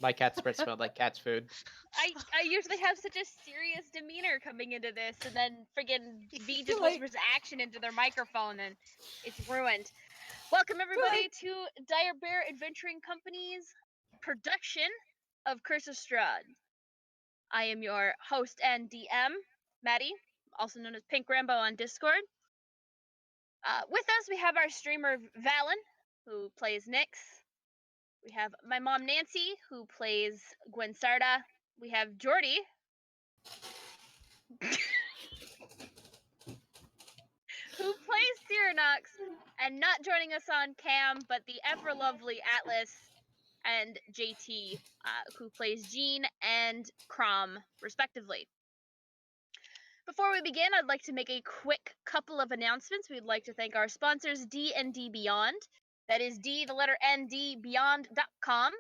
My cat's breath smelled like cat's food. I usually have such a serious demeanor coming into this, and then friggin' V just like- whispers action into their microphone, and it's ruined. Welcome everybody to Dire Bear Adventuring Company's production of Curse of Strahd. I am your host and DM, Maddie, also known as Pink Rambo on Discord. With us, we have our streamer Valen, who plays Nyx. We have my mom Nancy, who plays Gwensarda. We have Jordy, who plays Cyranox, and not joining us on cam, but the ever lovely Atlas and JT, who plays Jean and Crom, respectively. Before we begin, I'd like to make a quick couple of announcements. We'd like to thank our sponsors, D&D Beyond. That is D, the letter N, D, beyond.com.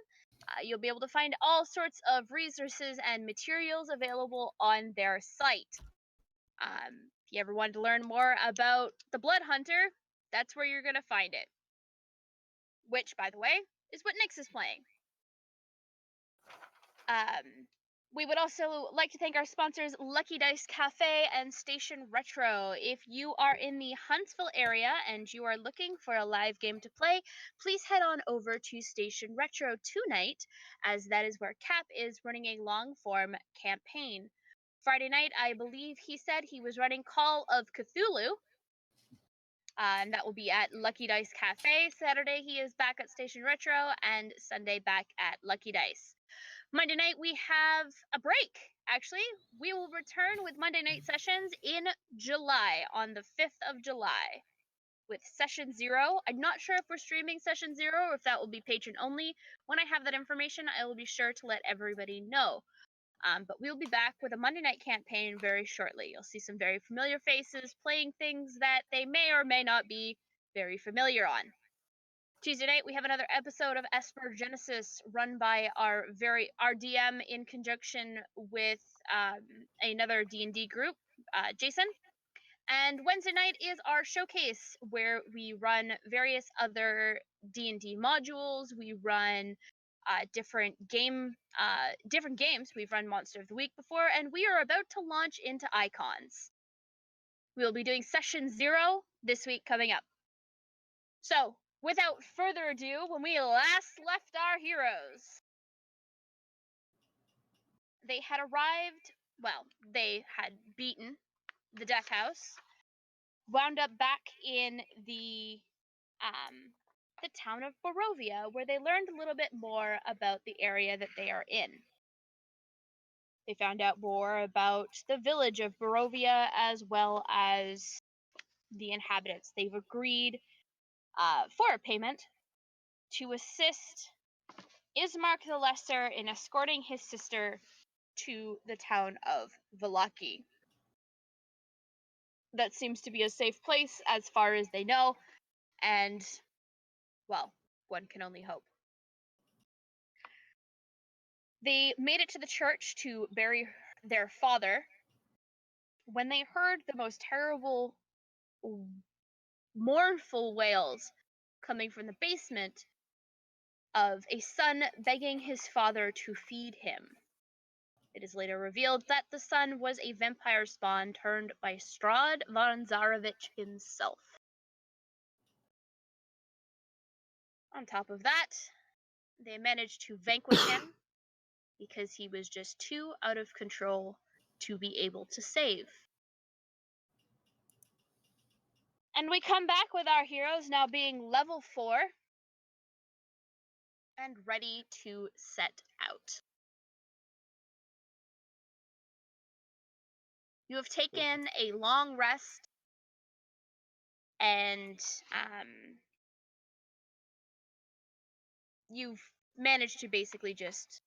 You'll be able to find all sorts of resources and materials available on their site. If you ever wanted to learn more about the Blood Hunter, that's where you're going to find it. Which, by the way, is what Nyx is playing. We would also like to thank our sponsors, Lucky Dice Cafe and Station Retro. If you are in the Huntsville area and you are looking for a live game to play, please head on over to Station Retro tonight, as that is where Cap is running a long-form campaign. Friday night, I believe he said he was running Call of Cthulhu, and that will be at Lucky Dice Cafe. Saturday, he is back at Station Retro, and Sunday back at Lucky Dice. Monday night, we have a break. Actually, we will return with Monday night sessions in July, on the 5th of July, with Session 0. I'm not sure if we're streaming Session 0 or if that will be patron only. When I have that information, I will be sure to let everybody know. But we'll be back with a Monday night campaign very shortly. You'll see some very familiar faces playing things that they may or may not be very familiar on. Tuesday night, we have another episode of Esper Genesis run by our DM in conjunction with another D&D group, Jason. And Wednesday night is our showcase, where we run various other D&D modules. We run different games. We've run Monster of the Week before, and we are about to launch into Icons. We'll be doing Session 0 this week coming up. So, without further ado, when we last left our heroes, they had arrived, well, they had beaten the Death House, wound up back in the town of Barovia, where they learned a little bit more about the area that they are in. They found out more about the village of Barovia as well as the inhabitants. They've agreed for a payment to assist Ismark the Lesser in escorting his sister to the town of Vallaki. That seems to be a safe place as far as they know, and, well, one can only hope. They made it to the church to bury their father when they heard the most terrible, mournful wails coming from the basement of a son begging his father to feed him. It is later revealed that the son was a vampire spawn turned by Strahd von Zarovich himself. On top of that, they managed to vanquish him because he was just too out of control to be able to save. And we come back with our heroes now being level 4 and ready to set out. You have taken a long rest, and you've managed to basically just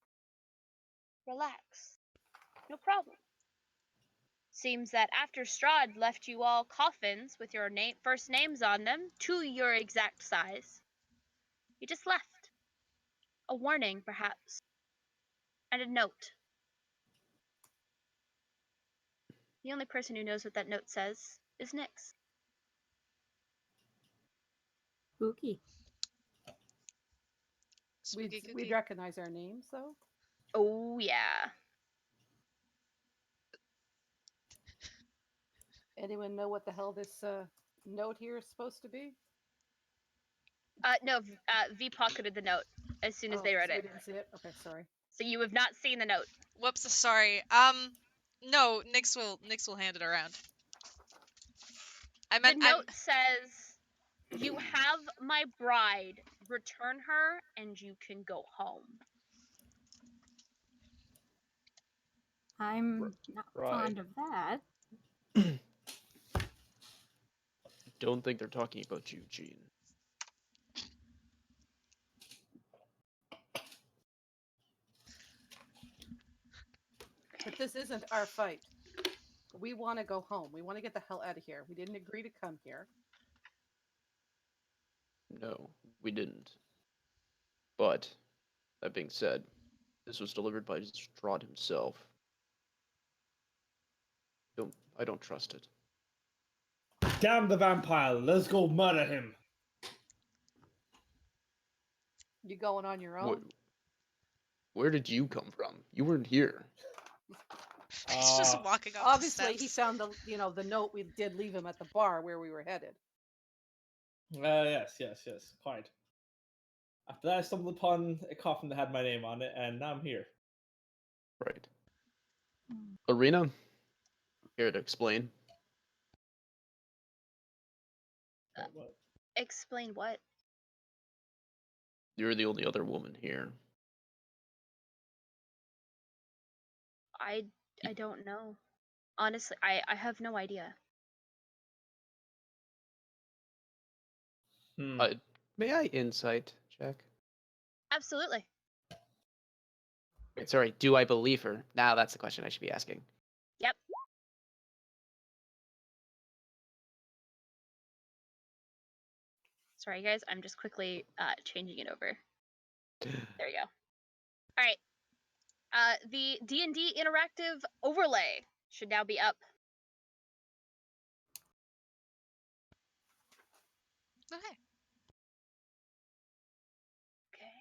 relax. No problem. Seems that after Strahd left you all coffins with your first names on them, to your exact size, you just left. A warning, perhaps. And a note. The only person who knows what that note says is Nyx. Spooky. Spooky We'd cookie. recognize our names, though. Oh yeah. Anyone know what the hell this note here is supposed to be? No. V pocketed the note as soon as they read so we it. didn't see it. Okay, sorry. So you have not seen the note. Whoops, sorry. No, Nyx will hand it around. I The meant note says, "You have my bride. Return her, and you can go home." I'm not fond of that. Don't think they're talking about you, Gene. But this isn't our fight. We want to go home. We want to get the hell out of here. We didn't agree to come here. No, we didn't. But, that being said, this was delivered by Strahd himself. I don't trust it. Damn the vampire! Let's go murder him. You going on your own? Where did you come from? You weren't here. He's just walking up Obviously, the he steps. found the note we did leave him at the bar where we were headed. Yes, quite. After that, I stumbled upon a coffin that had my name on it, and now I'm here. Right. Arena? Here to explain. What? Explain what? You're the only other woman here. I don't know. Honestly, I have no idea. May I insight check? Absolutely. Wait, sorry, do I believe her? Now that's the question I should be asking. Yep. Sorry, guys. I'm just quickly changing it over. There you go. All right. The D&D interactive overlay should now be up. Okay. Okay.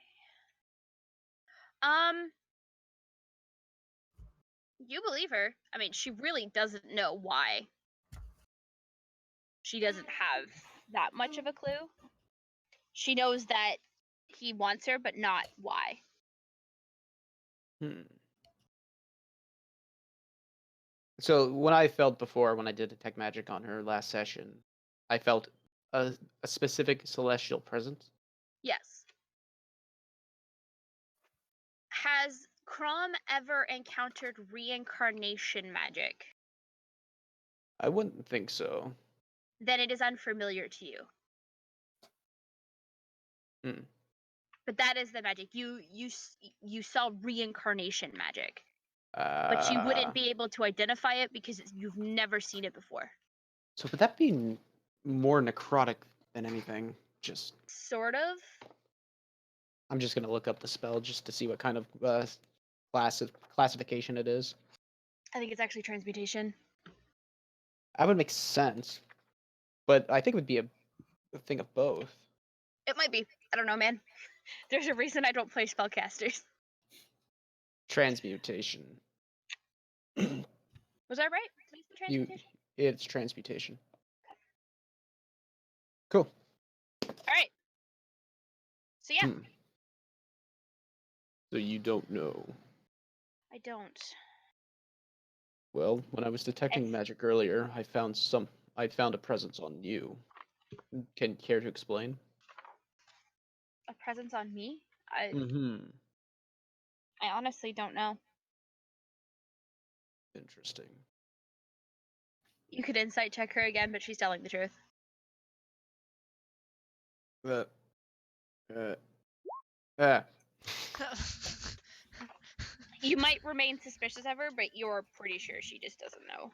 You believe her. I mean, she really doesn't know why. She doesn't have that much of a clue. She knows that he wants her, but not why. So when I felt before, when I did detect magic on her last session, I felt a specific celestial presence. Yes. Has Crom ever encountered reincarnation magic? I wouldn't think so. Then it is unfamiliar to you. But that is the magic. You saw reincarnation magic, but you wouldn't be able to identify it because you've never seen it before. So would that be more necrotic than anything? Just sort of. I'm just gonna look up the spell just to see what kind of classification it is. I think it's actually transmutation. That would make sense, but I think it would be a thing of both. It might be. I don't know, man. There's a reason I don't play spellcasters. Transmutation. Was I right? Did I say transmutation? It's transmutation. Cool. All right. So yeah. So you don't know. I don't. Well, when I was detecting magic earlier, I found a presence on you. Can care to explain? A presence on me? I honestly don't know. Interesting. You could insight check her again, but she's telling the truth. You might remain suspicious of her, but you're pretty sure she just doesn't know.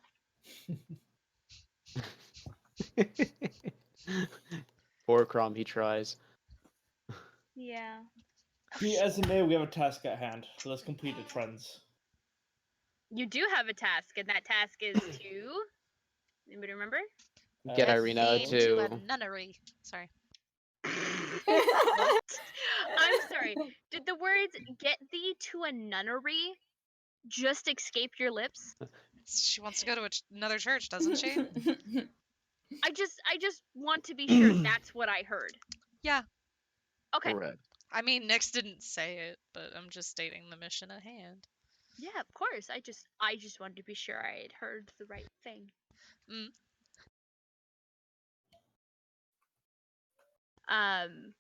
Poor Crom, he tries. Yeah. Be as it may, we have a task at hand. So let's complete it, friends. You do have a task, and that task is to... Anybody remember? Get Irina to a to... nunnery. Sorry. I'm sorry. Did the words "get thee to a nunnery" just escape your lips? She wants to go to another church, doesn't she? I just want to be sure that's what I heard. Yeah. Okay. Correct. I mean, Nyx didn't say it, but I'm just stating the mission at hand. Yeah, of course. I just wanted to be sure I had heard the right thing. Mm. Um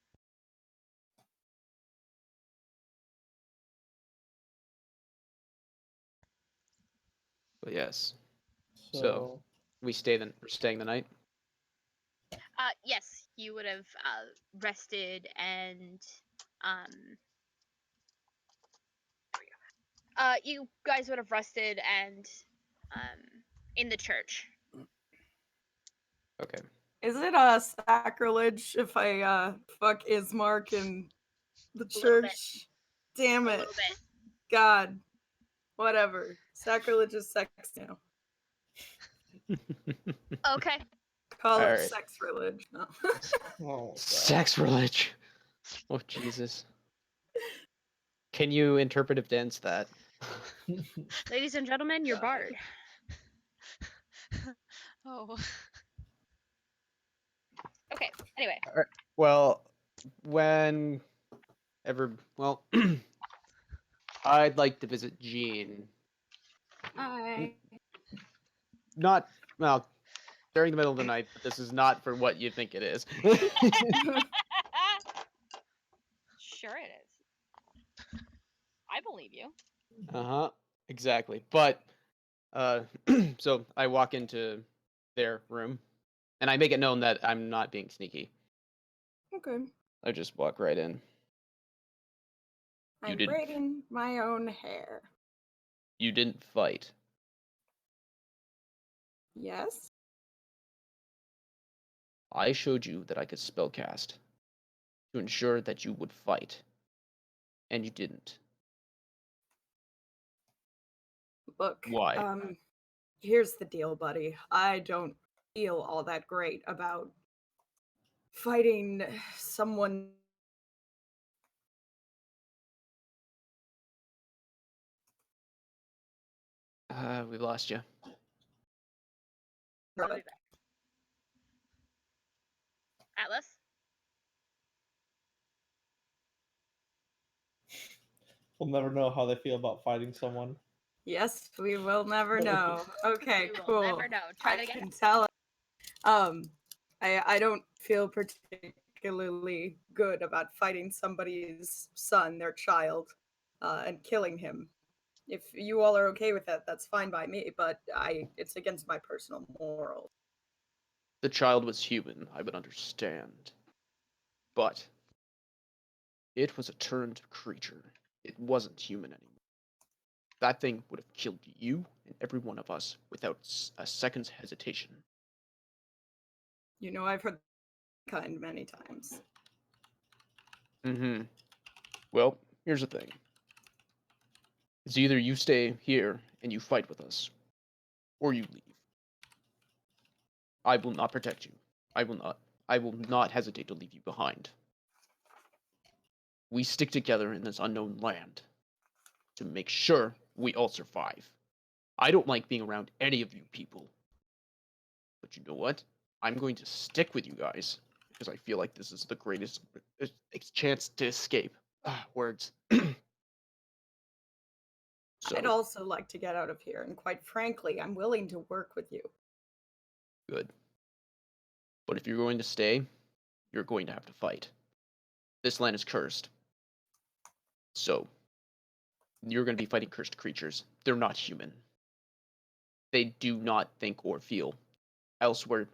But yes. So, We're staying the night. yes, you would have rested and um you guys would have rested and in the church. Okay. Is it a sacrilege if I fuck Ismark in the A little bit. church? Damn A it. little bit. God. Whatever. Sacrilege is sex now. Okay. Call it Alright. sex religion. No. oh, God. Sex religion. Oh Jesus. Can you interpretive dance that? Ladies and gentlemen, your bard. Oh. Okay. Anyway. Well, when well, I'd like to visit Jean. Hi. Not well during the middle of the night, but this is not for what you think it is. Sure it is. I believe you. Uh-huh. Exactly. But so I walk into their room and I make it known that I'm not being sneaky. Okay. I just walk right in. I'm didn't- braiding my own hair. You didn't fight. Yes? I showed you that I could spellcast to ensure that you would fight. And you didn't. Look. Why? Here's the deal, buddy. I don't feel all that great about fighting someone. We've lost you. I'll be back. Atlas? We'll never know how they feel about fighting someone. Yes, we will never know. Okay, We will cool. never know. Try it I again. can tell. I don't feel particularly good about fighting somebody's son, their child, and killing him. If you all are okay with that, that's fine by me. But it's against my personal morals. The child was human, I would understand. But it was a turned creature. It wasn't human anymore. That thing would have killed you and every one of us without a second's hesitation. You know, I've heard kind many times. Mm-hmm. Well, here's the thing. It's either you stay here and you fight with us, or you leave. I will not protect you. I will not hesitate to leave you behind. We stick together in this unknown land to make sure we all survive. I don't like being around any of you people. But you know what? I'm going to stick with you guys because I feel like this is the greatest chance to escape. Words. I'd So, also like to get out of here, and quite frankly, I'm willing to work with you. good. But if you're going to stay, you're going to have to fight. This land is cursed. So, you're going to be fighting cursed creatures. They're not human. They do not think or feel elsewhere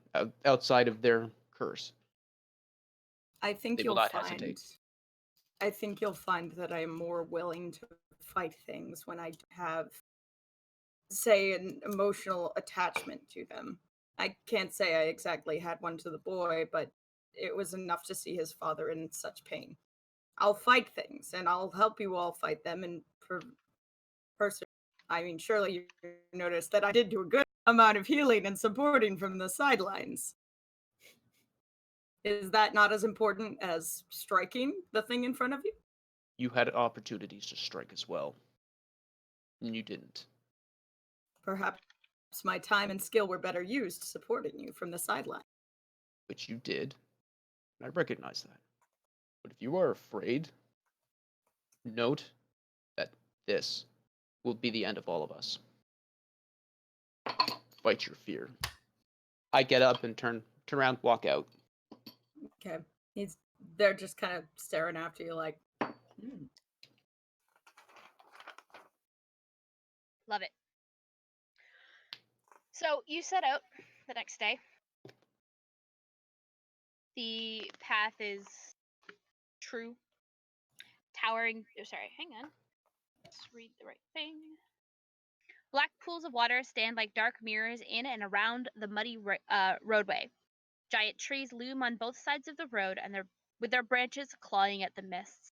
outside of their curse. I think They will you'll not find. hesitate. I think you'll find that I am more willing to fight things when I have, say, an emotional attachment to them. I can't say I exactly had one to the boy, but it was enough to see his father in such pain. I'll fight things, and I'll help you all fight them. And person, I mean, surely you noticed that I did do a good amount of healing and supporting from the sidelines. Is that not as important as striking the thing in front of you? You had opportunities to strike as well, and you didn't. Perhaps my time and skill were better used supporting you from the sideline. Which you did, and I recognize that. But if you are afraid, note that this will be the end of all of us. Fight your fear. I get up and turn around, walk out. Okay. They're just kind of staring after you like, hmm. Love it. So you set out the next day. The path is true. Towering. Oh, sorry, hang on. Let's read the right thing. Black pools of water stand like dark mirrors in and around the muddy roadway. Giant trees loom on both sides of the road, and with their branches clawing at the mists.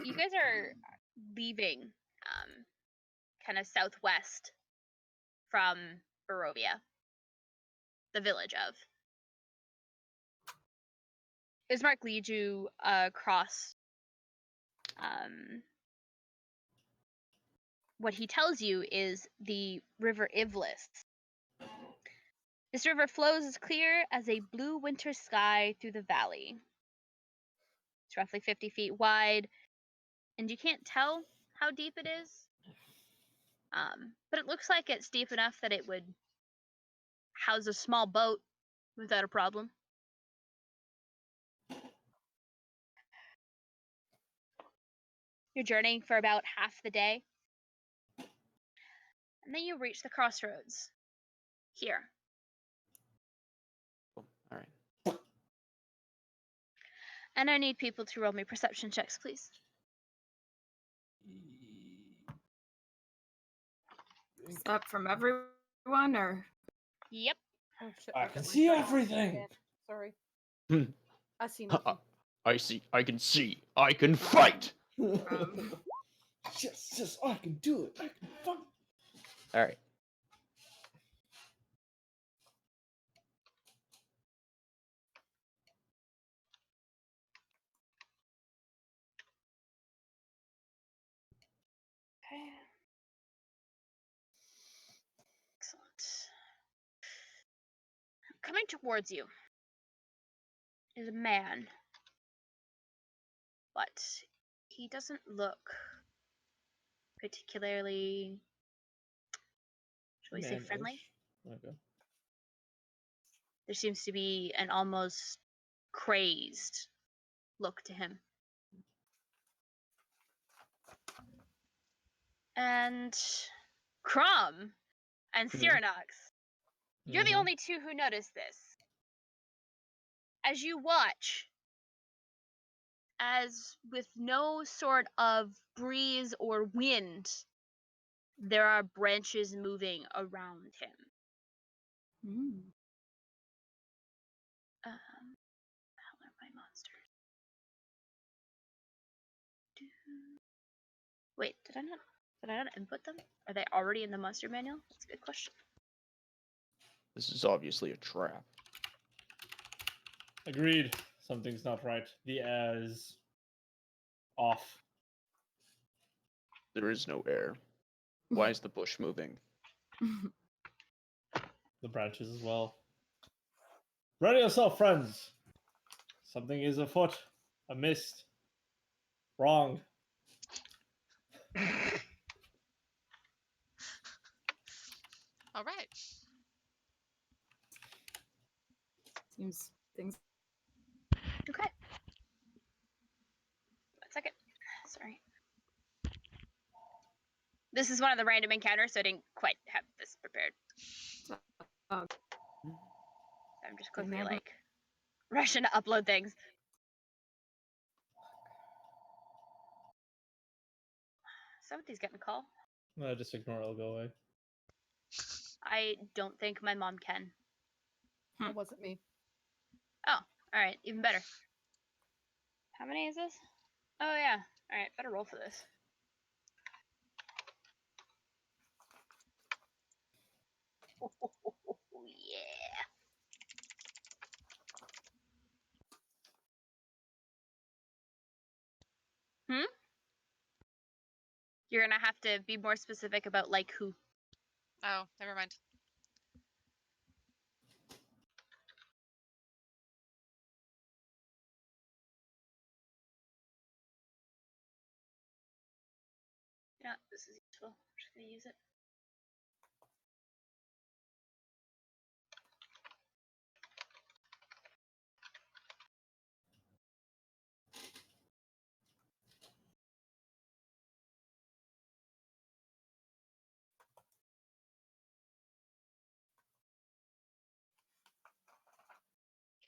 You guys are leaving kind of southwest from Barovia, the village of. Ismark leads you across what he tells you is the River Ivlis. This river flows as clear as a blue winter sky through the valley. It's roughly 50 feet wide, and you can't tell how deep it is. But it looks like it's deep enough that it would house a small boat without a problem. You're journeying for about half the day. And then you reach the crossroads. Here. All right. And I need people to roll me perception checks, please. Is that from everyone or? Yep. Oh shit! I look can at my see dice. everything. Shit, sorry. Hmm. I see nothing. I see. I can see. I can fight. Yes, I can do it. I can fight. All right. Okay. Excellent. Coming towards you is a man, but he doesn't look particularly, shall we say, friendly. Okay. There seems to be an almost crazed look to him. And Crumb and Cyranox, you're the only two who notice this. As you watch, as with no sort of breeze or wind, there are branches moving around him. How are my monsters? Wait, did I not input them? Are they already in the monster manual? That's a good question. This is obviously a trap. Agreed. Something's not right. The air is off. There is no air. Why is the bush moving? The branches as well. Ready yourself, friends. Something is afoot. A mist. Wrong. All right. Seems things. Okay. 1 second. Sorry. This is one of the random encounters, so I didn't quite have this prepared. Oh, I'm just quickly never- like rushing to upload things. Somebody's getting a call. No, just ignore it. It'll go away. I don't think my mom can. It wasn't me. Oh, alright, even better. How many is this? Oh yeah. Alright, better roll for this. Yeah. You're gonna have to be more specific about like who. Oh, never mind. Yeah, this is useful. I'm just gonna use it.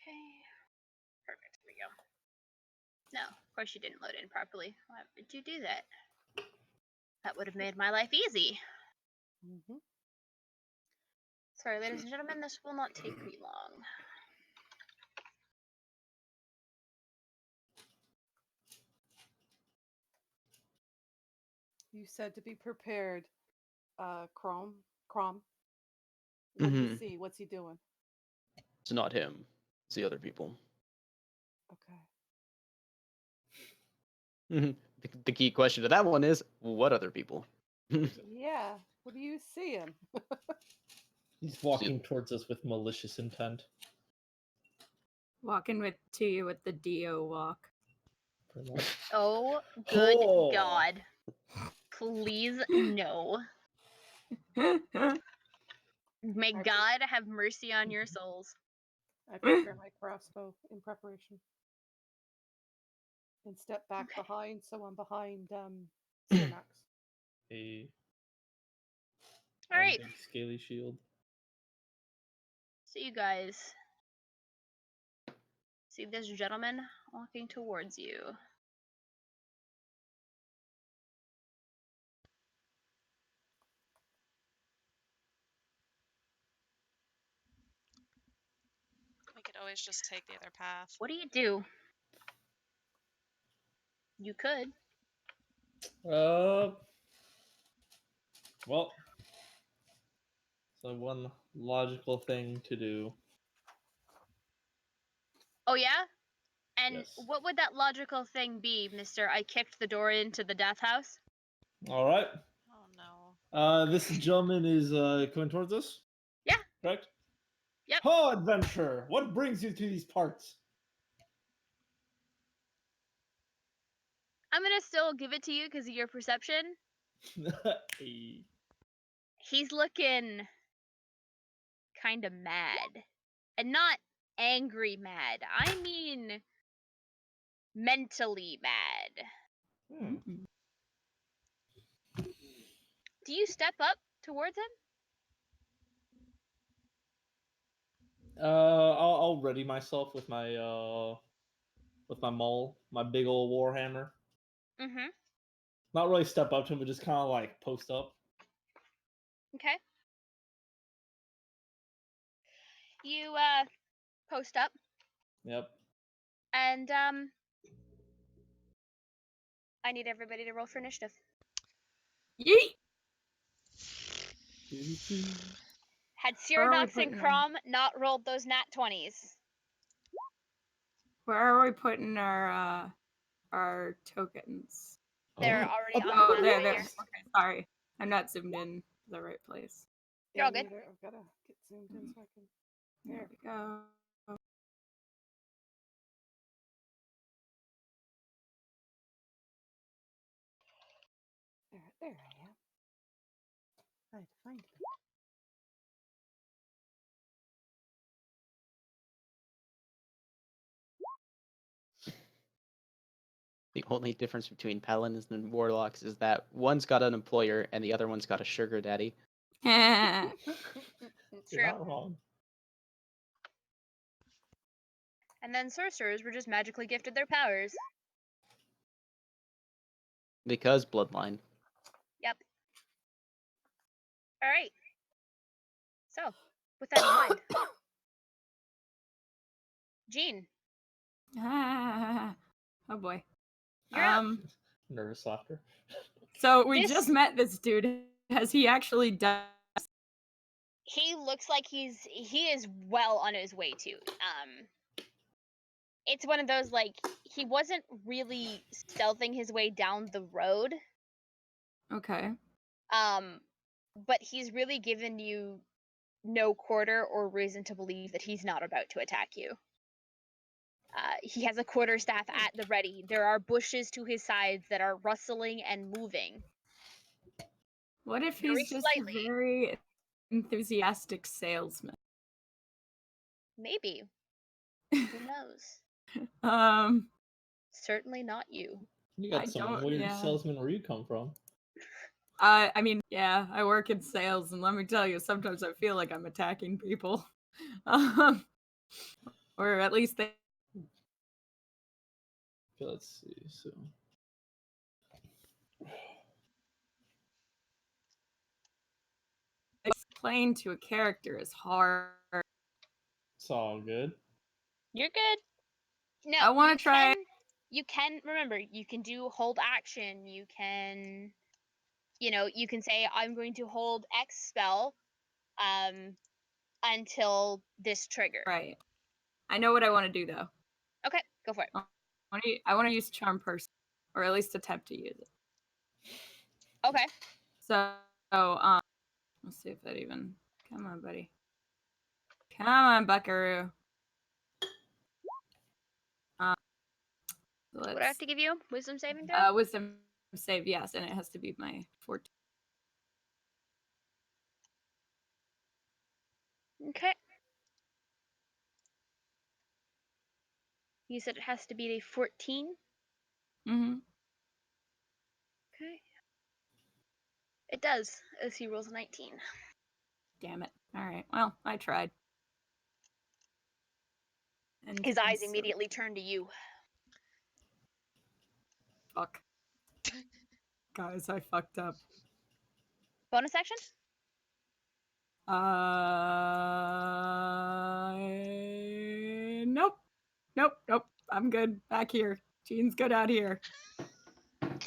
Okay. Perfect. Here we go. No, of course you didn't load in properly. Why would you do that? That would have made my life easy. Mm-hmm. Sorry, ladies and gentlemen, this will not take me long. You said to be prepared, Crom. What do you Mhm. see? What's he doing? It's not him. It's the other people. Okay. The key question to that one is, what other people? Yeah. What do you see him? He's walking towards us with malicious intent. Walking to you with the Dio walk. Pretty much. Oh, good Oh. God. Please, no. May I God have mercy on your souls. I prepare my crossbow in preparation. And step back Okay. behind, so I'm behind Sirnax. A All right. big scaly shield. So you guys see this gentleman walking towards you. We could always just take the other path. What do? You could. Well, so one logical thing to do. Oh, yeah? And Yes. what would that logical thing be, mister? I kicked the door into the death house? All right. Oh no. This gentleman is coming towards us. Yeah. Correct. Yep. Oh, adventure! What brings you to these parts? I'm gonna still give it to you because of your perception. A- He's looking kind of mad. And not angry mad. I mean mentally mad. Hmm. Do you step up towards him? I'll ready myself with my maul, my big old warhammer. Mm-hmm. Not really step up to him, but just kind of like post up. Okay. You post up Yep. and I need everybody to roll for initiative. Yeet! Had Where are we Cyradox and putting them? Crom not rolled those nat 20s. Where are we putting our tokens? They're Oh. already on Oh, the there, map there. right Okay, here. sorry, I'm not zoomed in the right place. You're all good. Neither. I've got to get zoomed in so I can. There There. we go. There I am. I had to find them. The only difference between paladins and warlocks is that one's got an employer and the other one's got a sugar daddy. You're True. not wrong. And then sorcerers were just magically gifted their powers. Because bloodline. Yep. All right. So, with that in mind, Jean, Ah, oh boy. you're up. Nervous laughter. So we This- just met this dude. Has he actually done? He looks like he is well on his way to. It's one of those, like, he wasn't really stealthing his way down the road. Okay. But he's really given you no quarter or reason to believe that he's not about to attack you. He has a quarterstaff at the ready. There are bushes to his sides that are rustling and moving. What if Very he's just slightly. a very enthusiastic salesman? Maybe. Who knows? Um, Certainly not you. You got I some don't- weird yeah. salesman where you come from. I mean, yeah, I work in sales, and let me tell you, sometimes I feel like I'm attacking people. Um, or at least they Okay, let's see. So explain to a character is hard. it's all good. You're good. No, I want to try. You can remember. You can do hold action. You can, you can say I'm going to hold X spell, until this trigger. Right. I know what I want to do though. Okay, go for it. I want to use charm person, or at least attempt to use it. Okay. So, let's see if that even. Come on, buddy. Come on, Buckaroo. What do I have Let's to give you? Wisdom saving throw. wisdom save, yes, and it has to be my 14. Okay. You said it has to be a 14. Mm-hmm. Okay. It does, as he rolls a 19. Damn it. All right. Well, I tried. And His eyes so- immediately turn to you. Fuck. Guys, I fucked up. Bonus action? Nope. Nope. I'm good. Back here. Jean's good out here. Okay.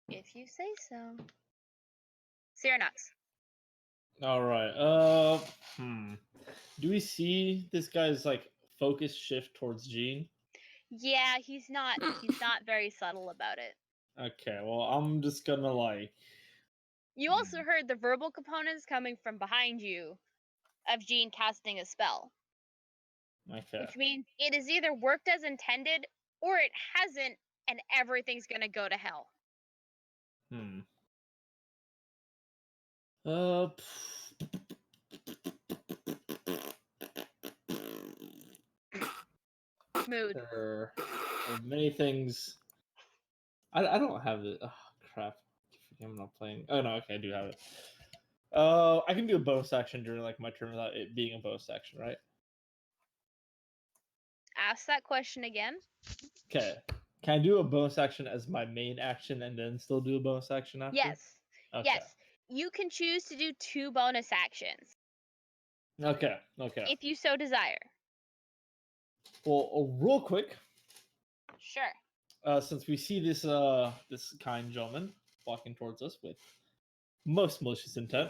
If you say so. Cyranux. All right. Do we see this guy's like focus shift towards Jean? Yeah, he's not very subtle about it. Okay. Well, I'm just gonna like. You also heard the verbal components coming from behind you of Jean casting a spell. Okay. Which means it is either worked as intended or it hasn't, and everything's gonna go to hell. Uh. Mood. There are many things. I don't have it. Oh crap! I'm not playing. Oh no, okay, I do have it. I can do a bonus action during like my turn without it being a bonus action, right? Ask that question again. Okay. Can I do a bonus action as my main action and then still do a bonus action after? Yes. Okay. Yes. You can choose to do 2 bonus actions Okay. if you so desire. Well, real quick, Sure. since we see this this kind gentleman walking towards us with most malicious intent,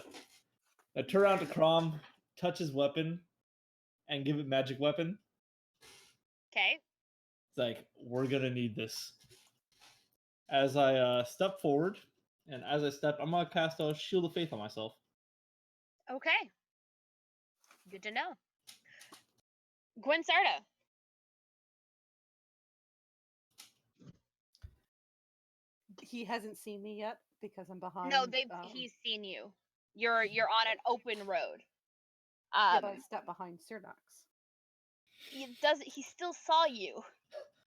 I turn around to Crom, touch his weapon, and give it magic weapon. Okay. It's like, we're gonna need this. As I step forward, and as I step, I'm gonna cast a Shield of Faith on myself. Okay. Good to know. Gwen-Sarda. He hasn't seen me yet because I'm behind. No, he's seen you. You're on an open road. Yeah, but I stepped behind Cyrnox. He still saw you.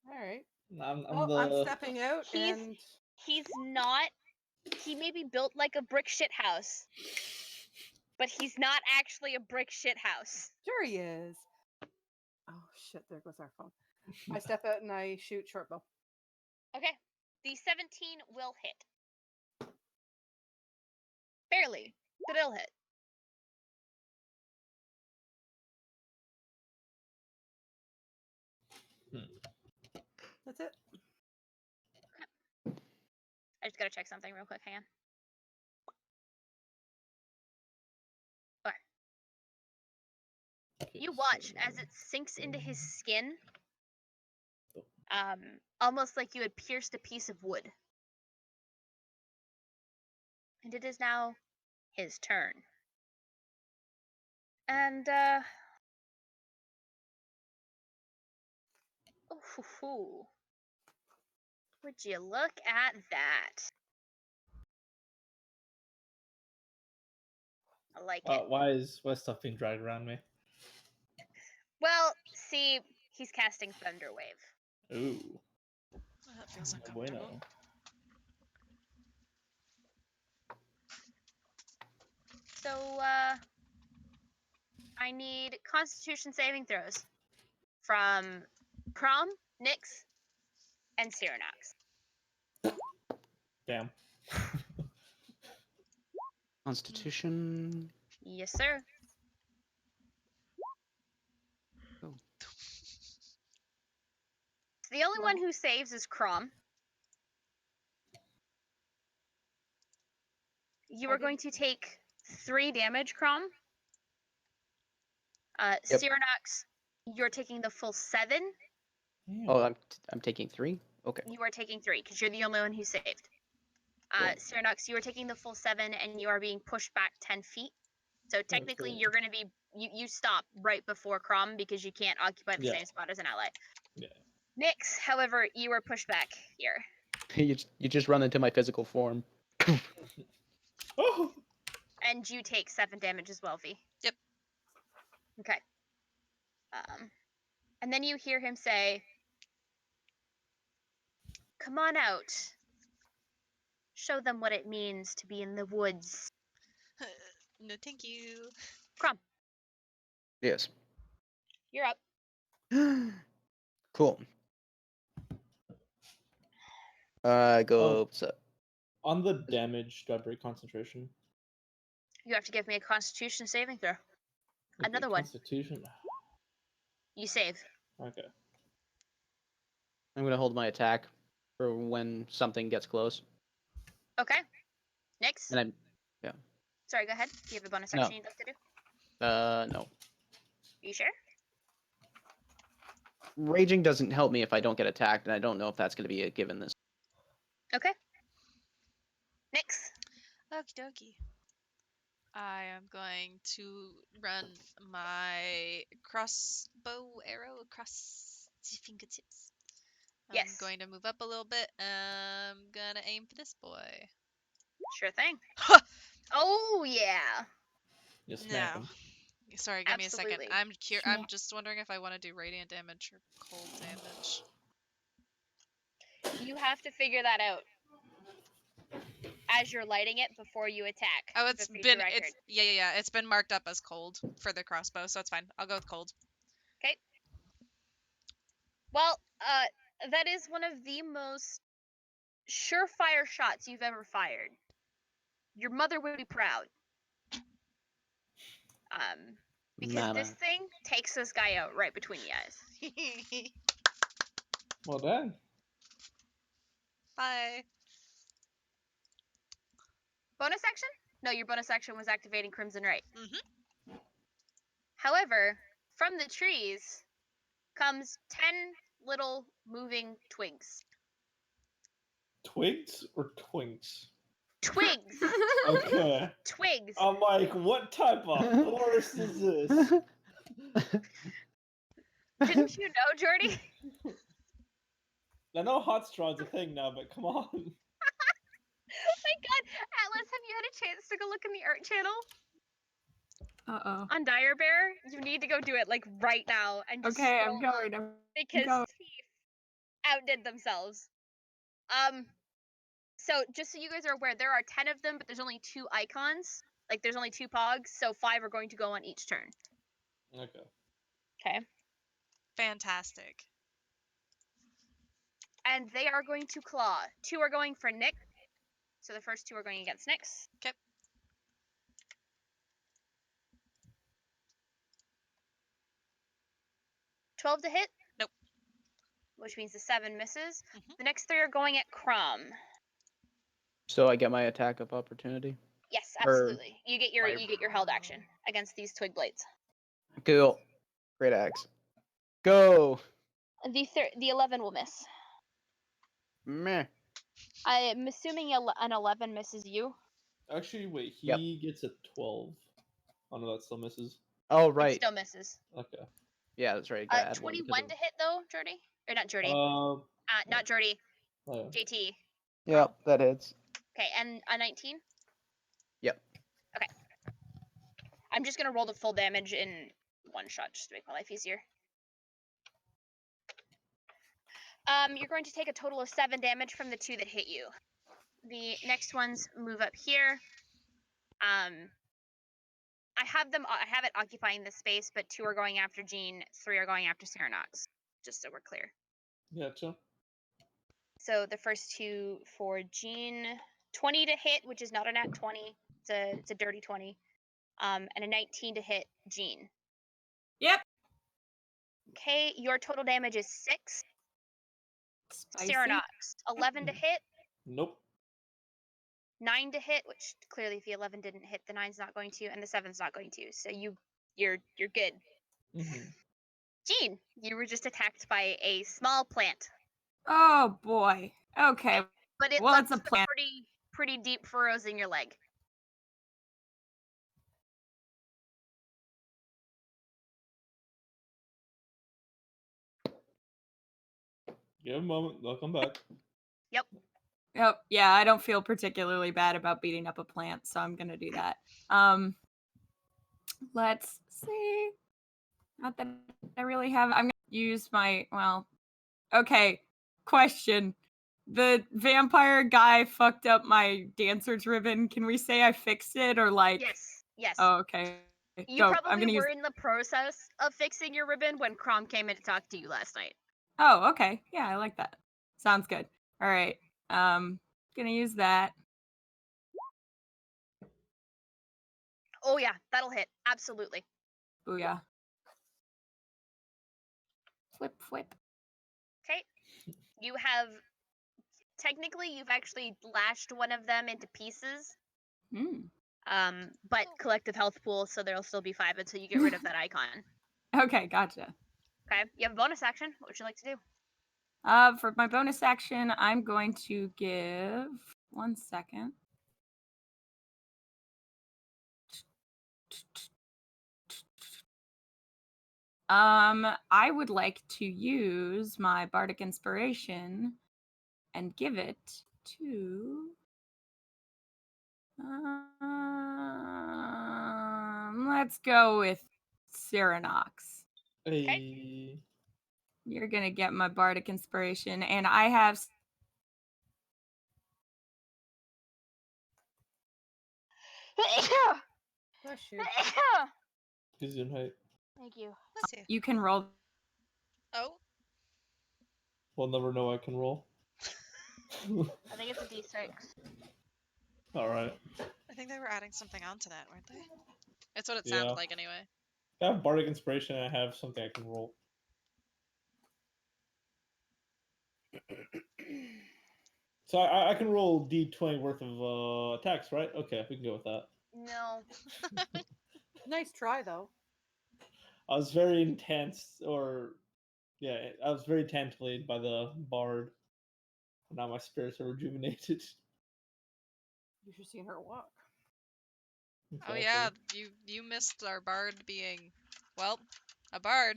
All right. I'm I'm stepping out, and He's not. He may be built like a brick shit house, but he's not actually a brick shit house. sure he is. Oh shit! There goes our phone. I step out and I shoot short bow. Okay. The 17 will hit. Barely, but it'll hit. That's it. I just gotta check something real quick. Hang on. Okay, You watch as so- it sinks into his skin, almost like you had pierced a piece of wood. And it is now his turn. And, oh, hoo, hoo. Would you look at that? I like it. Why is stuff being dragged around me? Well, see, he's casting Thunder Wave. Ooh. That feels No uncomfortable. bueno. So, I need Constitution saving throws from Crom, Nyx, and Cyranox. Damn. Constitution. Yes, sir. Oh. The only one who saves is Crom. You are going to take 3 damage, Crom. Yep. Cyranox, you're taking the full 7. Damn. Oh, I'm taking 3. Okay. You are taking 3 because you're the only one who saved. Cool. Cyranox, you are taking the full 7 and you are being pushed back 10 feet. So technically, cool. you're going to be you stop right before Crom because you can't occupy the Yeah. same spot as an ally. Yeah. Nyx, however, you are pushed back here. You just run into my physical form. Oh. And you take 7 damage as well, V. Yep. Okay. And then you hear him say, "Come on out. Show them what it means to be in the woods." No, thank you. Crom, Yes. you're up. Cool. Go. So, On the damage, do I break concentration? You have to give me a Constitution saving throw. Okay, Another one. Constitution. You save. Okay. I'm gonna hold my attack for when something gets close. Okay. Nyx. And I'm. Sorry, go ahead. Do you have a bonus No. action you'd like to do? No. You sure? Raging doesn't help me if I don't get attacked, and I don't know if that's gonna be a given this. Okay. Nyx. Okie dokie. I am going to run my crossbow arrow across the fingertips. I'm Yes. going to move up a little bit. I'm gonna aim for this boy. Sure thing. Ha! Oh, yeah. You smack No. him. Sorry, give me a second. Absolutely. I'm Smack. just wondering if I want to do radiant damage or cold damage. You have to figure that out as you're lighting it before you attack. Oh, for it's future been record. yeah. It's been marked up as cold for the crossbow, so it's fine. I'll go with cold. Okay. Well, that is one of the most surefire shots you've ever fired. Your mother would be proud. Because this thing takes this guy out right between the eyes. Well done. Bye. Bonus action? No, your bonus action was activating Crimson Ray. Mhm. However, from the trees comes 10 little moving twigs. Twigs or twinks? Twigs! Okay. Twigs! I'm like, what type of forest is this? Didn't you know, Jordy? I know hot straw's a thing now, but come on. Oh my god! Atlas, have you had a chance to go look in the art channel? Uh-oh. On Dire Bear? You need to go do it, like, right now. And just Okay, scroll I'm going. I'm because going. Thief outdid themselves. So just so you guys are aware, there are 10 of them, but there's only 2 icons. Like, there's only 2 pogs, so 5 are going to go on each turn. Okay. Okay. Fantastic. And they are going to claw. 2 are going for Nick. So the first 2 are going against Nyx. 'Kay. 12 to hit. Nope. Which means the 7 misses. Mhm. The next 3 are going at Crom. So I get my attack of opportunity. Yes, Or absolutely. You get your held action against these twig blades. Cool. Great axe. Go. The 11 will miss. Meh. I'm assuming an 11 misses you. Actually, wait. Yep. He gets a 12. Oh no, that still misses. Oh It right. still misses. Okay. Yeah, that's right. Gotta add one because 21 of... to hit though, Jordy? Or not Jordy? Not Jordy. Oh, JT. Yep, that hits. Okay, and a 19? Yep. Okay. I'm just gonna roll the full damage in one shot just to make my life easier. You're going to take a total of 7 damage from the 2 that hit you. The next ones move up here. I have it occupying this space, but 2 are going after Jean, 3 are going after Seronox, just so we're clear. Gotcha. So the first 2 for Jean, 20 to hit, which is not a nat 20. It's a dirty 20. And a 19 to hit Jean. Yep. Okay, your total damage is 6. Spicy. Seronox, 11 to hit, Nope. 9 to hit, which clearly if the 11 didn't hit, the 9's not going to, and the 7's not going to. So you're good. Mm-hmm. Jean, you were just attacked by a small plant, Oh boy. Okay. but it Well, left it's a some plant. pretty deep furrows in your leg. Give him a moment. They'll come back. Oh, yeah, I don't feel particularly bad about beating up a plant, so I'm gonna do that. Let's see. Not that I really have. I'm gonna use my okay. Question. The vampire guy fucked up my dancer's ribbon. Can we say I fixed it or like Yes. Oh, okay. You Dope. I'm probably gonna use were in the process of fixing your ribbon when Crom came in to talk to you last night. Oh, okay. Yeah, I like that. Sounds good. All right. Gonna use that. Oh yeah, that'll hit. Absolutely. Booyah. Flip. Okay. You've actually lashed one of them into pieces. But collective health pool, so there'll still be 5 until you get rid of that icon. Okay, gotcha. Okay. You have a bonus action. What would you like to do? For my bonus action, I'm going to give 1 second. I would like to use my bardic inspiration and give it to let's go with Seronox. Hey. You're gonna get my bardic inspiration, and I have Bless you. He's in height. Thank you. Bless you. you can roll. Oh, We'll never know I can roll. I think it's a D6. All right. I think they were adding something onto that, weren't they? It's what it Yeah. sounded like anyway. I have bardic inspiration. And I have something I can roll. So I can roll D20 worth of attacks, right? Okay, we can go with that. No. Nice try though. I was very intense, I was very tantalated by the bard. Now my spirits are rejuvenated. You should see her walk. Oh yeah, you missed our bard being, well, a bard.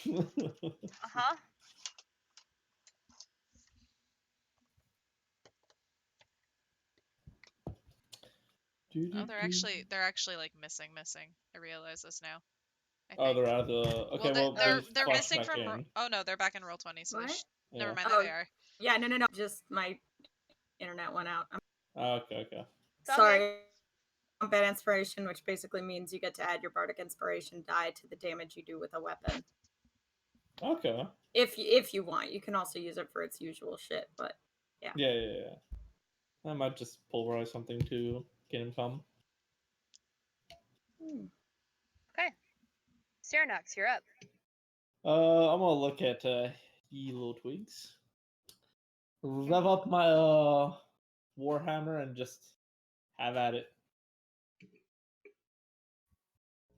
Uh-huh. Oh, they're actually like missing. I realize this now. I Oh, think. they're out of the. Okay, well, they're flash missing back from. in. Oh no, they're back in roll 20. So What? never Yeah. mind. There they are. Yeah, no. Just my internet went out. I'm Okay. sorry. Combat inspiration, which basically means you get to add your bardic inspiration die to the damage you do with a weapon. Okay. If you want, you can also use it for its usual shit. But Yeah. I might just pulverize something to get him come. Okay. Seronox, you're up. I'm gonna look at ye little twigs. Rev up my warhammer and just have at it.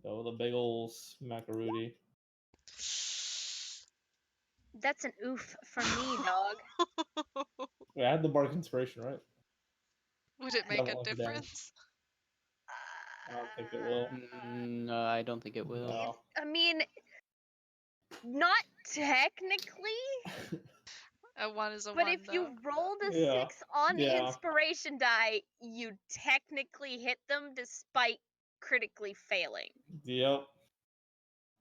Go with a big ol' smackarooty. That's an oof from me, dog. Wait, I had the bark inspiration, right? Would it make a Double lucky damage. difference? I don't think it will. No, I don't think it will. No. I mean, not technically, A 1 is a but 1, if you though. rolled a Yeah, 6 on the yeah. inspiration die, you technically hit them despite critically failing. Yep.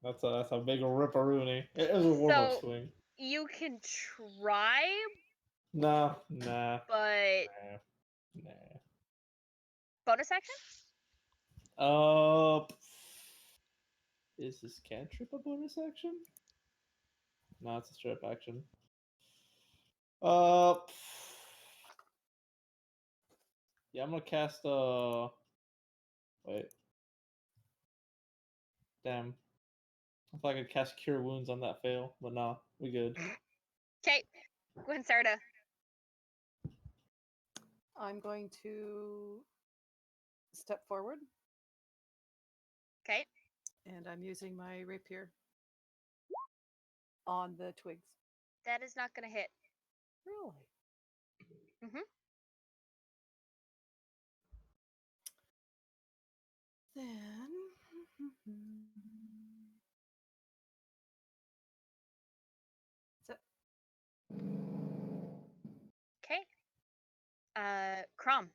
That's a big ripperoonie. It was a warm-up So swing. you can try, Nah. but Nah. bonus action? Is this cantrip a bonus action? No, it's a strip action. Yeah, I'm gonna cast wait. Damn. I thought I could cast Cure Wounds on that fail, but nah, we good. Okay, Gwinsarda. I'm going to step forward. Okay. And I'm using my rapier on the twigs. That is not going to hit. Really? Mm-hmm. Then. So, okay. Crom.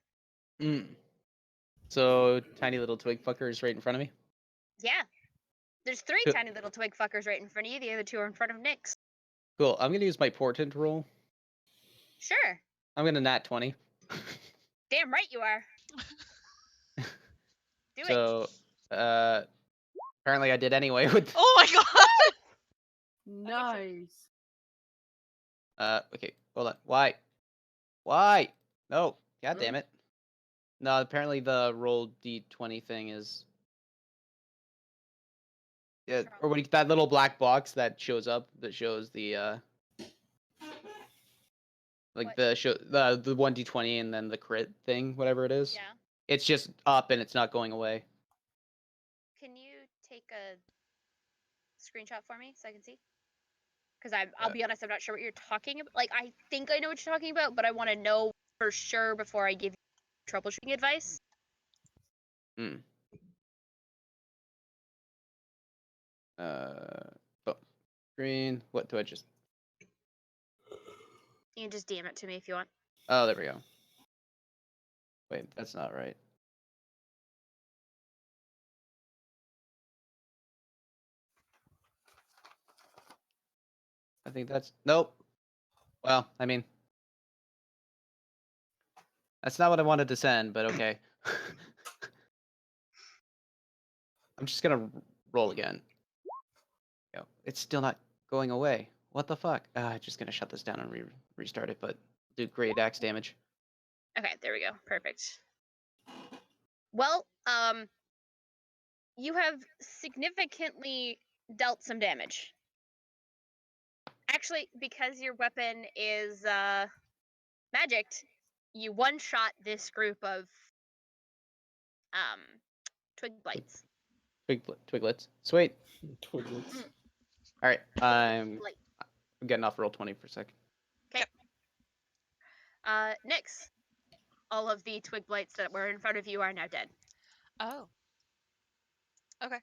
So tiny little twig fuckers right in front of me. Yeah. There's 3 Cool. tiny little twig fuckers right in front of you. The other 2 are in front of Nyx. Cool. I'm gonna use my portent roll. Sure. I'm gonna nat 20. Damn right you are. Do it. So, apparently I did anyway. With Oh my god! nice. okay, hold on. Why? No. God damn Really? it. No, apparently the roll d20 thing is. Yeah, or what? That little black box that shows up that shows the like What? the show the 1d20 and then the crit thing, whatever it is. Yeah. It's just up and it's not going away. Can you take a screenshot for me so I can see? Because I'll be honest, I'm not sure what you're talking about. Like, I think I know what you're talking about, but I want to know for sure before I give you troubleshooting advice. Oh, green. What do I just? You can just DM it to me if you want. Oh, there we go. Wait, that's not right. I think that's nope. Well, I mean, that's not what I wanted to send, but okay. I'm just gonna roll again. Go. It's still not going away. What the fuck? Just gonna shut this down and restart it, but do great axe damage. Okay, there we go. Perfect. Well, you have significantly dealt some damage. Actually, because your weapon is magicked, you one-shot this group of twig blights. Twiglets. Sweet. Twiglets. All right. I'm Blight. getting off roll 20 for a second. Okay. Nyx, all of the twig blights that were in front of you are now dead. Oh. Okay.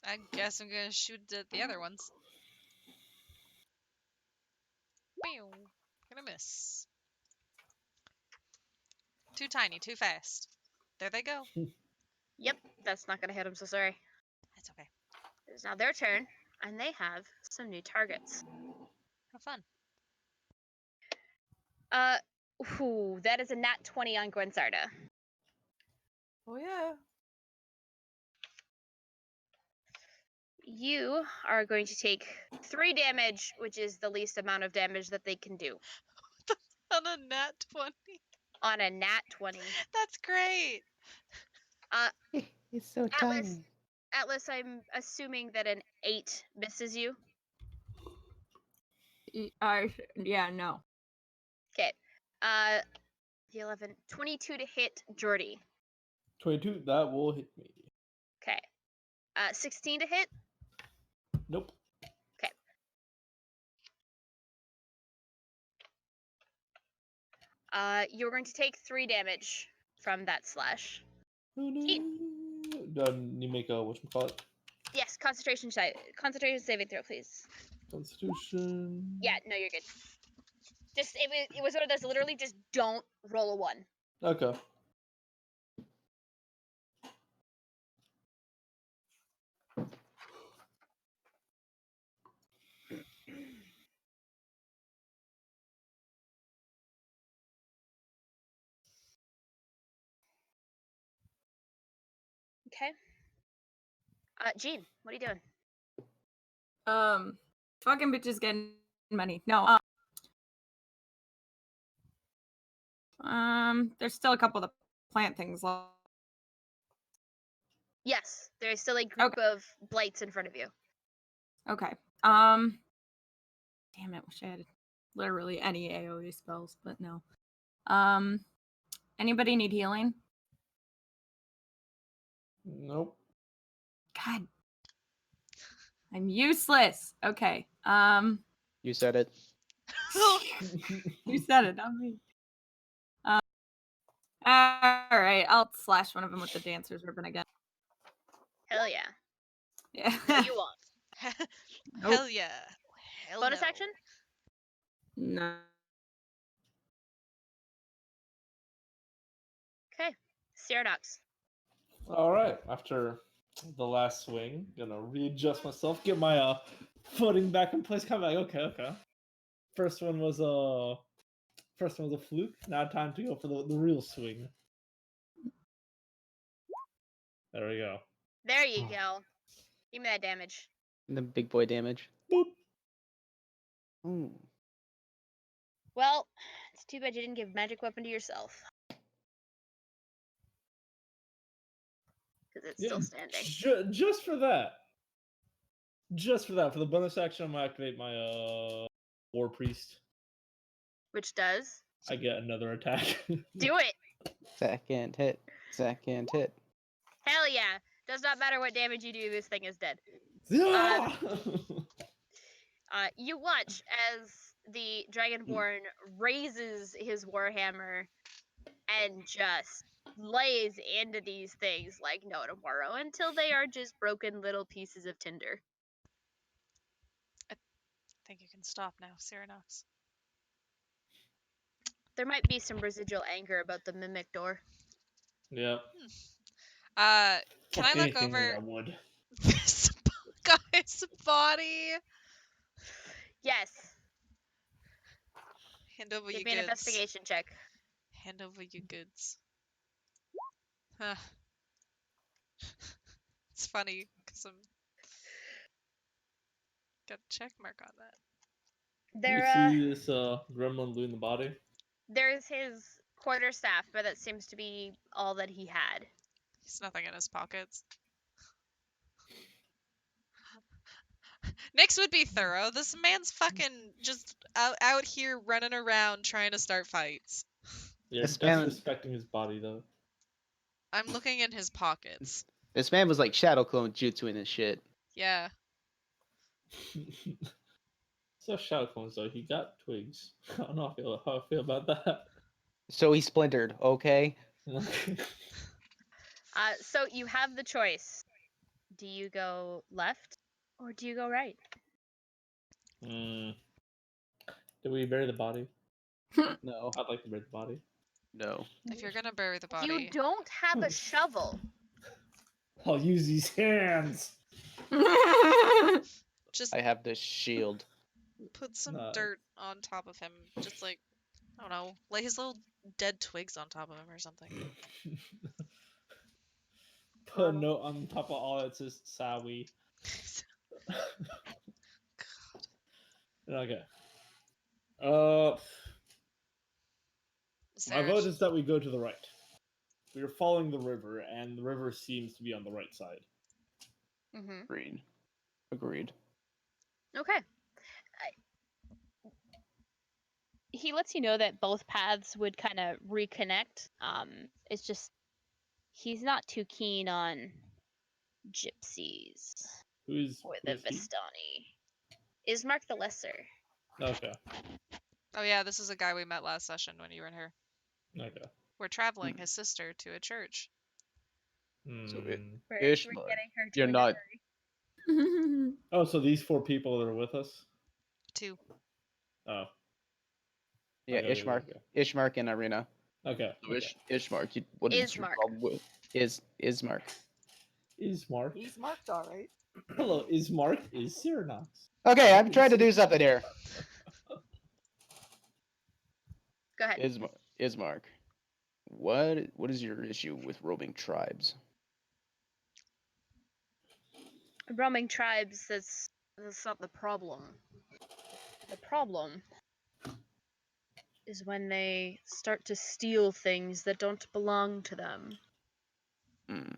I guess I'm gonna shoot at the other ones. Pew. Gonna miss. Too tiny, too fast. There they go. Yep, that's not gonna hit them, so sorry. That's okay. It is now their turn, and they have some new targets. Have fun. Ooh, that is a nat 20 on Gwinsarda. Oh, yeah. You are going to take 3 damage, which is the least amount of damage that they can do. On a nat 20. On a nat 20. That's great. It's so Atlas, I'm assuming that an 8 misses you. Yeah, no. Okay. The 11, 22 to hit Jordy. 22. That will hit me. Okay. 16 to hit. Nope. You're going to take 3 damage from that slash. Oh, no. You make a whatchamacallit? Yes, concentration saving throw, please. Constitution. Yeah, no, you're good. Just it was one of those literally just don't roll a 1. Okay. Okay. Jean, what are you doing? Fucking bitches getting money. No. There's still a couple of the plant things left. Yes, there's still a group of blights in front of you. Okay. Damn it, wish I had literally any AoE spells, but no. Anybody need healing? Nope. God. I'm useless. Okay. You said it. You said it, not me. Alright, I'll slash one of them with the dancer's ribbon again. Hell yeah. Yeah. No, you won't. Hell yeah. Hell Bonus no. action? No. Okay. Ceradox. All right. After the last swing, gonna readjust myself, get my footing back in place. Kind of like, okay. First one was a fluke. Now time to go for the real swing. There we go. There you go. Give me that damage. The big boy damage. Boop. Ooh. Well, it's too bad you didn't give magic weapon to yourself. Because it's still standing. Just for that. Just for that. For the bonus action, I'm gonna activate my War Priest. Which does? I get another attack. Do it! Second hit. Second hit. Hell yeah! Does not matter what damage you do, this thing is dead. You watch as the Dragonborn raises his warhammer and just lays into these things like no tomorrow until they are just broken little pieces of tinder. I think you can stop now, Cyranox. There might be some residual anger about the mimic door. Yep. Can Fuck I look anything over I would. this guy's body? Yes. Hand over Give your me an goods. investigation check. Hand over your goods. Huh. It's funny because I'm got a check mark on that. You see this gremlin doing the body? There's his quarterstaff, but that seems to be all that he had. He's nothing in his pockets. Next would be thorough. This man's fucking just out here running around trying to start fights. You're This man- disrespecting his body, though. I'm looking in his pockets. This man was like shadow clone jutsu in his shit. Yeah. So Shadow Clones, though, he got twigs. I don't know how I feel about that. So he splintered, okay? So you have the choice. Do you go left or do you go right? Did we bury the body? No. I'd like to bury the body. No. If you're gonna bury the body, You don't have a shovel. I'll use these hands. just I have this shield. put some Nice. dirt on top of him. Just like, I don't know, lay his little dead twigs on top of him or something. Put a note on top of all that says Sawi. Okay. My vote is that we go to the right. We are following the river, and the river seems to be on the right side. Mm-hmm. Agreed. Agreed. Okay. He lets you know that both paths would kind of reconnect. It's just he's not too keen on gypsies. Who's Or who the is he? Vistani. Ismark the Lesser. Okay. Oh yeah, this is a guy we met last session when you were in here. Okay. We're traveling his sister to a church. So Hmm. We're Ishmar, getting her to you're a not. nunnery. Oh, so these 4 people that are with us? 2. Oh. Yeah, Okay, Ishmark, okay. Ishmark and Irina. Okay. So Okay. Ishmark, what is your Ismark. problem with Ismark? Ismark. He's marked all right. Hello, Ismark is Cyranox. Okay, What I'm trying to is do it? something here. Go ahead. Ismark, what is your issue with roaming tribes? Roaming tribes, that's not the problem. The problem is when they start to steal things that don't belong to them. Hmm.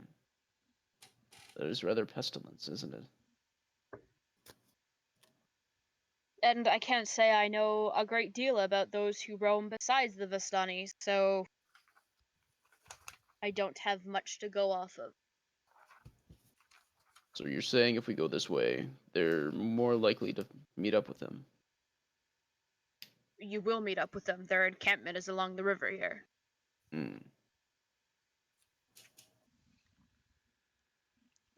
That is rather pestilence, isn't it? And I can't say I know a great deal about those who roam besides the Vistani, so I don't have much to go off of. So you're saying if we go this way, they're more likely to meet up with them. You will meet up with them. Their encampment is along the river here. Hmm.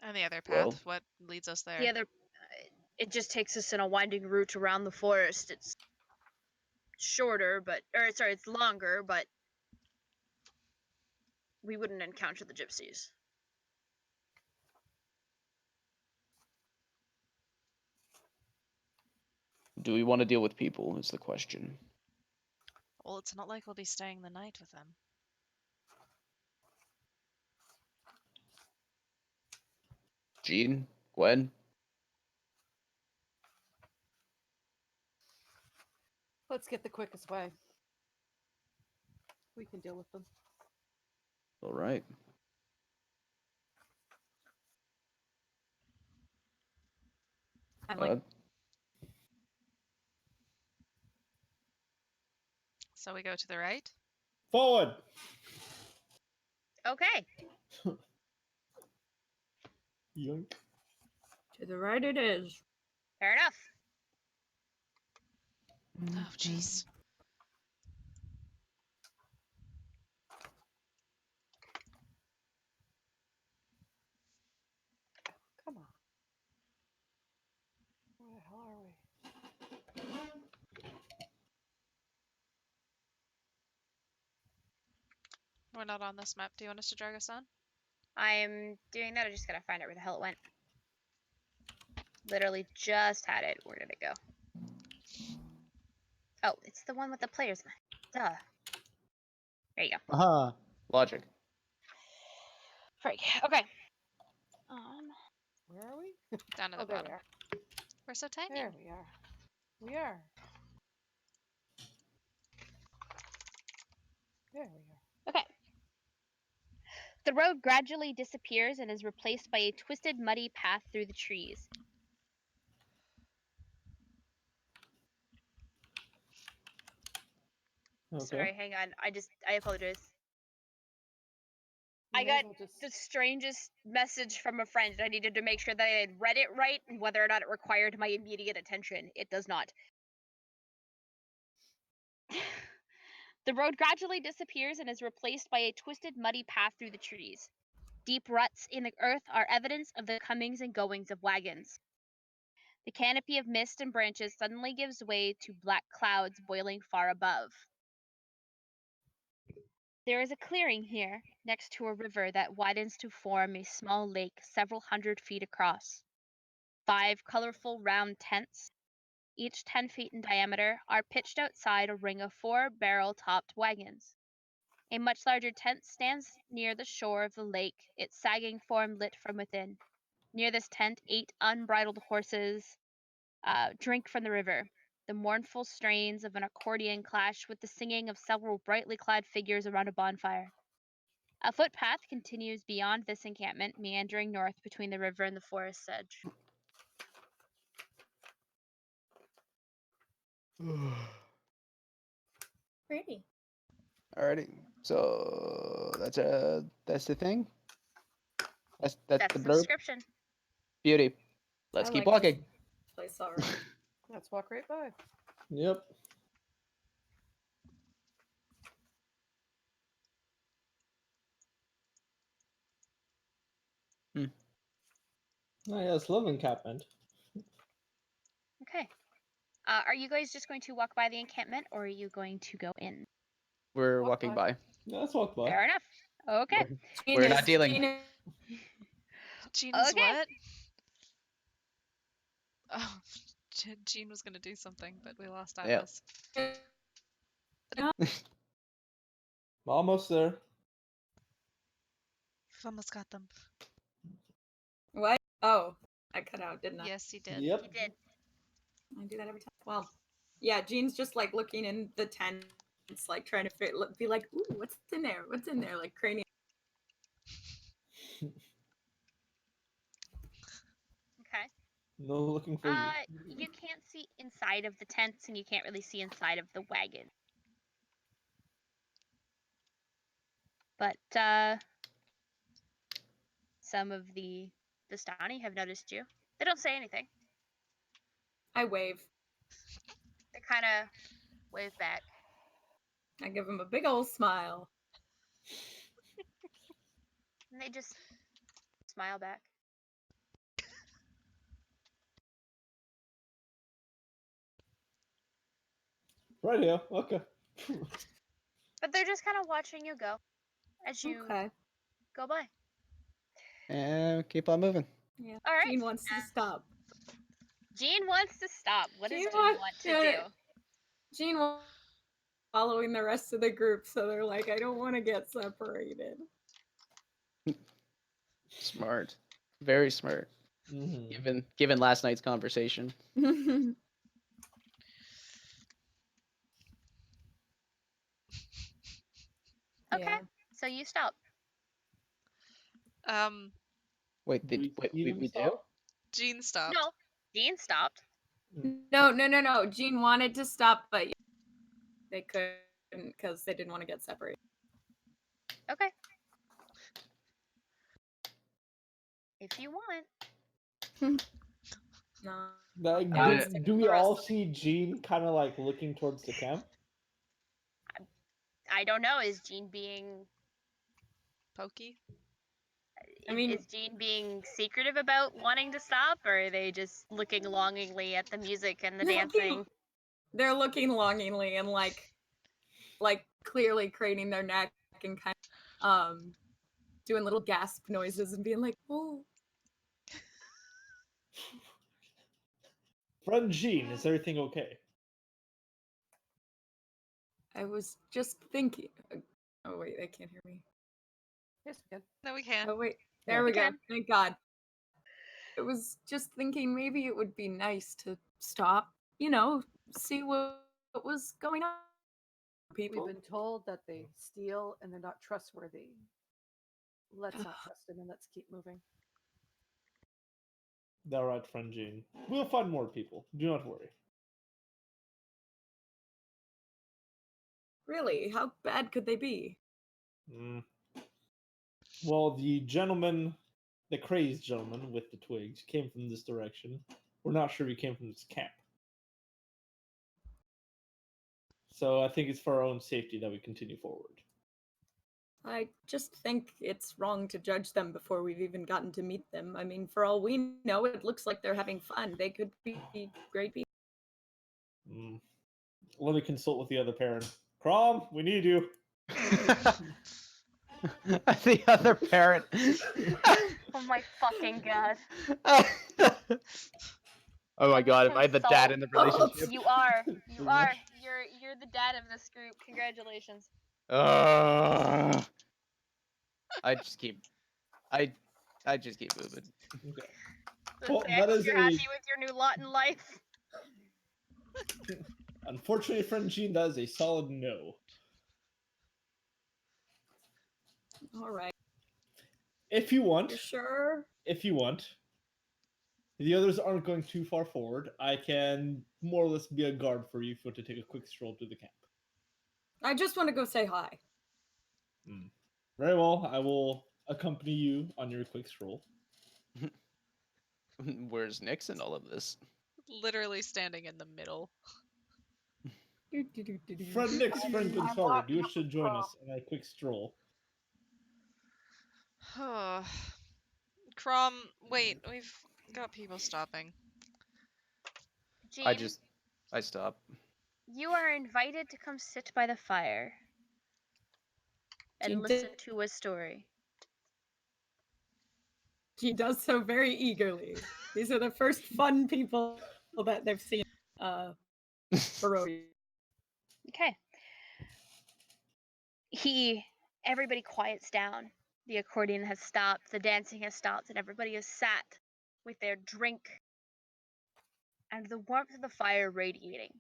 And the other path, Well, what leads us there? The other, it just takes us in a winding route around the forest. It's shorter, it's longer, but we wouldn't encounter the gypsies. do we want to deal with people? Is the question. Well, it's not like we'll be staying the night with them. Jean, Gwen, Let's get the quickest way. We can deal with them. all right. I'm like, So we go to the right? Forward! Okay. Yoink. to the right it is. Fair enough. Oh, jeez. Come on. Where the hell are we? We're not on this map. Do you want us to drag us on? I'm doing that. I just gotta find out where the hell it went. Literally just had it. Where did it go? Oh, it's the one with the players. Duh. There you go. Aha. Logic. Freak. Okay. Where are we? Down to Oh, the there bottom. we are. We're so tiny. There we are. We are. There we are. Okay. The road gradually disappears and is replaced by a twisted, muddy path through the trees. Okay. Sorry, hang on. I apologize. You I may as got well just- the strangest message from a friend. I needed to make sure that I had read it right and whether or not it required my immediate attention. It does not. The road gradually disappears and is replaced by a twisted, muddy path through the trees. Deep ruts in the earth are evidence of the comings and goings of wagons. The canopy of mist and branches suddenly gives way to black clouds boiling far above. There is a clearing here, next to a river that widens to form a small lake several hundred feet across. 5 colorful round tents, each 10 feet in diameter, are pitched outside a ring of 4 barrel-topped wagons. A much larger tent stands near the shore of the lake, its sagging form lit from within. Near this tent, 8 unbridled horses drink from the river. The mournful strains of an accordion clash with the singing of several brightly clad figures around a bonfire. A footpath continues beyond this encampment, meandering north between the river and the forest edge. Pretty. Alrighty. So that's the thing. That's That's the the blurb. description. Beauty. Let's I keep like this walking. place already. Let's walk right by. Yep. Oh, yes, love encampment. Okay. Are you guys just going to walk by the encampment, or are you going to go in? We're Walk walking by. Yeah, let's walk by. Fair enough. Okay. We're not dealing. Jean is Okay. what? Oh, Jean was gonna do something, but we lost Yeah. Atlas. Almost there. We've almost got them. What? Oh, I cut out, didn't I? Yes, you did. Yep. You did. I do that every time. Well, yeah, Jean's just like looking in the tents, like trying to be like, ooh, what's in there? What's in there? Like cranium. Okay. No looking for you. You can't see inside of the tents, and you can't really see inside of the wagon. But some of the Vistani have noticed you. They don't say anything. I wave. They kind of wave back. I give him a big old smile. And they just smile back. Right here. Okay. But they're just kind of watching you go as you Okay. go by. And keep on moving. Yeah. All right. Jean wants to stop. Jean wants to stop. What does Jean Jean wants- want to yeah, do? Jean following the rest of the group, so they're like, I don't want to get separated. Smart. Very smart. Mm-hmm. Given last night's conversation. Okay. Yeah. So you stop. Wait, we do? Jean stopped. No, Jean stopped. No. Jean wanted to stop, but they couldn't because they didn't want to get separated. Okay. If you want. No. Like, I Yeah. was do we the rest all of see Jean kind of like looking towards the camp? I don't know. Is Jean being Pokey. I mean- is Jean being secretive about wanting to stop, or are they just looking longingly at the music and the dancing? They're looking longingly and like clearly craning their neck and kind of doing little gasp noises and being like, oh. Friend Jean, is everything okay? I was just thinking. Oh wait, they can't hear me. Yes, good. No, we can. Oh wait, there Yeah. we go. Can. Thank God. I was just thinking maybe it would be nice to stop, see what was going on. People. We've been told that they steal and they're not trustworthy. Let's not trust them and let's keep moving. All right, friend Jean. We'll find more people. Do not worry. Really, how bad could they be? Mm. Well, the gentleman, the crazed gentleman with the twigs, came from this direction. We're not sure he came from this camp. So I think it's for our own safety that we continue forward. I just think it's wrong to judge them before we've even gotten to meet them. I mean, for all we know, it looks like they're having fun. They could be great people. Mm. Let me consult with the other parent. Crom, we need you. The other parent. Oh my fucking god. Oh my god, am I the dad Consult. in the relationship? You are. You are. You're the dad of this group. Congratulations. I just keep moving. Okay. Let's Well, say, I that hope is you're a- happy with your new lot in life. Unfortunately, friend Jean, that is a solid no. All right. If you want, You're sure? if you want, the others aren't going too far forward. I can more or less be a guard for you if you want to take a quick stroll to the camp. I just want to go say hi. Very well, I will accompany you on your quick stroll. Where's Nix in all of this? Literally standing in the middle. Friend Nix, friend I'm Gonzalo, do you walking wish to up the join prom. us on a quick stroll? Crom, wait, we've got people stopping. Jean, I stop. you are invited to come sit by the fire and Jean listen to a story. She does so very eagerly. These are the first fun people that they've seen. Barovia. Okay. Everybody quiets down. The accordion has stopped, the dancing has stopped, and everybody is sat with their drink and the warmth of the fire radiating.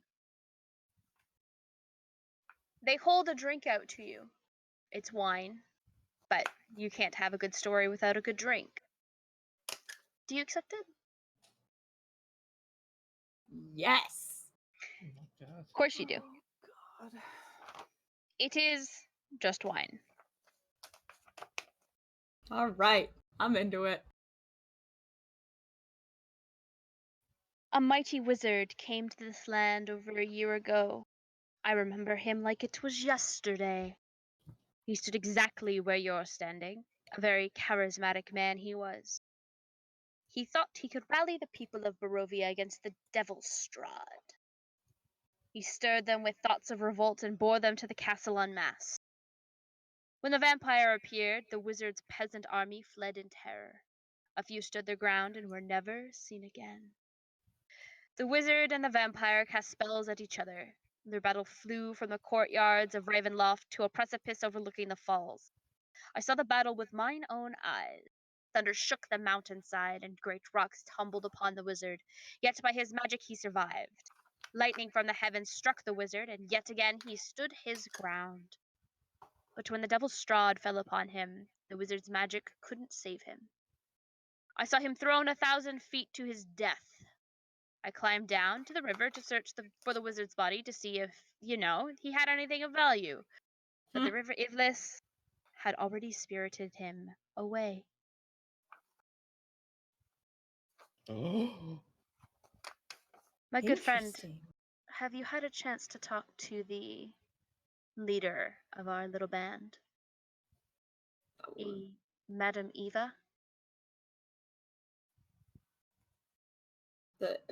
They hold a drink out to you. It's wine, but you can't have a good story without a good drink. Do you accept it? Yes. Oh my god. Of course you do. God. It is just wine. All right. I'm into it. A mighty wizard came to this land over a year ago. I remember him like it was yesterday. He stood exactly where you're standing. A very charismatic man he was. He thought he could rally the people of Barovia against the Devil's Strahd. He stirred them with thoughts of revolt and bore them to the castle en masse. When the vampire appeared, the wizard's peasant army fled in terror. A few stood their ground and were never seen again. The wizard and the vampire cast spells at each other. Their battle flew from the courtyards of Ravenloft to a precipice overlooking the falls. I saw the battle with mine own eyes. Thunder shook the mountainside, and great rocks tumbled upon the wizard, yet by his magic he survived. Lightning from the heavens struck the wizard, and yet again he stood his ground. But when the Devil's Strahd fell upon him, the wizard's magic couldn't save him. I saw him thrown 1,000 feet to his death. I climbed down to the river to search for the wizard's body to see if, he had anything of value. But the river Ivlis had already spirited him away. Oh. My good friend, Interesting. have you had a chance to talk to the leader of our little band, a Madame Eva?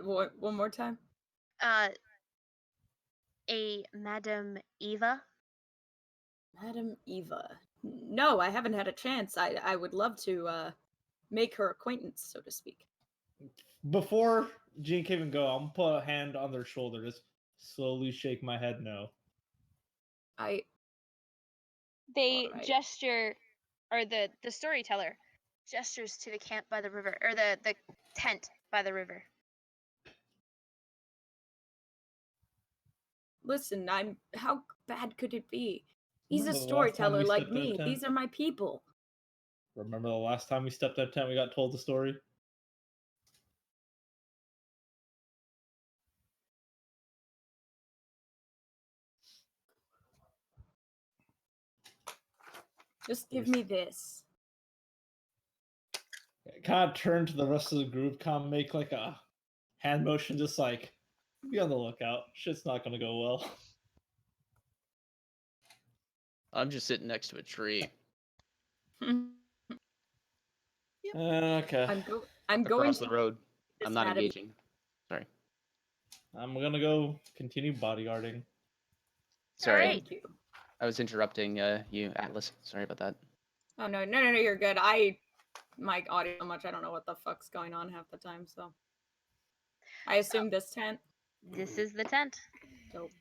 One more time. A Madame Eva? Madam Eva. No, I haven't had a chance. I would love to make her acquaintance, so to speak. Before Jean can even go, I'm gonna put a hand on their shoulder, just slowly shake my head no. They Alright. gesture, or the storyteller gestures to the camp by the river, or the tent by the river. Listen, how bad could it be? He's a Remember the last time storyteller we like stepped out of me. tent? These are my people. Remember the last time we stepped out of tent, we got told the story? Just give me this. Kind of turn to the rest of the group, kind of make like a hand motion, just like, be on the lookout. Shit's not gonna go well. I'm just sitting next to a tree. Okay. I'm going Across the road. this I'm not Madam- engaging. Sorry. I'm gonna go continue bodyguarding. Sorry. Alright. Thank you. I was interrupting you, Atlas. Sorry about that. Oh no, you're good. My audio so much, I don't know what the fuck's going on half the time, so I assume this tent. This is the tent. Dope.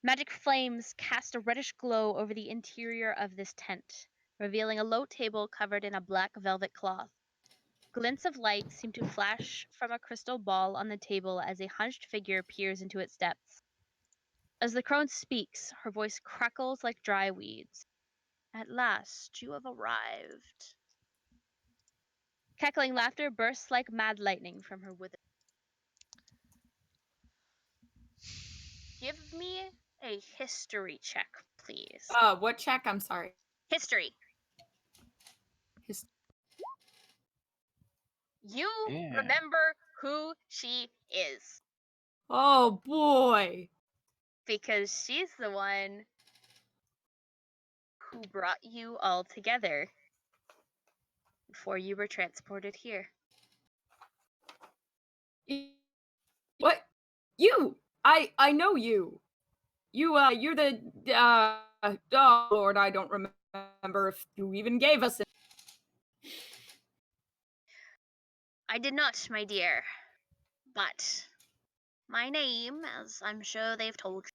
Magic flames cast a reddish glow over the interior of this tent, revealing a low table covered in a black velvet cloth. Glints of light seem to flash from a crystal ball on the table as a hunched figure peers into its depths. As the crone speaks, her voice crackles like dry weeds. At last, you have arrived. Cackling laughter bursts like mad lightning from her withered. Give me a history check, please. What check? I'm sorry. History. You Yeah. remember who she is Oh boy. because she's the one who brought you all together before you were transported here. What? You? I know you. You're the oh Lord, I don't remember if you even gave us. I did not, my dear, but my name, as I'm sure they've told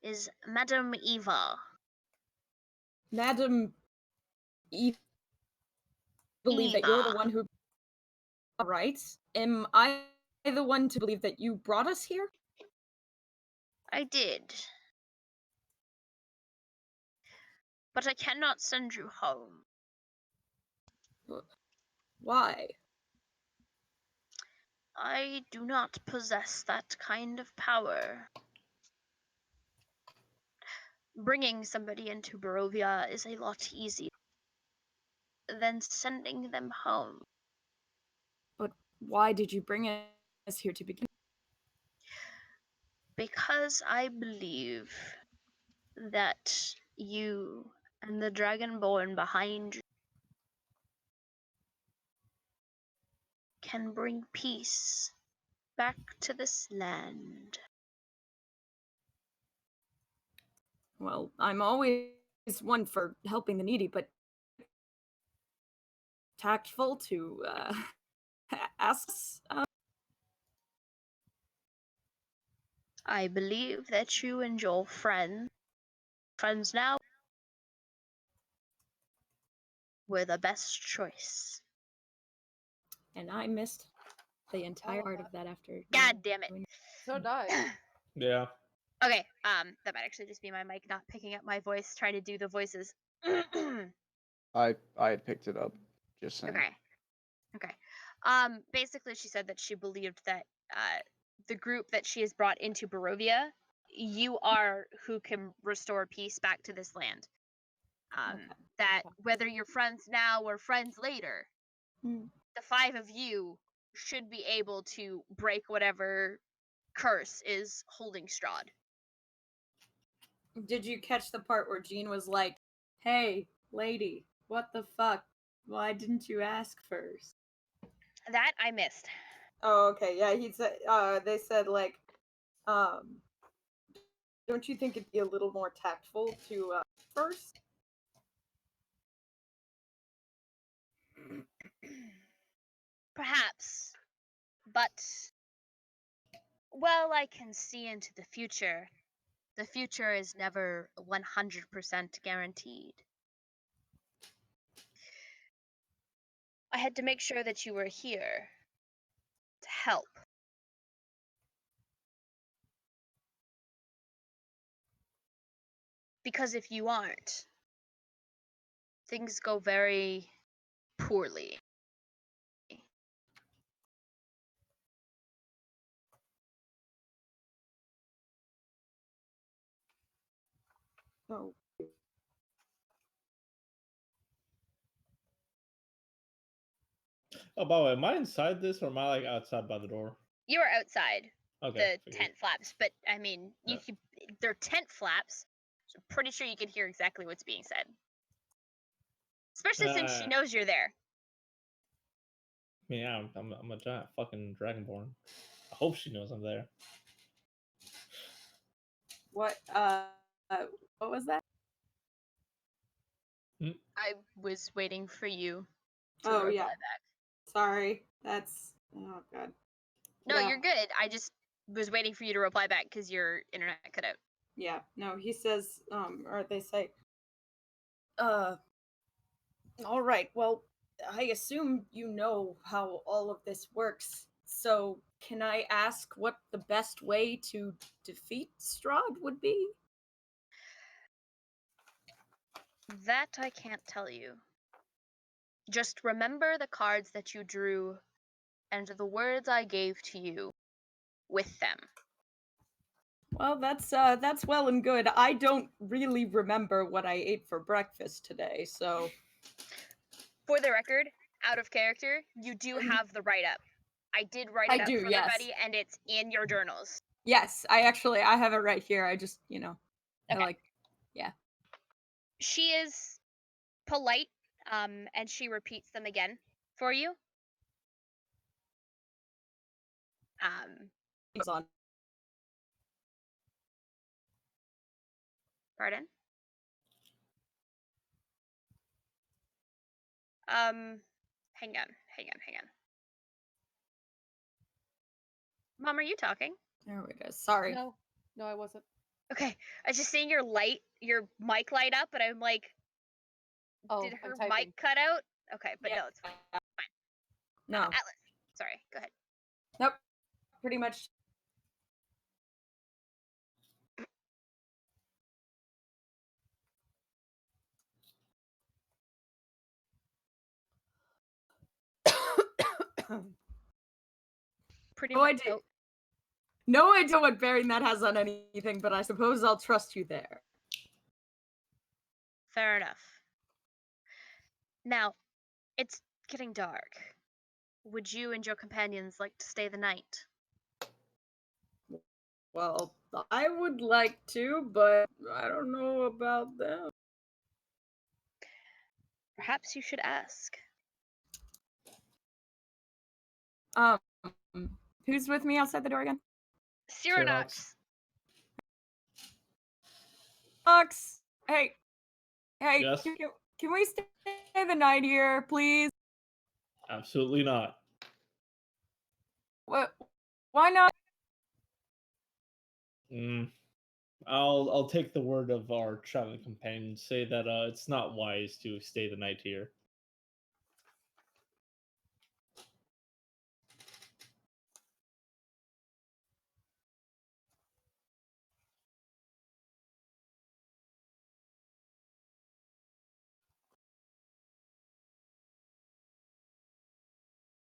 you, is Madame Eva. Madam, you believe that you're the Eva. one who. Right? Am I the one to believe that you brought us here? I did. But I cannot send you home. Why? I do not possess that kind of power. Bringing somebody into Barovia is a lot easier than sending them home. But why did you bring us here to begin? Because I believe that you and the Dragonborn behind you can bring peace back to this land. Well, I'm always one for helping the needy, but tactful to ask us. I believe that you and your friends now, were the best choice. And I missed the entire Oh, part of that after. God damn it. So did I. Yeah. Okay, that might actually just be my mic not picking up my voice, trying to do the voices. I had picked it up. Just saying. Okay. Basically she said that she believed that the group that she has brought into Barovia, you are who can restore peace back to this land. Okay. That whether you're friends now or friends later, Hmm. the five of you should be able to break whatever curse is holding Strahd. Did you catch the part where Jean was like, "Hey, lady, what the fuck? Why didn't you ask first?" That I missed. Oh, okay. Yeah, he said. They said like, um, don't you think it'd be a little more tactful to first? Perhaps, but well, I can see into the future. The future is never 100% guaranteed. I had to make sure that you were here to help. Because if you aren't, things go very poorly. Oh, Oh, by the way, am I inside this or am I like outside by the door? You are outside Okay. the figured. tent flaps, but I mean, you Yeah. could, they're tent flaps, so I'm pretty sure you can hear exactly what's being said. Especially since she knows you're there. Yeah, I'm a giant fucking dragonborn. I hope she knows I'm there. what? What was that? I was waiting for you to Oh reply yeah. back. Sorry. That's. Oh god. No, Yeah. you're good. I just was waiting for you to reply back because your internet cut out. Yeah. No, he says. Or they say. All right. Well, I assume you know how all of this works. So, can I ask what the best way to defeat Strahd would be? That I can't tell you. Just remember the cards that you drew and the words I gave to you with them. Well, that's well and good. I don't really remember what I ate for breakfast today, so For the record, out of character, you do have the write up. I did write I it up do, for yes. everybody, and it's in your journals. Yes, I have it right here. I just, I Okay. She is polite, and she repeats them again for you. it's on. Pardon? Hang on. Mom, are you talking? There we go. Sorry. No, I wasn't. Okay, I was just seeing your mic light up, and I'm like, Oh, did I'm her typing. mic cut out? Okay, but Yeah. no, it's fine. No. Atlas, sorry, go ahead. Nope. Pretty much. Pretty No much. idea. Oh, No idea what bearing that has on anything, but I suppose I'll trust you there. fair enough. Now, it's getting dark. Would you and your companions like to stay the night? Well, I would like to, but I don't know about them. Perhaps you should ask. Um, who's with me outside the door again? Cyranox. Ox. Hey, Yes? can we stay the night here, please? Absolutely not. What? Why not? I'll take the word of our traveling companion. Say that it's not wise to stay the night here.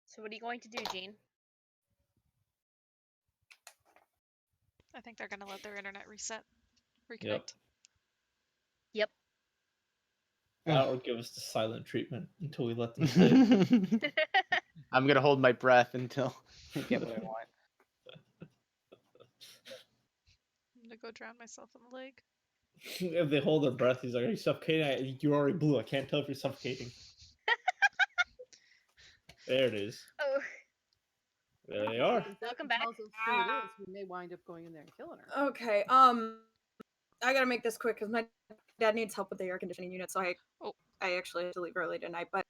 So what are you going to do, Jean? I think they're gonna let their internet reset. Reconnect. Yep. Yep. That'll give us the silent treatment until we let them stay. I'm gonna hold my breath until I get what I want. I'm gonna go drown myself in the lake. If they hold their breath, he's like, "Are you suffocating? You already blew. I can't tell if you're suffocating." There it is. Oh, There they are. If that Welcome back. tells us who it is, we may wind up going in there and killing her. Okay. I gotta make this quick because my dad needs help with the air conditioning unit, so I actually have to leave early tonight. But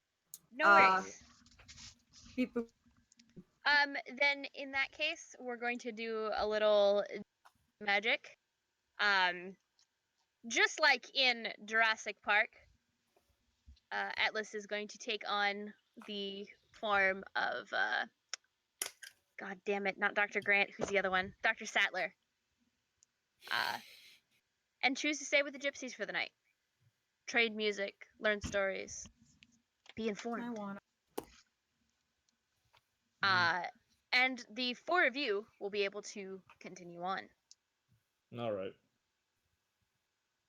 no worries. beep boop. Then in that case, we're going to do a little magic. Just like in Jurassic Park, Atlas is going to take on the form of God damn it, not Dr. Grant, who's the other one? Dr. Sattler. And choose to stay with the gypsies for the night. Trade music, learn stories, be I informed. want. And the four of you will be able to continue on. All right.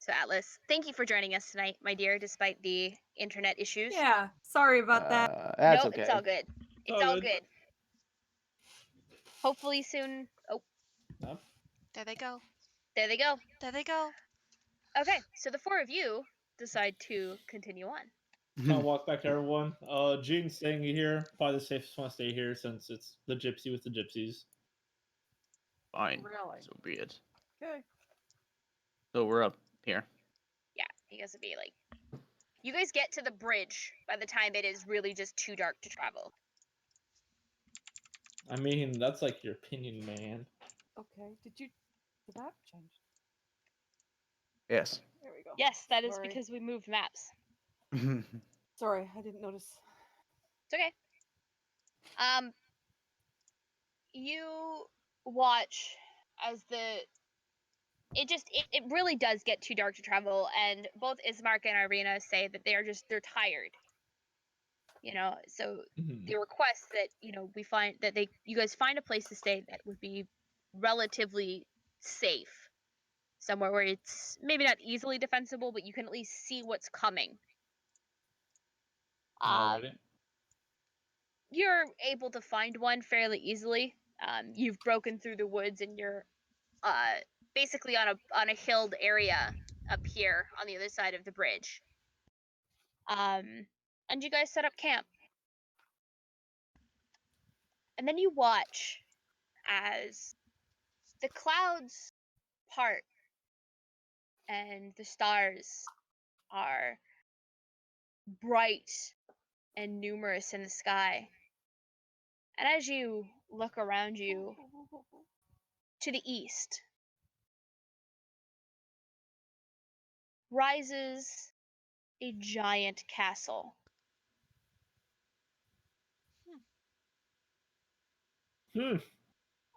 So Atlas, thank you for joining us tonight, my dear, despite the internet issues. Yeah. Sorry about that. That's Nope, okay. it's all good. It's all all good. good. Hopefully soon. Oh, No? There they go. there they go. There they go. Okay, so the four of you decide to continue on. I'll walk back to everyone. Gene's staying here. Probably the safest one to stay here since it's the gypsy with the gypsies. Fine. Really? So be it. Okay. So we're up here. Yeah, you guys will be like. You guys get to the bridge by the time it is really just too dark to travel. I mean, that's like your opinion, man. Okay. Did that change? Yes. There we go. Yes, that is Sorry. because we moved maps. Sorry, I didn't notice. It's okay. You watch as it really does get too dark to travel, and both Ismark and Irina say that they're tired. So the request that we find that you guys find a place to stay that would be relatively safe, somewhere where it's maybe not easily defensible, but you can at least see what's coming. Alrighty. you're able to find one fairly easily. You've broken through the woods and you're basically on a hilled area up here on the other side of the bridge. And you guys set up camp. And then you watch as the clouds part and the stars are bright and numerous in the sky. And as you look around you to the east, rises a giant castle. Hmm.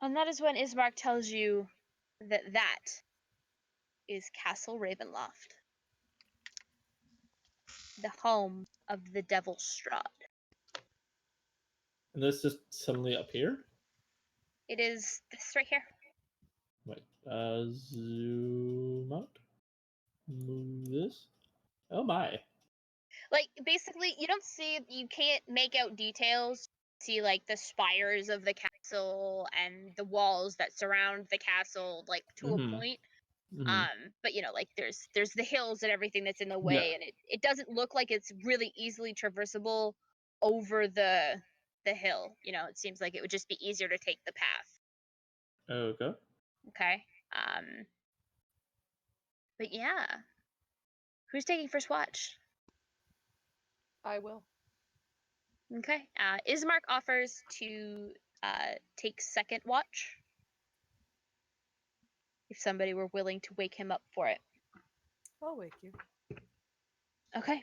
And that is when Ismark tells you that that is Castle Ravenloft, the home of the Devil's Strahd. And this just suddenly appear? It is this right here. Wait, zoom out. Move this. Oh my. Like, basically, you can't make out details. See, like, the spires of the castle and the walls that surround the castle, like, to a point. But like there's the hills and everything that's in the way, Yeah. and it doesn't look like it's really easily traversable over the hill. It seems like it would just be easier to take the path. Okay. Okay. But yeah. Who's taking first watch? I will. Okay. Ismark offers to take second watch if somebody were willing to wake him up for it. I'll wake you. Okay.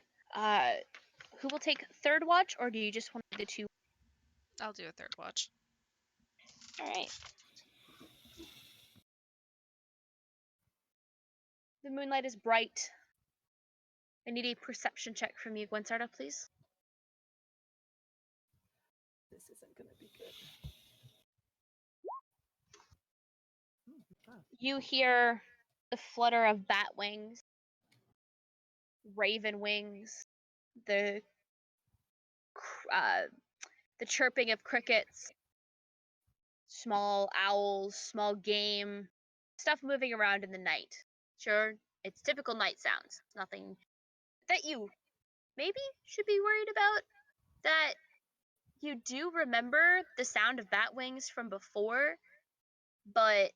Who will take third watch, or do you just want the two? I'll do a third watch. All right. The moonlight is bright. I need a perception check from you, Gwensarda, please. This isn't going to be good. You hear the flutter of bat wings, raven wings, the chirping of crickets, small owls, small game, stuff moving around in the night. Sure, it's typical night sounds. Nothing that you maybe should be worried about. That you do remember the sound of bat wings from before, but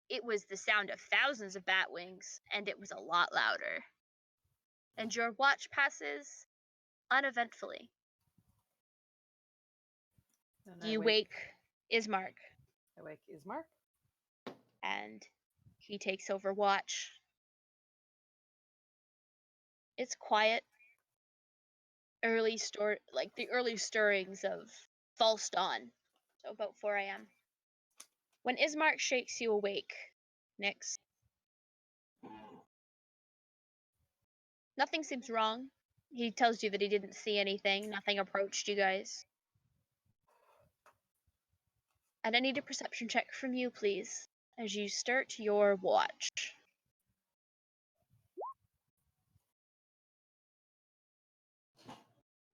it was the sound of thousands of bat wings, and it was a lot louder. And your watch passes uneventfully. And You wake Ismark, I wake Ismark. and he takes over watch. It's quiet. The early stirrings of false dawn. So about 4 a.m. When Ismark shakes you awake, Nyx, nothing seems wrong. He tells you that he didn't see anything. Nothing approached you guys. And I need a perception check from you, please, as you start your watch.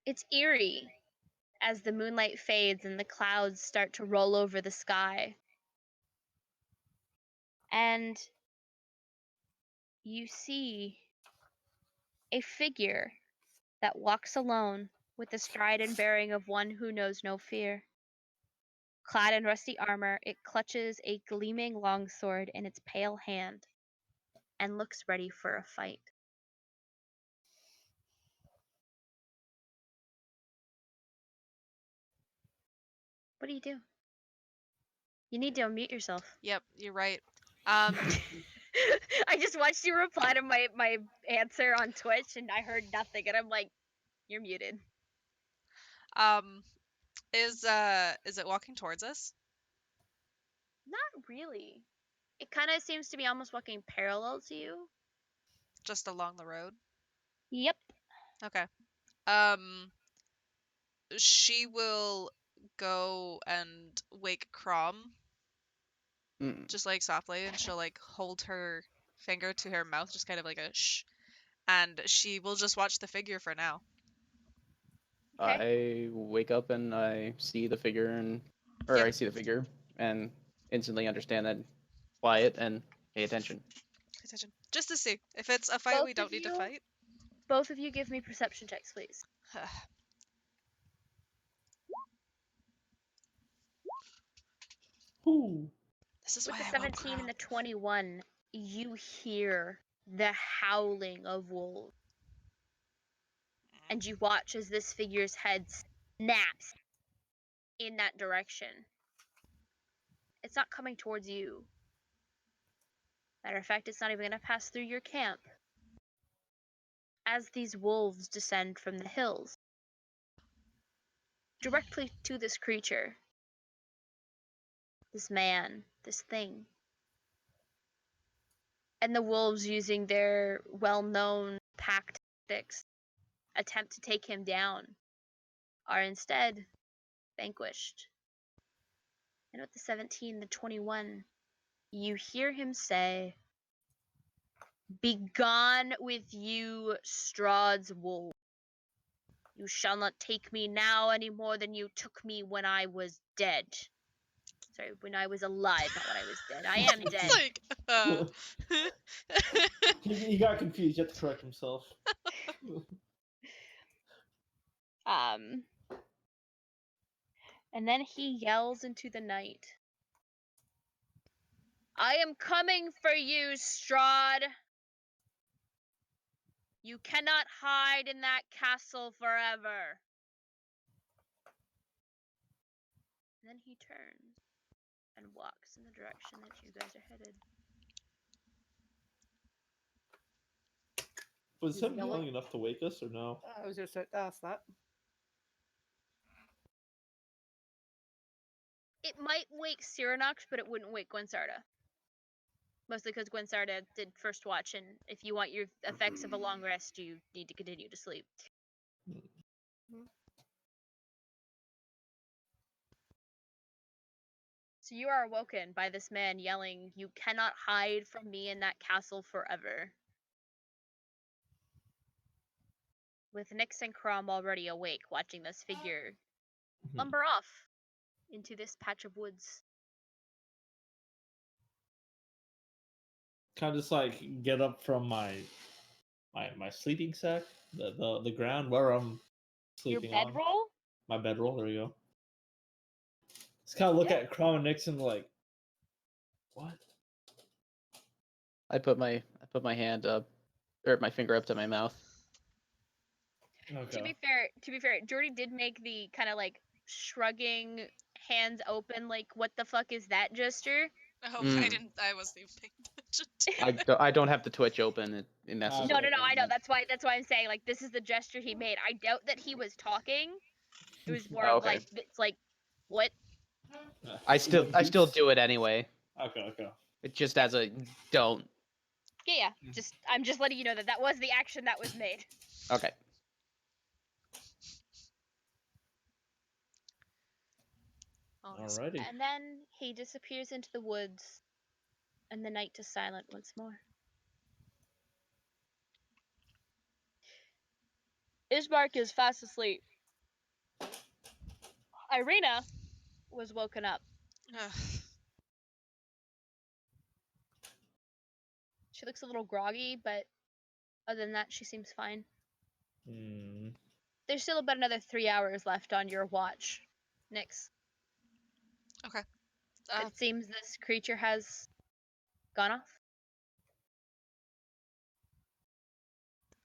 It's eerie as the moonlight fades and the clouds start to roll over the sky. And you see a figure that walks alone with the stride and bearing of one who knows no fear. Clad in rusty armor, it clutches a gleaming longsword in its pale hand and looks ready for a fight. What do you do? You need to unmute yourself. Yep, you're right. I just watched you reply to my answer on Twitch, and I heard nothing, and I'm like, you're muted. Is it walking towards us? Not really. It kind of seems to be almost walking parallel to you. Just along the road? Yep. Okay. She will go and wake Crom, just like softly, and she'll like hold her finger to her mouth, just kind of like a shh, and she will just watch the figure for now. Okay. I wake up and I see the figure Yep. I see the figure and instantly understand that quiet and pay attention. Pay attention. Just to see. If it's a fight Both we of don't need to you- fight. Both of you give me perception checks, please. Ooh. This is With why the I won't 17 and the grow. 21, you hear the howling of wolves. And you watch as this figure's head snaps in that direction. It's not coming towards you. Matter of fact, it's not even going to pass through your camp. As these wolves descend from the hills, directly to this creature, this man, this thing. And the wolves, using their well-known pack tactics, attempt to take him down, are instead vanquished. And with the 17, the 21, you hear him say, "Begone with you, Strahd's wolf. You shall not take me now any more than you took me when I was dead." Sorry, when I was alive, not when I was dead. I am It's dead. like, He got confused. You have to correct himself. Um, and then he yells into the night, "I am coming for you, Strahd. You cannot hide in that castle forever." And then he turns and walks in the direction that you guys are headed. Was He's him yelling. yelling enough to wake us or no? I was just ask that. It might wake Cyranox, but it wouldn't wake Gwensarda. Mostly because Gwensarda did first watch, and if you want your effects of a long rest, you need to continue to sleep. So you are awoken by this man yelling, "You cannot hide from me in that castle forever." With Nyx and Crom already awake, watching this figure lumber off into this patch of woods. Kind of just like get up from my sleeping sack, the ground where I'm Your sleeping on. bedroll? My bedroll. There we go. Just kind of look Yeah. at Crom and Nixon like, what? I put my hand up, or my finger up to my mouth. Okay. To be fair, Jordy did make the kind of like shrugging, hands open, like "what the fuck is that" gesture. Oh, Mm. I wasn't even paying attention. I don't have the Twitch open in Ah, necessary. No, okay. I know. That's why I'm saying like this is the gesture he made. I doubt that he was talking. It was more Oh, of okay. like it's like what? I still Goose. do it anyway. Okay. It just as a don't. Yeah. Just I'm just letting you know that that was the action that was made. Okay. Alrighty. And then he disappears into the woods, and the night is silent once more. Ismark is fast asleep. Irina was woken up. Ugh. She looks a little groggy, but other than that, she seems fine. There's still about another 3 hours left on your watch, Nyx. Okay. It seems this creature has gone off.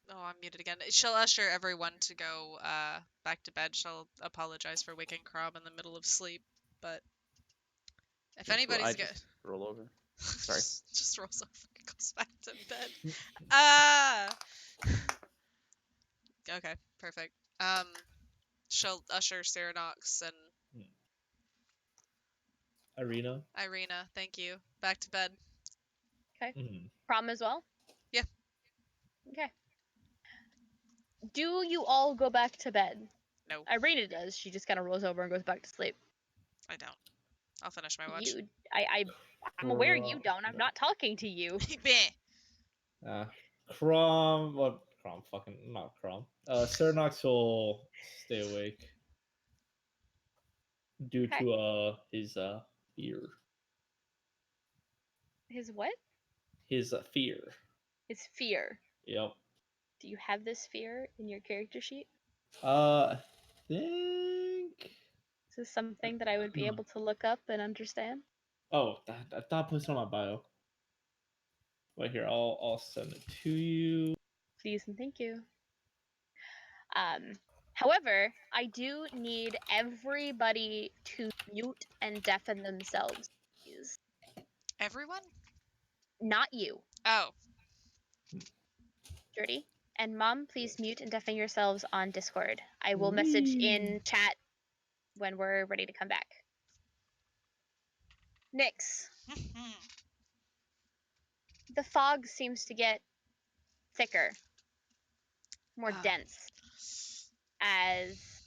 Oh, I'm muted again. She'll usher everyone to go back to bed. She'll apologize for waking Crom in the middle of sleep, but if anybody's good, roll over. Sorry. just rolls over and goes back to bed. Ah. Okay, perfect. She'll usher Cyranox and Irina. Thank you, back to bed. Okay. Prom as well? Yeah. Okay. Do you all go back to bed? No, Irina does. She just kind of rolls over and goes back to sleep. I don't. I'll finish my watch. I'm aware you don't. I'm not talking to you. Meh. Crom. Well, Crom. Fucking not Crom. Cernox will stay awake due Okay. to his fear. His what? His fear. His fear. Yep. Do you have this fear in your character sheet? I think. Is this something that I would be able to look up and understand? Oh, I thought I put it on my bio. Wait here, I'll send it to you. Please and thank you. However, I do need everybody to mute and deafen themselves, please. Everyone? Not you, Oh, Dirty. And Mom, please mute and deafen yourselves on Discord. I will message in chat when we're ready to come back. Nyx, the fog seems to get thicker, more Ah. dense, as,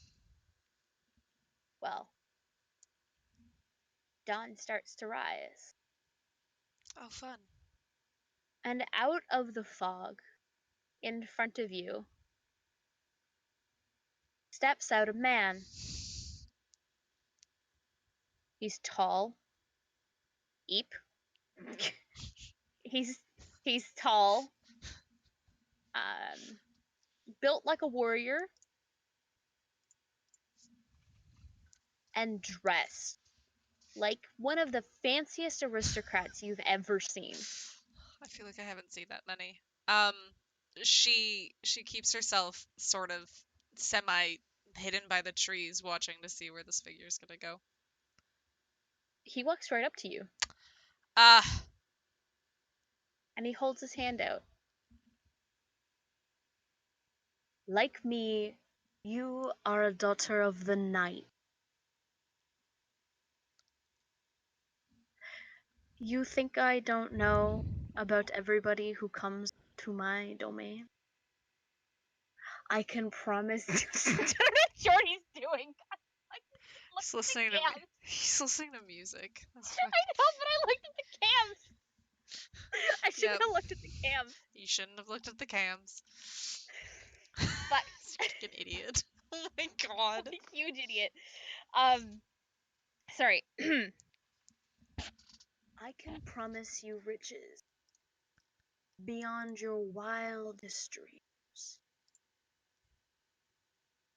well, dawn starts to rise. Oh, fun. And out of the fog, in front of you, steps out a man. He's tall. Eep. he's tall. Built like a warrior. And dressed like one of the fanciest aristocrats you've ever seen. I feel like I haven't seen that many. She keeps herself sort of semi hidden by the trees, watching to see where this figure's gonna go. He walks right up to you. Ah. And he holds his hand out. Like me, you are a daughter of the night. You think I don't know about everybody who comes to my domain? I can promise. Jordy's doing. He's listening to he's listening to music. That's I know, but I looked at the cams. I shouldn't Yep. have looked at the cams. You shouldn't have looked at the cams. But such an idiot. Oh my god. I'm a huge idiot. Sorry. I can promise you riches beyond your wildest dreams.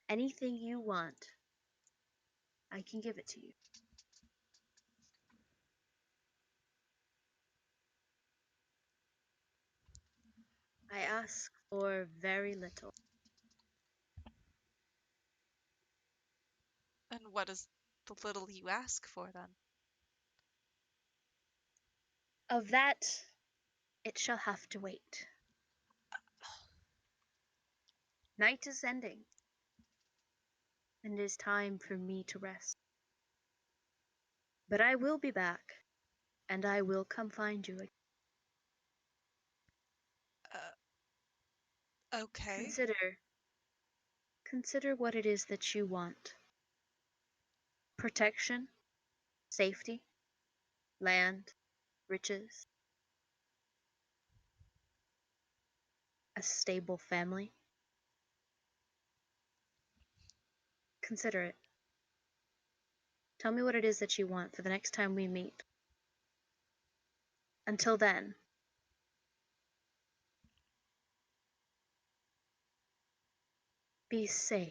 Anything you want, I can give it to you. I ask for very little. And what is the little you ask for then? Of that, it shall have to wait. Night is ending, and it is time for me to rest. But I will be back, and I will come find you again. Okay. Consider what it is that you want. Protection, safety, land, riches, a stable family. Consider it. Tell me what it is that you want for the next time we meet. Until then, be safe.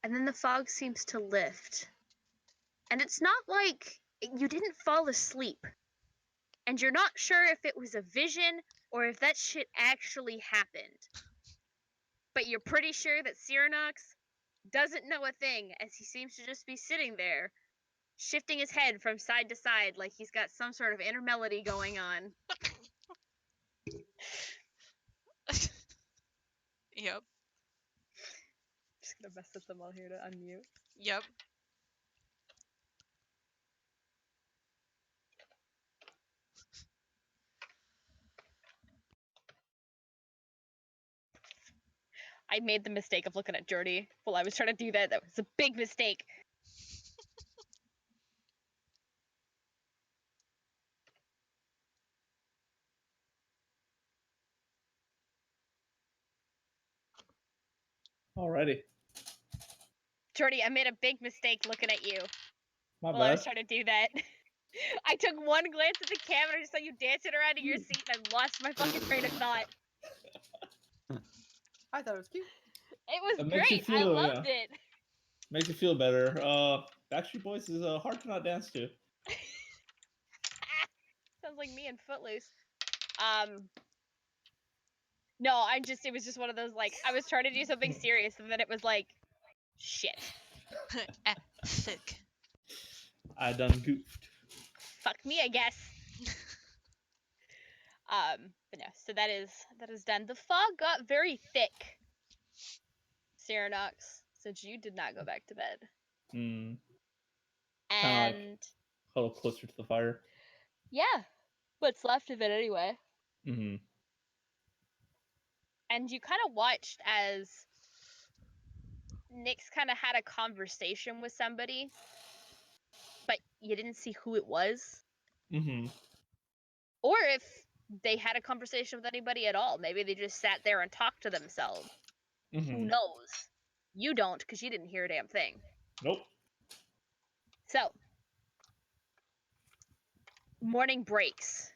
And then the fog seems to lift. And it's not like you didn't fall asleep. And you're not sure if it was a vision or if that shit actually happened. But you're pretty sure that Cyronox doesn't know a thing, as he seems to just be sitting there, shifting his head from side to side like he's got some sort of inner melody going on. Yep. Just gonna mess with them all here to unmute. Yep. I made the mistake of looking at Jordy while I was trying to do that. That was a big mistake. Alrighty. Jordy, I made a big mistake looking at you My while I was bad. trying to do that. I took one glance at the camera and just saw you dancing around in your seat and I lost my fucking train of thought. I thought it was cute. It was It makes you great. I feel, loved yeah. it. Makes you feel better. Backstreet Boys is hard to not dance to. Sounds like me and Footloose. No, it was just one of those, like, I was trying to do something serious and then it was like, shit. Thick. I done goofed. Fuck me, I guess. But no, so that is done. The fog got very thick, Cyanox, since you did not go back to bed. Hmm. And Kinda a little closer to the fire. yeah, what's left of it anyway. Mm-hmm. And you kind of watched as Nyx kind of had a conversation with somebody, but you didn't see who it was. Mm-hmm. Or if they had a conversation with anybody at all. Maybe they just sat there and talked to themselves. Mm-hmm. Who knows? You don't, because you didn't hear a damn thing. Nope. So, morning breaks.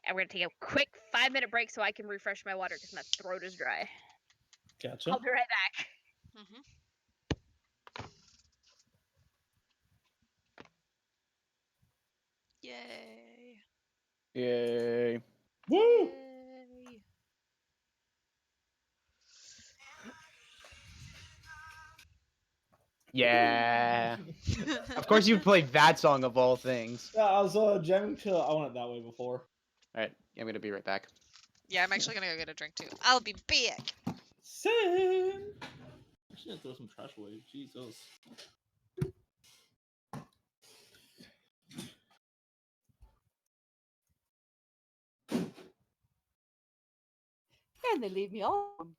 And we're going to take a quick 5-minute break so I can refresh my water because my throat is dry. Gotcha. I'll be right back. Mm-hmm. Yay. Yay. Woo! Yay. Yeah. Of course you played that song of all things. Yeah, I was jamming to I Want It That Way before. Alright, I'm gonna be right back. Yeah, I'm actually gonna go get a drink too. I'll be back. Same. I should throw some trash away. Jesus. And they leave me alone.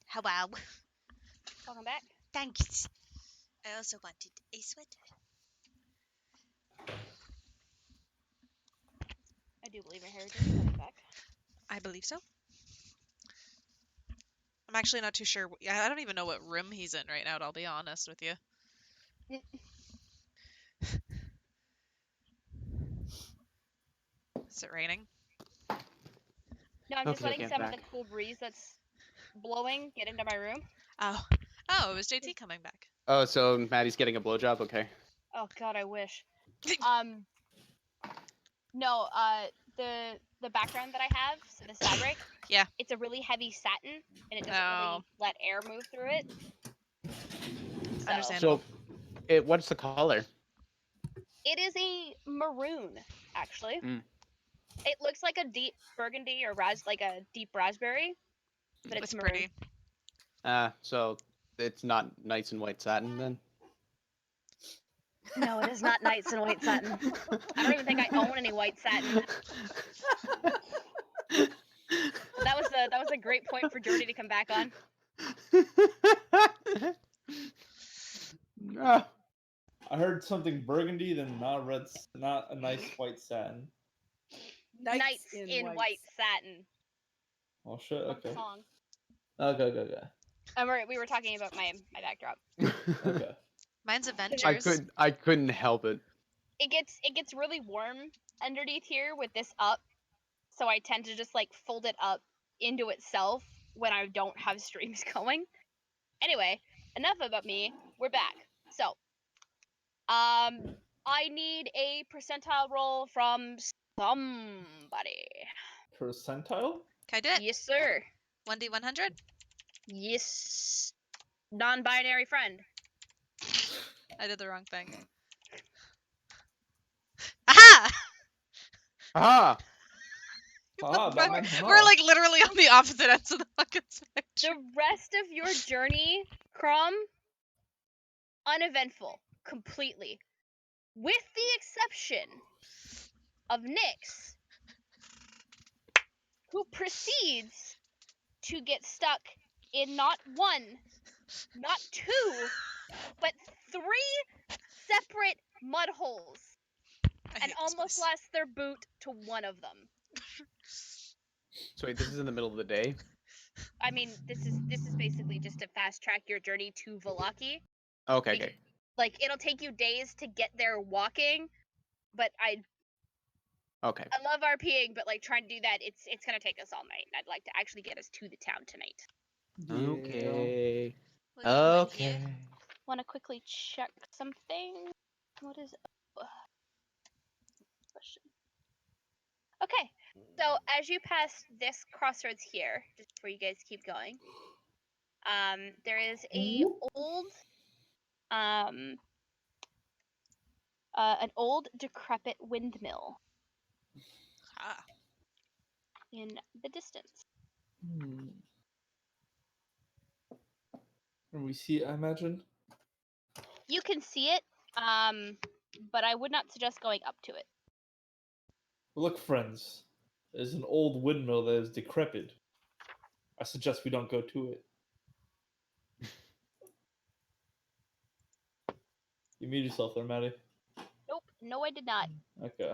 Hello. Welcome back. Thanks. I also wanted a sweater. I do believe I heard you coming back. I believe so. I'm actually not too sure. I don't even know what room he's in right now, I'll be honest with you. Is it raining? No, I'm just Okay, letting I'm some of back. the cool breeze that's blowing get into my room. Oh. Oh, it was JT coming back. Oh, so Maddie's getting a blowjob? Okay. Oh god, I wish. No, the background that I have, so this fabric, Yeah. it's a really heavy satin, and it doesn't Oh. really let air move through it. So Understandable. So, what's the color? it is a maroon, actually. Mm. It looks like a deep burgundy or like a deep raspberry, but it's It's maroon. pretty. So it's not nice and white satin then. No, it is not nice and white satin. I don't even think I own any white satin. That was a great point for Jordy to come back on. Ah, I heard something burgundy, then not a nice white satin. Knights in white satin. Oh shit. Love the Okay. song. Okay. And we were talking about my backdrop. Okay. Mine's I Avengers. couldn't help it. It gets really warm underneath here with this up, so I tend to just like fold it up into itself when I don't have streams going. Anyway, enough about me. We're back. So, I need a percentile roll from somebody. Percentile? Can I do it? Yes, sir. 1d100? Yes. Non-binary friend. I did the wrong thing. Aha! Ah, Batman. We're like literally on the opposite ends of the fucking The spectrum. rest of your journey, Crom, uneventful, completely. With the exception of Nyx, who proceeds to get stuck in not one, not two, but 3 separate mud holes I and hate this almost place. lost their boot to one of them. so wait, this is in the middle of the day. I mean, this is basically just to fast track your journey to Velaki. Okay. Like, it'll take you days to get there walking, but I Okay. love RPing, but like trying to do that, it's gonna take us all night. And I'd like to actually get us to the town tonight. Okay. Look at mine Okay. here. Want to quickly check something? What is question? Okay, so as you pass this crossroads here, just before you guys keep going, there is an old decrepit windmill Ah. in the distance. Can we see it, I imagine? You can see it, but I would not suggest going up to it. Look, friends. There's an old windmill that is decrepit. I suggest we don't go to it. You mute yourself there, Maddie. Nope, no, I did not. Okay.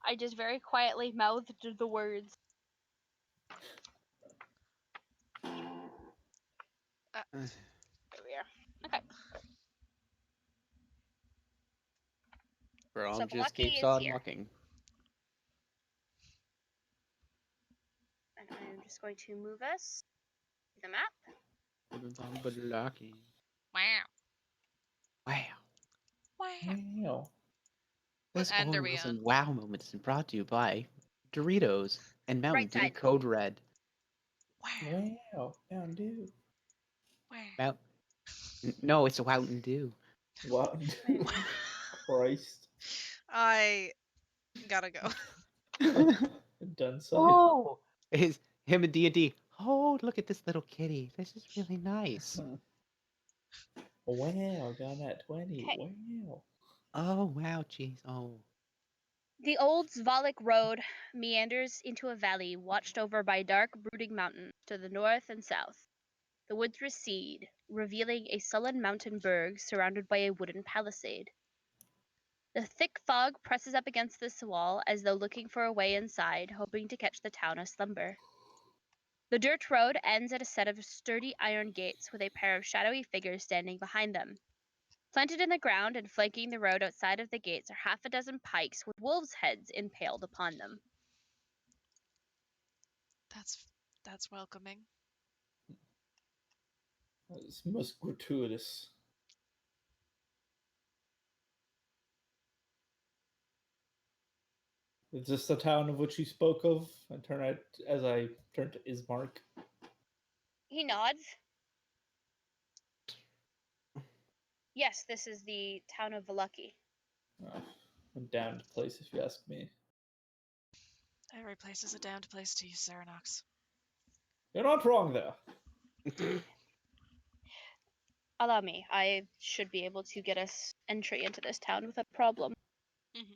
I just very quietly mouthed the words. There we are. Okay. Bro, So just Velaki keeps is on here. mucking. And I'm just going to move us to the map. Lucky. Wow. Wow. Wow. Wow. What This end are we Oils on? and Wow moment is brought to you by Doritos and Mountain Right Dew side. Code Red. Wow. Wow. Mountain Dew. Wow. No, it's a Mountain Dew. Wow. Christ. I gotta go. Done so. Oh, it's him and D&D. Oh, look at this little kitty. This is really nice. Wow, got that 20. Okay. Wow. Oh, wow, jeez. Oh. The old Zvalik Road meanders into a valley watched over by dark, brooding mountains to the north and south. The woods recede, revealing a sullen mountain berg surrounded by a wooden palisade. The thick fog presses up against this wall as though looking for a way inside, hoping to catch the town aslumber. The dirt road ends at a set of sturdy iron gates with a pair of shadowy figures standing behind them. Planted in the ground and flanking the road outside of the gates are half a dozen pikes with wolves' heads impaled upon them. That's welcoming. It's most gratuitous. Is this the town of which you spoke of? I turn to Ismark. He nods. Yes, this is the town of Valaki. Oh, a damned place, if you ask me. Every place is a damned place to you, Serenox. You're not wrong there. Allow me. I should be able to get us entry into this town without problem. Mm-hmm.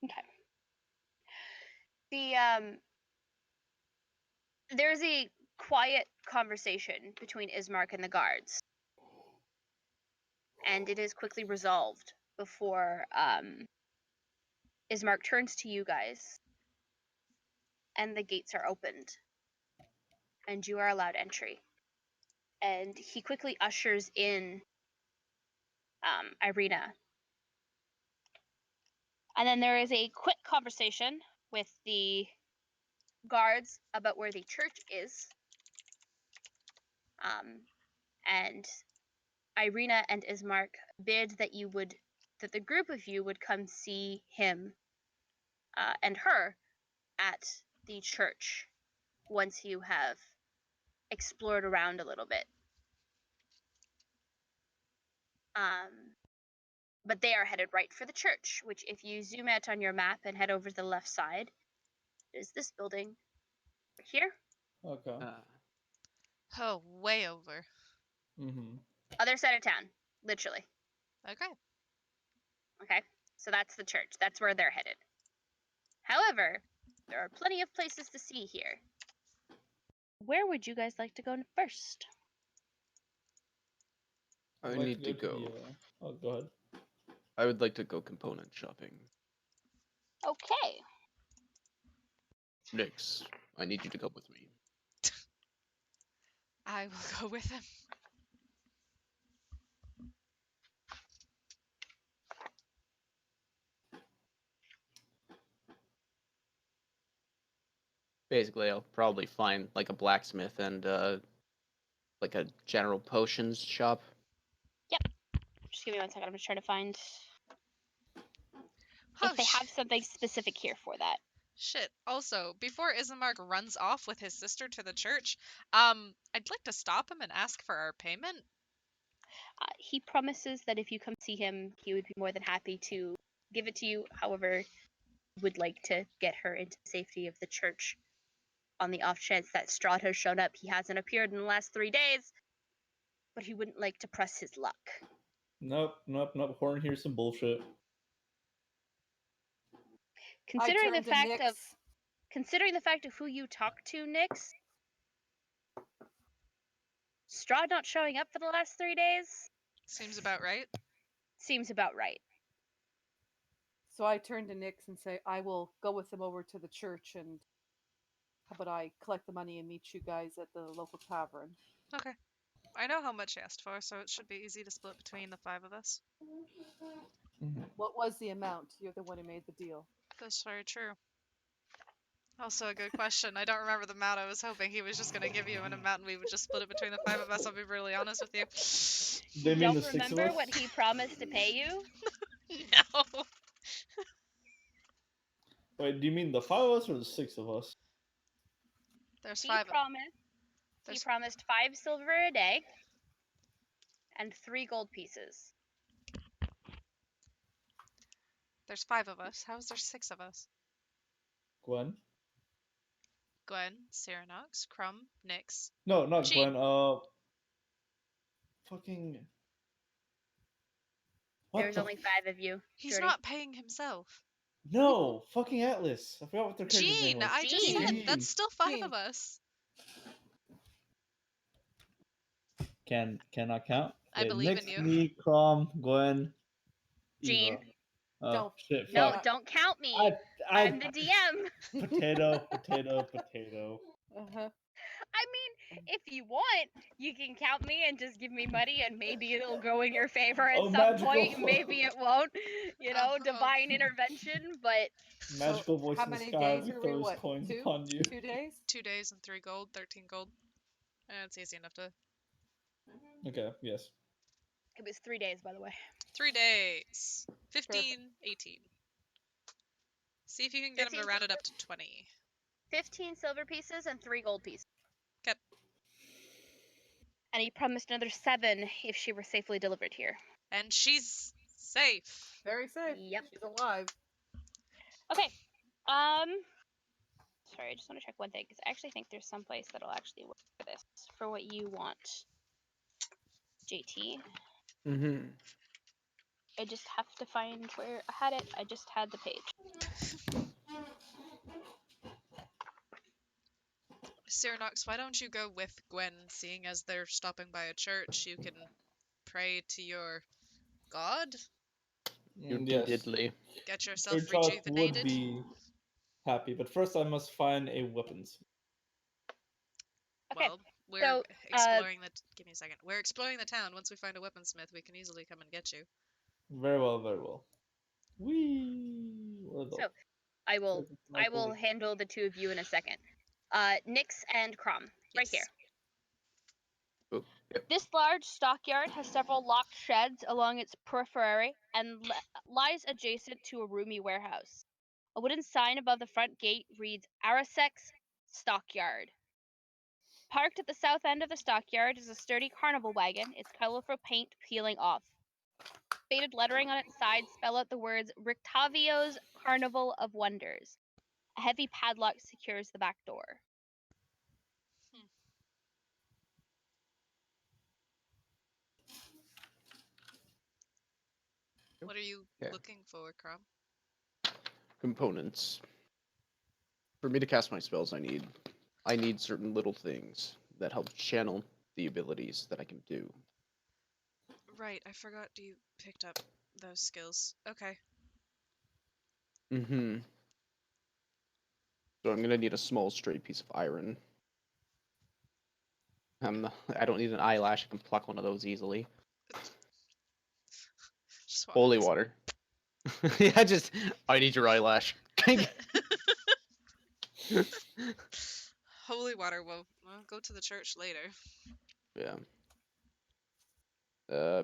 Okay. There's a quiet conversation between Ismark and the guards, and it is quickly resolved before Ismark turns to you guys, and the gates are opened, and you are allowed entry. And he quickly ushers in Irina. And then there is a quick conversation with the guards about where the church is. And Irina and Ismark bid that the group of you would come see him and her at the church once you have explored around a little bit. But they are headed right for the church, which if you zoom out on your map and head over to the left side, is this building here. Okay. Oh, way over. Mm-hmm. Other side of town, literally. Okay. Okay, so that's the church. That's where they're headed. However, there are plenty of places to see here. Where would you guys like to go first? I I'd like need to to go. Oh, go ahead. I would like to go component shopping. Okay. Nyx, I need you to come with me. I will go with him. Basically, I'll probably find like a blacksmith and like a general potions shop. Just give me 1 second. I'm just trying to find Oh, if they have something specific here for that. shit. Also, before Ismark runs off with his sister to the church, I'd like to stop him and ask for our payment. He promises that if you come see him, he would be more than happy to give it to you. However, would like to get her into the safety of the church. On the off chance that Strahd has shown up, he hasn't appeared in the last 3 days, but he wouldn't like to press his luck. Nope. Horn here's some bullshit. Considering the to fact Nyx. of considering the fact of who you talked to, Nyx, Strahd not showing up for the last 3 days Seems about right. seems about right. So I turn to Nyx and say, I will go with them over to the church, and how about I collect the money and meet you guys at the local tavern? Okay. I know how much he asked for, so it should be easy to split between the 5 of us. Mm-hmm. What was the amount? You're the one who made the deal. That's very true. Also a good question. I don't remember the amount. I was hoping he was just going to give you an amount and we would just split it between the 5 of us. I'll be really honest with you. They mean Don't the 6 of remember us? what he promised to pay you? No. Wait, do you mean the 5 of us or the 6 of us? There's He 5 of he There's, promised 5 silver a day and 3 gold pieces. there's 5 of us. How is there 6 of us? Gwen? Gwen, Serenox, Crumb, Nyx. No, not Jean. Gwen. Fucking. What There's the? only 5 of you. He's Jordy. not paying himself. No, fucking Atlas. I forgot what their character's name Jean, was. I just Jean. said that's still 5 Jean. of us. Cannot count. I Okay, believe Nyx, in you. me, Crom, Gwen, Jean. Eva. Oh, Don't. shit, No, fuck. don't count me. I I'm the DM. potato. Uh-huh. I mean, if you want, you can count me and just give me money, and maybe it'll go in your favor at Oh, some magical. point. Maybe it won't. You know, Oh. divine intervention. But Magical voice How in the many sky days are we? throws What? coins 2? upon you. 2 days? 2 days and 3 gold, 13 gold. It's easy enough to. Okay, yes. it was 3 days, by the way. 3 days. 15, Perfect. 18. See if you can get him to 15. round it up to 20. 15 silver pieces and 3 gold pieces. Okay. And he promised another 7 if she were safely delivered here. And she's safe. Very safe. Yep. She's alive. Okay. Sorry, I just want to check one thing because I actually think there's some place that'll actually work for this for what you want, JT. Mm-hmm. I just have to find where I had it. I just had the page. Cyranox, why don't you go with Gwen, seeing as they're stopping by a church? You can pray to your god, Your Yes. diddly. get yourself Fairchild would rejuvenated. be happy, but first I must find a weapons. Okay. Well, we're So, exploring the. Give me a second. We're exploring the town. Once we find a weaponsmith, we can easily come and get you. Very well, very well. Whee! Where the So I will fuck is my bullet? handle the two of you in a second. Nyx and Crom, right here. Yes. Oh, yep. This large stockyard has several locked sheds along its periphery and lies adjacent to a roomy warehouse. A wooden sign above the front gate reads Arasex Stockyard. Parked at the south end of the stockyard is a sturdy carnival wagon, its colorful paint peeling off. Faded lettering on its side spell out the words Rictavio's Carnival of Wonders. A heavy padlock secures the back door. What are you Okay. looking for, Crom? Components. For me to cast my spells, I need certain little things that help channel the abilities that I can do. Right, I forgot you picked up those skills. Okay. Mm-hmm. So I'm gonna need a small straight piece of iron. I don't need an eyelash. I can pluck one of those easily. Just walk Holy up water. Yeah, just I need your eyelash. Holy water. Well, go to the church later. Yeah.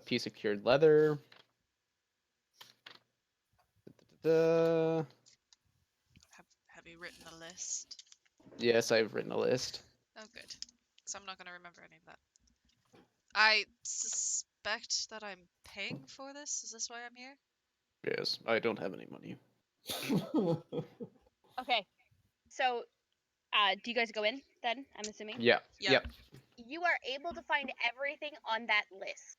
Piece of cured leather. Da-da-da-da. Have you written a list? Yes, I've written a list. Oh, good. Because I'm not going to remember any of that. I suspect that I'm paying for this. Is this why I'm here? Yes, I don't have any money. Okay. So, do you guys go in then? I'm assuming. Yeah. Yep. Yep. You are able to find everything on that list.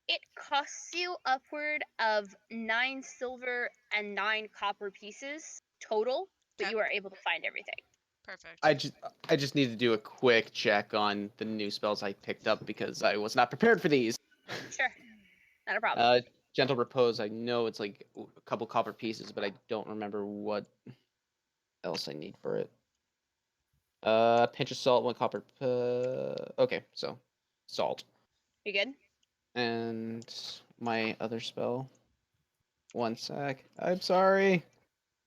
It costs you upward of 9 silver and 9 copper pieces total, but Okay. you are able to find everything. Perfect. I just need to do a quick check on the new spells I picked up because I was not prepared for these. Sure. Not a problem. Gentle repose. I know it's like a couple copper pieces, but I don't remember what else I need for it. Pinch of salt, 1 copper. Okay, so salt. You good? And my other spell. 1 sec. I'm sorry.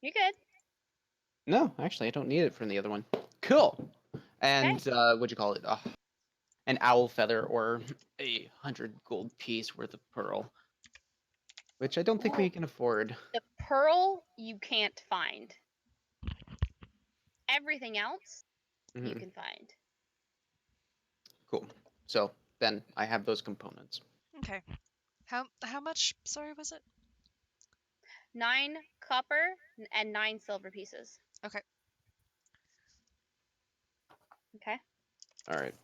You good? No, actually, I don't need it from the other one. Cool. And what'd you call it? An owl feather or 100 gold piece worth of pearl, which I don't think we can afford. The pearl you can't find. Everything else you Mhm. can find. Cool. So then I have those components. Okay. How much? Sorry, was it? 9 copper and 9 silver pieces. Okay. Okay. All right.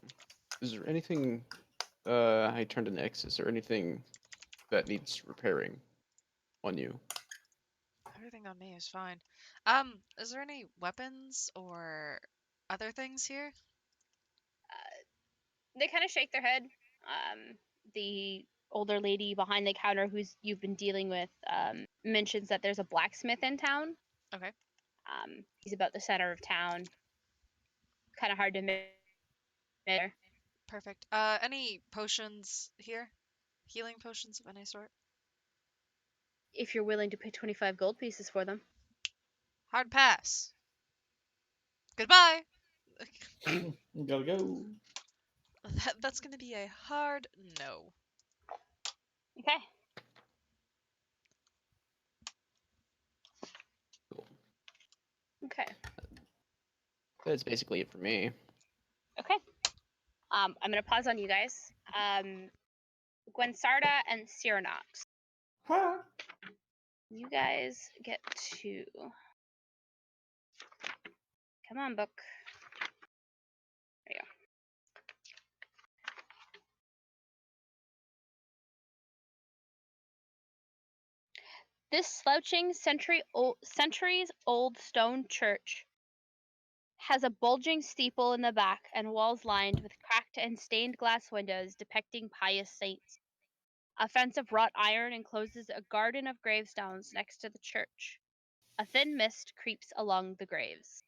Is there anything? I turned to Nyx. Is there anything that needs repairing on you? Everything on me is fine. Is there any weapons or other things here? They kind of shake their head. The older lady behind the counter who's you've been dealing with mentions that there's a blacksmith in town. Okay. He's about the center of town. Kind of hard to measure. Perfect. Any potions here? Healing potions of any sort? If you're willing to pay 25 gold pieces for them. Hard pass. Goodbye. Gotta go. That's gonna be a hard no. Okay. Cool. Okay. That's basically it for me. Okay. I'm gonna pause on you guys. Gwensarda and Cyranox. Huh? You guys get to. Come on, book. There you go. This slouching centuries-old stone church has a bulging steeple in the back and walls lined with cracked and stained glass windows depicting pious saints. A fence of wrought iron encloses a garden of gravestones next to the church. A thin mist creeps along the graves.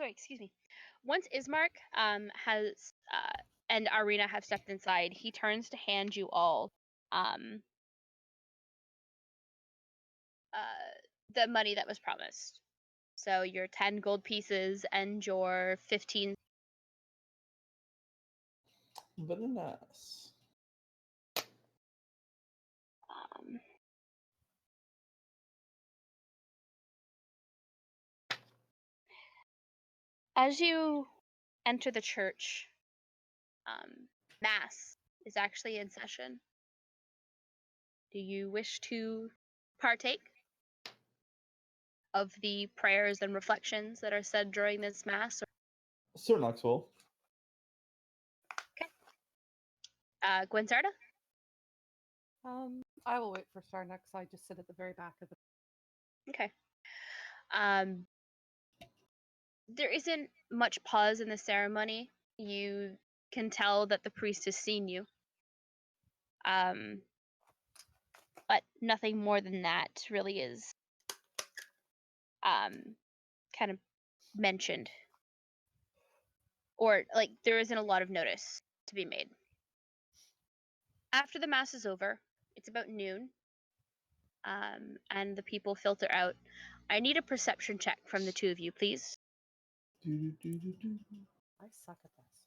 Excuse me. Once Ismark has and Arena have stepped inside, he turns to hand you all um, the money that was promised. So your 10 gold pieces and your 15. Very nice. As you enter the church, Mass is actually in session. Do you wish to partake of the prayers and reflections that are said during this Mass? Sir Knoxville. Gwensarda? I will wait for Sarnax. I just sit at the very back of the. Okay. There isn't much pause in the ceremony. You can tell that the priest has seen you. But nothing more than that really is kind of mentioned. Or like there isn't a lot of notice to be made. After the Mass is over, it's about noon. And the people filter out. I need a perception check from the two of you, please. I suck at this.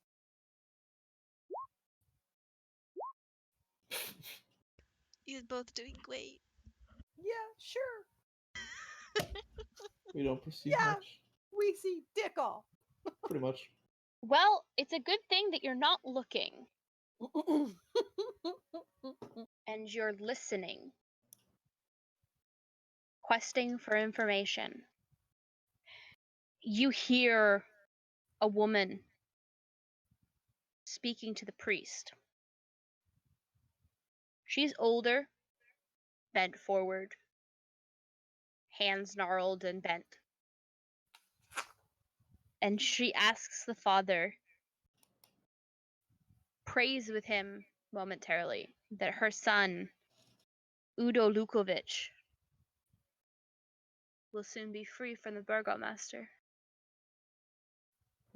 You're both doing great. Yeah, sure. We don't perceive Yeah. much. We see dick off. Pretty much. Well, it's a good thing that you're not looking and you're listening, questing for information. You hear a woman speaking to the priest. She's older, bent forward, hands gnarled and bent. And she asks the father, prays with him momentarily, that her son, Udo Lukovic, will soon be free from the burgomaster.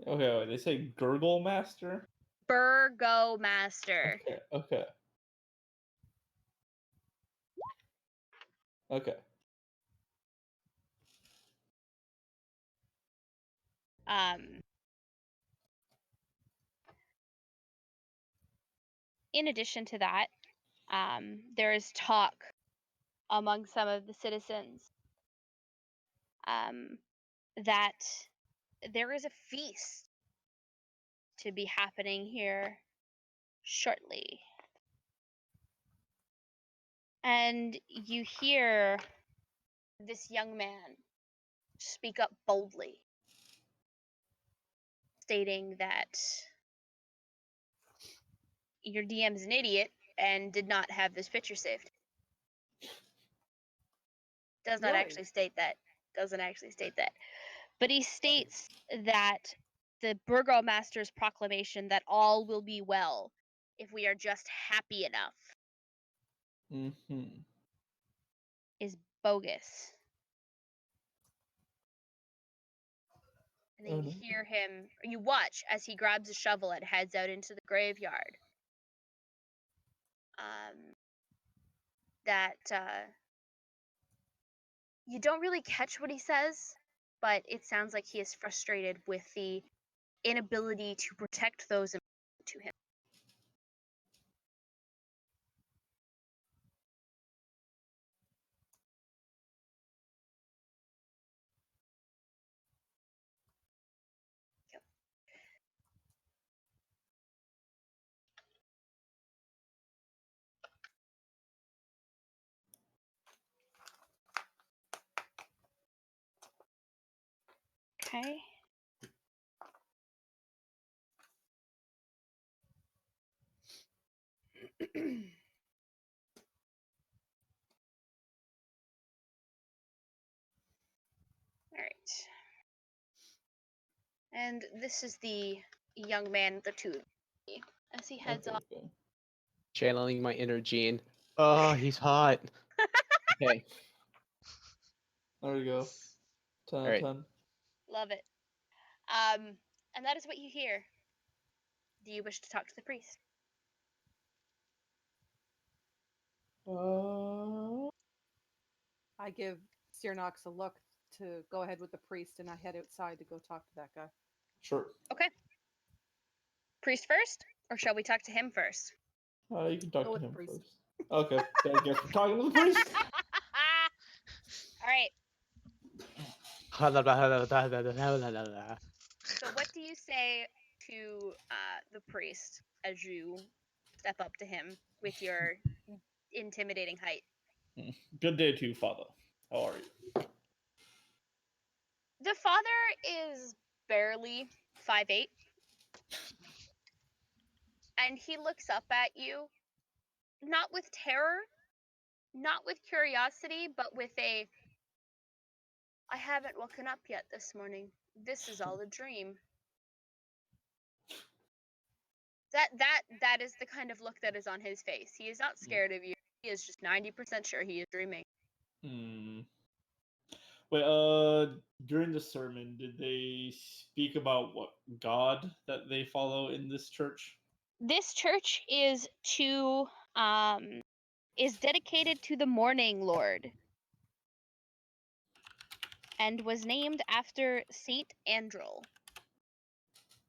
Okay, wait, they say Gurgle Master? Burgomaster. Okay. Okay. In addition to that, there is talk among some of the citizens that there is a feast to be happening here shortly. And you hear this young man speak up boldly, stating that your DM is an idiot and did not have this picture saved. Does not Really? actually state that. Doesn't actually state that. But he states that the burgomaster's proclamation that all will be well if we are just happy enough Mm-hmm. is bogus. And then Oh, you no. hear him, or you watch as he grabs a shovel and heads out into the graveyard. You don't really catch what he says, but it sounds like he is frustrated with the inability to protect those important to him. Okay. All right. And this is the young man, the two, as he heads off. Okay. Channeling my inner Gene. Oh, he's hot. Okay. There we go. 10 out of Alright. 10. Love it. And that is what you hear. Do you wish to talk to the priest? I give Cyrnox a look to go ahead with the priest, and I head outside to go talk to that guy. Sure. Okay. Priest first, or shall we talk to him first? You can talk Go to with the him priest. first. Okay. I guess we're talking to the priest. All right. So, what do you say to the priest as you step up to him with your intimidating height? Good day to you, Father. How are you? The father is barely 5'8", and he looks up at you, not with terror, not with curiosity, but with a, I haven't woken up yet this morning. This is all a dream. That is the kind of look that is on his face. He is not scared of you. He is just 90% sure he is dreaming. Hmm. Wait, during the sermon, did they speak about what God that they follow in this church? This church is dedicated to the Morning Lord and was named after Saint Andrel.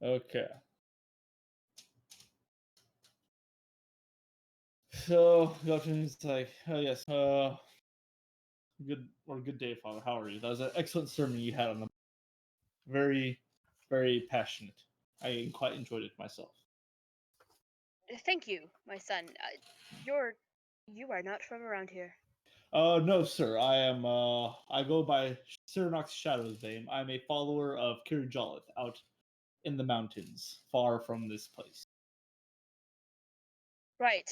Okay. So, Gotchin's like, oh yes, good day, Father. How are you? That was an excellent sermon you had on the very, very passionate. I quite enjoyed it myself. Thank you, my son. You are not from around here. No, sir. I go by Cyrnox Shadow's name. I'm a follower of Kirjolith out in the mountains, far from this place. Right.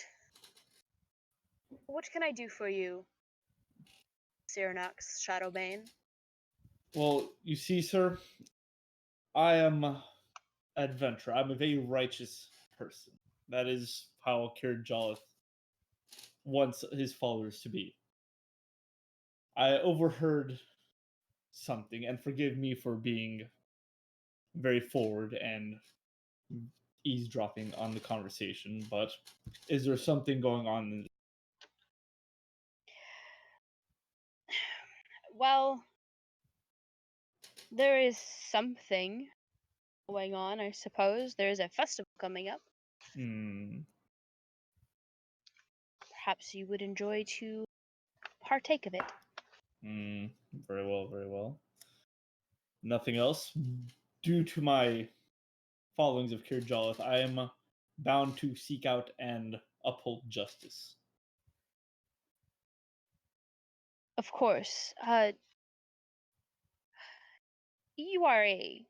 What can I do for you, Cyranox Shadowbane? Well, you see, sir, I am adventurer. I'm a very righteous person. That is how Kirjolith wants his followers to be. I overheard something, and forgive me for being very forward and eavesdropping on the conversation, but is there something going on in Well, there is something going on, I suppose. There is a festival coming up. Perhaps you would enjoy to partake of it. Very well, very well. Nothing else. Due to my followings of Kirjolith, I am bound to seek out and uphold justice. Of course. You are a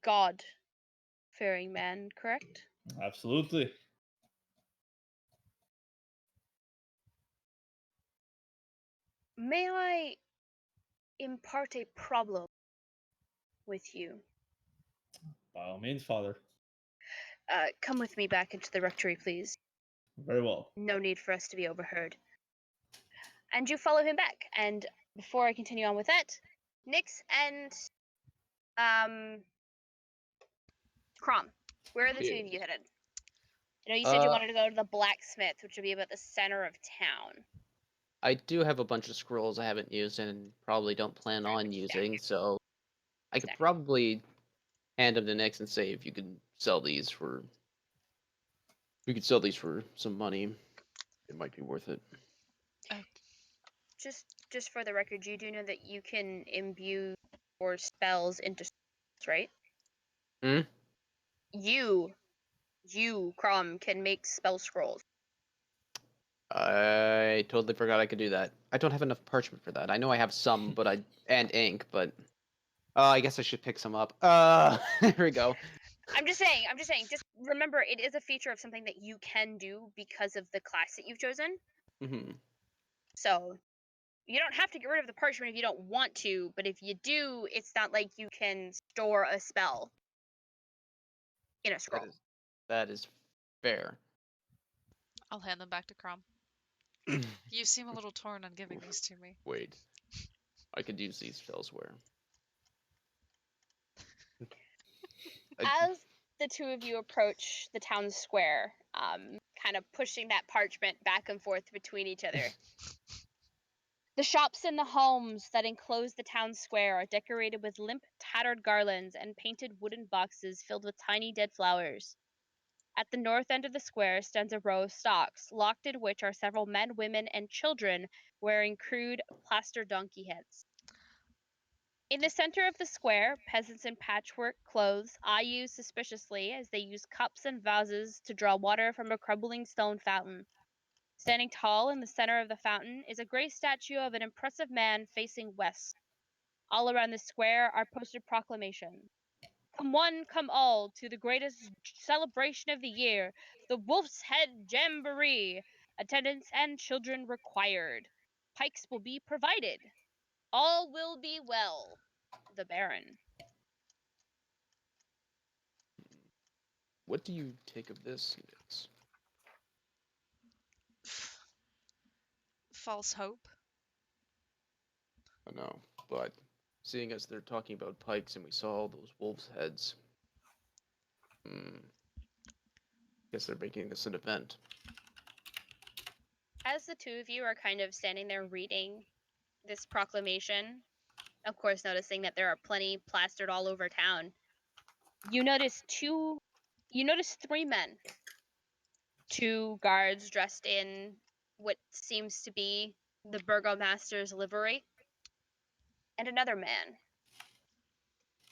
God-fearing man, correct? Absolutely. May I impart a problem with you? By all means, Father. Come with me back into the rectory, please. Very well. No need for us to be overheard. And you follow him back. And before I continue on with that, Nyx and Crom, where are the two of you headed? I know you said you wanted to go to the blacksmith, which would be about the center of town. I do have a bunch of scrolls I haven't used and probably don't plan on using, so I could probably hand them to Nyx and say if you could sell these for some money, it might be worth it. Just for the record, you do know that you can imbue your spells into scrolls, right? Hmm? You, Crom, can make spell scrolls. I totally forgot I could do that. I don't have enough parchment for that. I know I have some, and ink, but I guess I should pick some up. There we go. I'm just saying. Just remember, it is a feature of something that you can do because of the class that you've chosen. Hmm. So you don't have to get rid of the parchment if you don't want to, but if you do, it's not like you can store a spell in a scroll. That is fair. I'll hand them back to Crom. You seem a little torn on giving these to me. Wait, I could use these elsewhere. As the two of you approach the town square, kind of pushing that parchment back and forth between each other, the shops and the homes that enclose the town square are decorated with limp, tattered garlands and painted wooden boxes filled with tiny dead flowers. At the north end of the square stands a row of stocks, locked in which are several men, women, and children wearing crude plaster donkey heads. In the center of the square, peasants in patchwork clothes eye you suspiciously as they use cups and vases to draw water from a crumbling stone fountain. Standing tall in the center of the fountain is a gray statue of an impressive man facing west. All around the square are posted proclamations. Come one, come all, to the greatest celebration of the year, the Wolf's Head Jamboree. Attendance and children required. Pikes will be provided. All will be well. The Baron. What do you take of this? Nix? False hope. I know, but seeing as they're talking about pikes and we saw all those wolves' heads, guess they're making this an event. As the two of you are kind of standing there reading this proclamation, of course noticing that there are plenty plastered all over town, you notice three men. Two guards dressed in what seems to be the burgomaster's livery, and another man.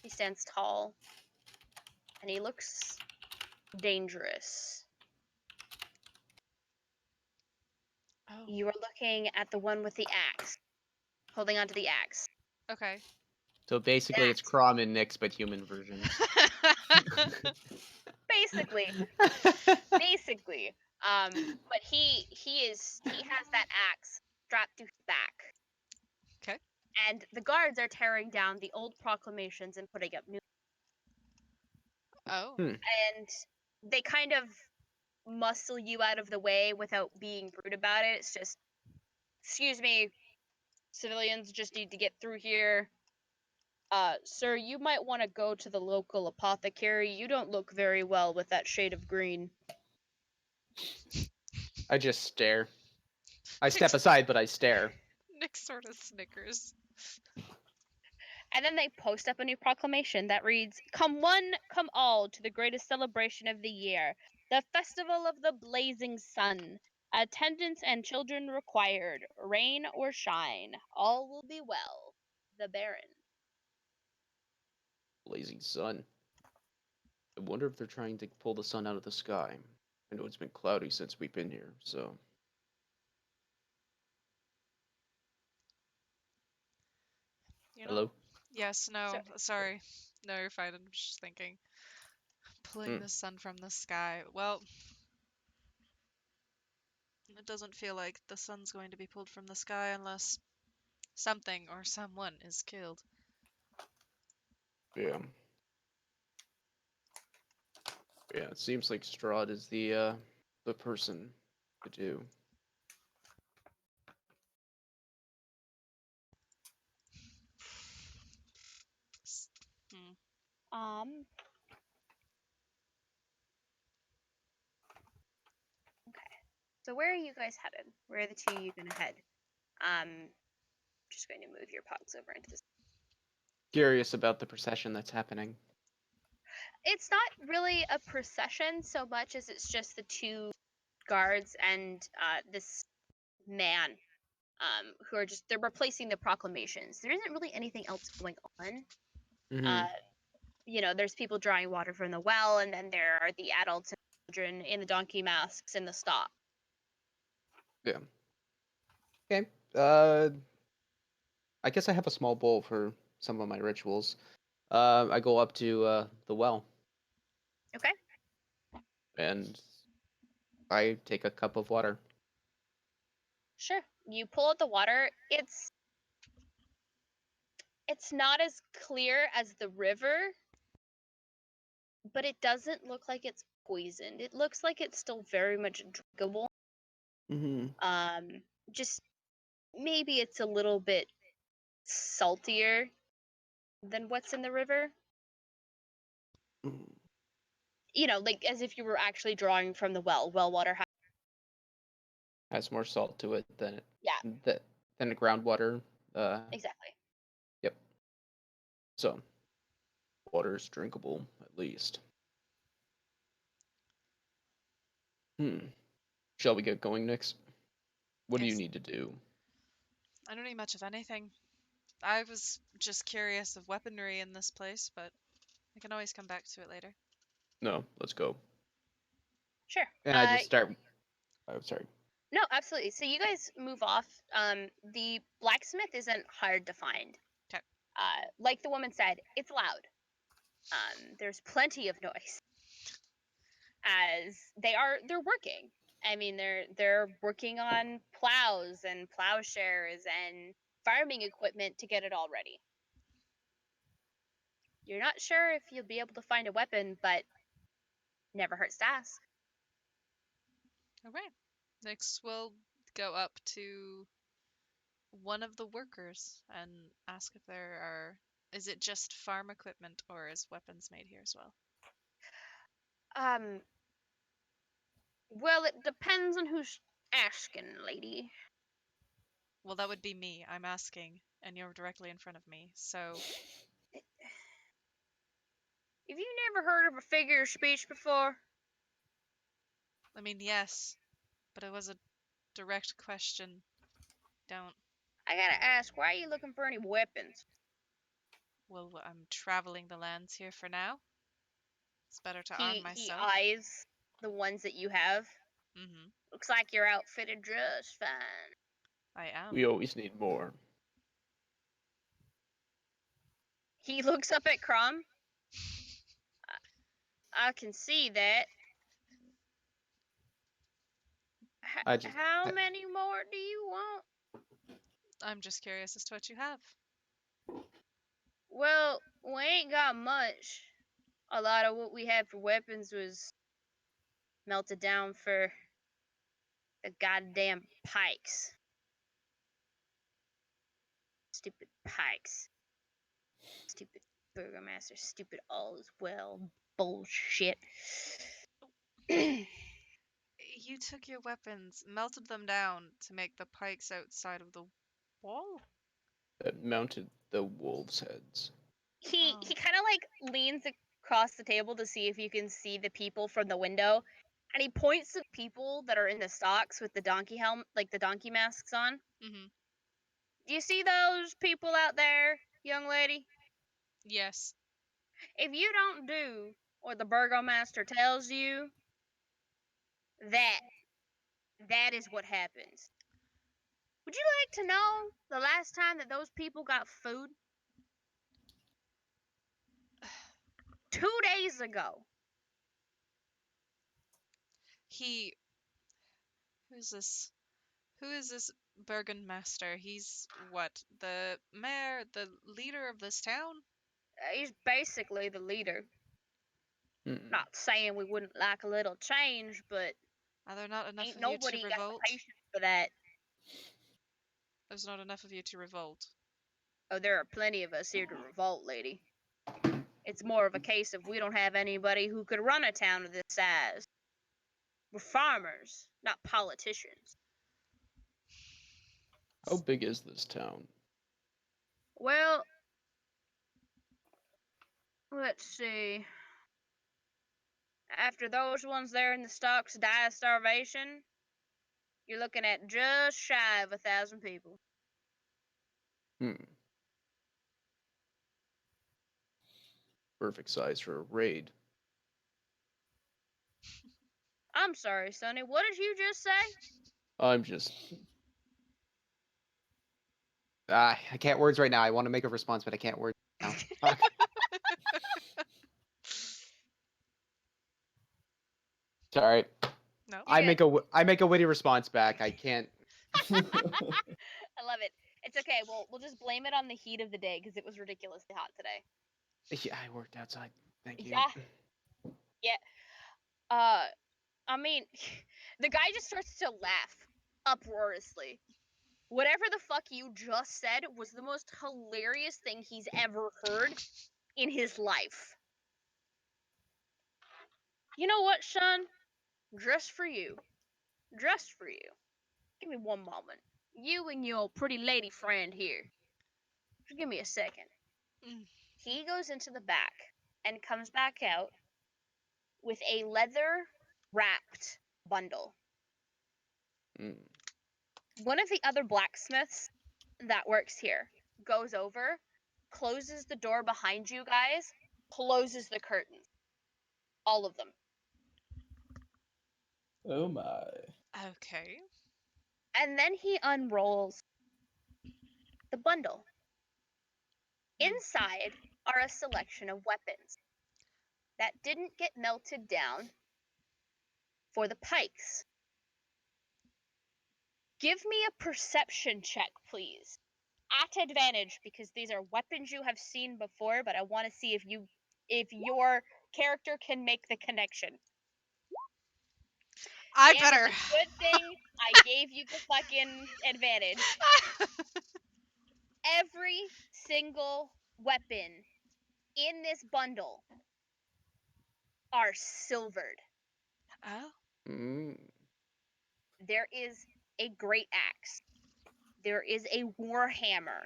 He stands tall, and he looks dangerous. Oh, You are looking at the one with the axe, holding onto the axe. okay. So basically, it's That. Crom and Nix, but human versions. Basically. But he has that axe strapped to his back. Okay. And the guards are tearing down the old proclamations and putting up new. Oh. And they kind of muscle you out of the way without being rude about it. It's just, excuse me, civilians just need to get through here. Sir, you might want to go to the local apothecary. You don't look very well with that shade of green. I just stare. I step aside, but I stare. Nick sort of snickers. And then they post up a new proclamation that reads, Come one, come all to the greatest celebration of the year, the festival of the blazing sun. Attendance and children required, rain or shine, all will be well. The Baron. Blazing sun. I wonder if they're trying to pull the sun out of the sky. I know it's been cloudy since we've been here, so. You know? Hello? Yes, no, So- sorry. No, you're fine. I'm just thinking. Pulling the sun from the sky. Well, it doesn't feel like the sun's going to be pulled from the sky unless something or someone is killed. Yeah. Yeah, it seems like Strahd is the person to do. Um. Okay. So where are you guys headed? Where are the two of you gonna head? Just going to move your pots over into this. Curious about the procession that's happening. It's not really a procession so much as it's just the two guards and this man who are they're replacing the proclamations. There isn't really anything else going on. Mm-hmm. There's people drawing water from the well, and then there are the adults and children in the donkey masks in the stop. Yeah. Okay. I guess I have a small bowl for some of my rituals. I go up to the well Okay. and I take a cup of water. Sure. You pull out the water. It's not as clear as the river, but it doesn't look like it's poisoned. It looks like it's still very much drinkable. Mm-hmm. Just maybe it's a little bit saltier than what's in the river. Mm-hmm. You know, like as if you were actually drawing from the well. Well water Has more salt to it than yeah, than the groundwater. exactly. Yep. So water is drinkable at least. Shall we get going, Nix? What do you Yes. need to do? I don't need much of anything. I was just curious of weaponry in this place, but I can always come back to it later. No, let's go. Sure. And I just start. Oh, sorry. No, absolutely. So you guys move off. The blacksmith isn't hard to find. 'Kay. Like the woman said, it's loud. There's plenty of noise as they're working. I mean, they're working on plows and plowshares and farming equipment to get it all ready. You're not sure if you'll be able to find a weapon, but never hurts to ask. Okay. Next, we'll go up to one of the workers and ask if there are. Is it just farm equipment or is weapons made here as well? Um, well, it depends on who's asking, lady. Well, that would be me. I'm asking, and you're directly in front of me. So, Have you never heard of a figure of speech before? I mean, yes, but it was a direct question. Don't. I gotta ask, why are you looking for any weapons? Well, I'm traveling the lands here for now. It's better to arm He myself. eyes the ones that you have. Mm-hmm. Looks like you're outfitted just fine. I am. We always need more. He looks up at Crom. I can see that. How many more do you want? I'm just curious as to what you have. Well, we ain't got much. A lot of what we had for weapons was melted down for the goddamn pikes. Stupid pikes. Stupid burgomaster. Stupid all as well. Bullshit. You took your weapons, melted them down to make the pikes outside of the wall? That mounted the wolves' heads. He Oh. kind of like leans across the table to see if you can see the people from the window, and he points to the people that are in the stocks with the donkey helmet, like the donkey masks on. Mm-hmm. Do you see those people out there, young lady? Yes. If you don't do what the burgomaster tells you, that is what happens. Would you like to know the last time that those people got food? 2 days ago. He. Who's this? Who is this Bergenmaster? He's what? The mayor, the leader of this town? He's basically the leader. Mm-mm. Not saying we wouldn't like a little change, but Are there not enough ain't of you to nobody got the revolt? patience for that. There's not enough of you to revolt. Oh, there are plenty of us here to revolt, lady. It's more of a case of we don't have anybody who could run a town of this size. We're farmers, not politicians. How big is this town? Well, let's see. After those ones there in the stocks die of starvation, you're looking at just shy of 1,000 people. Perfect size for a raid. I'm sorry, Sonny. What did you just say? I'm just I can't words right now. I want to make a response, but I can't words now. Fuck. Sorry. No. I good. make a witty response back. I can't. I love it. It's okay. We'll just blame it on the heat of the day because it was ridiculously hot today. Yeah, I worked outside. Thank you. Yeah. Yeah. I mean, the guy just starts to laugh uproariously. Whatever the fuck you just said was the most hilarious thing he's ever heard in his life. You know what, Sean? Just for you. Just for you. Give me one moment. You and your pretty lady friend here. Just give me a second. Mm. He goes into the back and comes back out with a leather wrapped bundle. Mm. One of the other blacksmiths that works here goes over, closes the door behind you guys, closes the curtains. All of them. Oh my. Okay. And then he unrolls the bundle. Inside are a selection of weapons that didn't get melted down for the pikes. Give me a perception check, please. At advantage, because these are weapons you have seen before, but I want to see if your character can make the connection. I Damn, better. it's a good thing I gave you the fucking advantage. Every single weapon in this bundle are silvered. Oh. Mm. There is a great axe. There is a warhammer,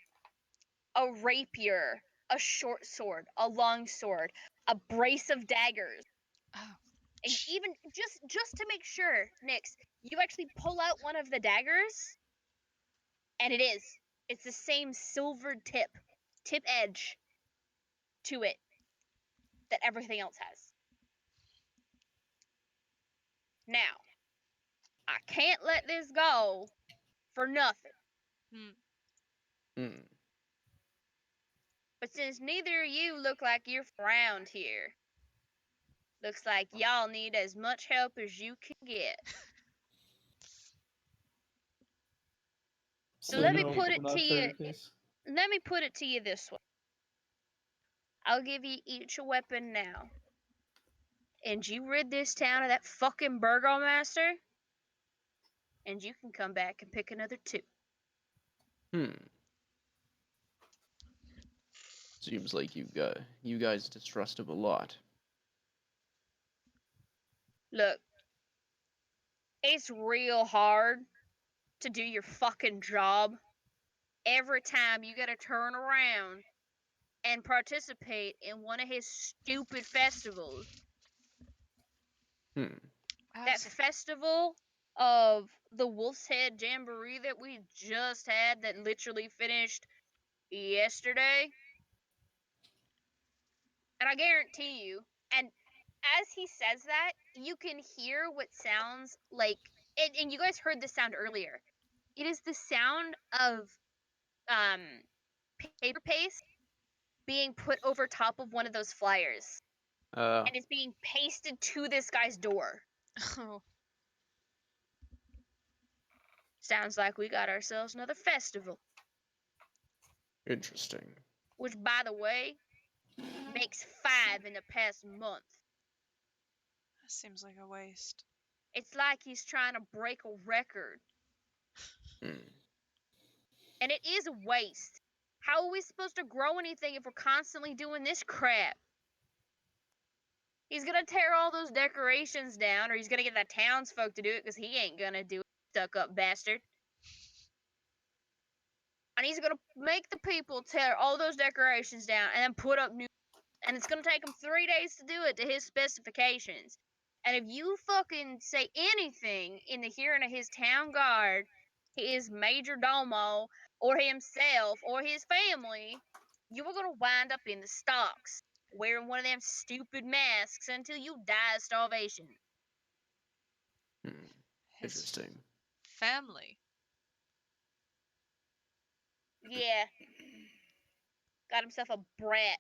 a rapier, a short sword, a long sword, a brace of daggers. Oh. And even just to make sure, Nix, you actually pull out one of the daggers, and it's the same silvered tip edge to it that everything else has. Now, I can't let this go for nothing. Hmm. Mm. But since neither of you look like you're from around here, looks like y'all need as much help as you can get. So So let you me don't put it open to up you. certain things? Let me put it to you this way. I'll give you each a weapon now. And you rid this town of that fucking burgomaster, and you can come back and pick another two. Hmm. Seems like you guys distrust him a lot. Look, it's real hard to do your fucking job every time you gotta turn around and participate in one of his stupid festivals. Hmm. That So festival of the Wolf's Head Jamboree that we just had that literally finished yesterday. And I guarantee you, and as he says that, you can hear what sounds like, and you guys heard this sound earlier. It is the sound of um, paper paste being put over top of one of those flyers, Uh. and it's being pasted to this guy's door. Oh. Sounds like we got ourselves another festival, Interesting. which, by the way, makes 5 in the past month. That seems like a waste. It's like he's trying to break a record. Hmm. And it is a waste. How are we supposed to grow anything if we're constantly doing this crap? He's gonna tear all those decorations down, or he's gonna get the townsfolk to do it because he ain't gonna do it, stuck up bastard. And he's gonna make the people tear all those decorations down and then put up new. And it's gonna take him 3 days to do it to his specifications. And if you fucking say anything in the hearing of his town guard, his major domo, or himself, or his family, you are gonna wind up in the stocks wearing one of them stupid masks until you die of starvation. Hmm. His- Interesting. Family. Yeah. Got himself a brat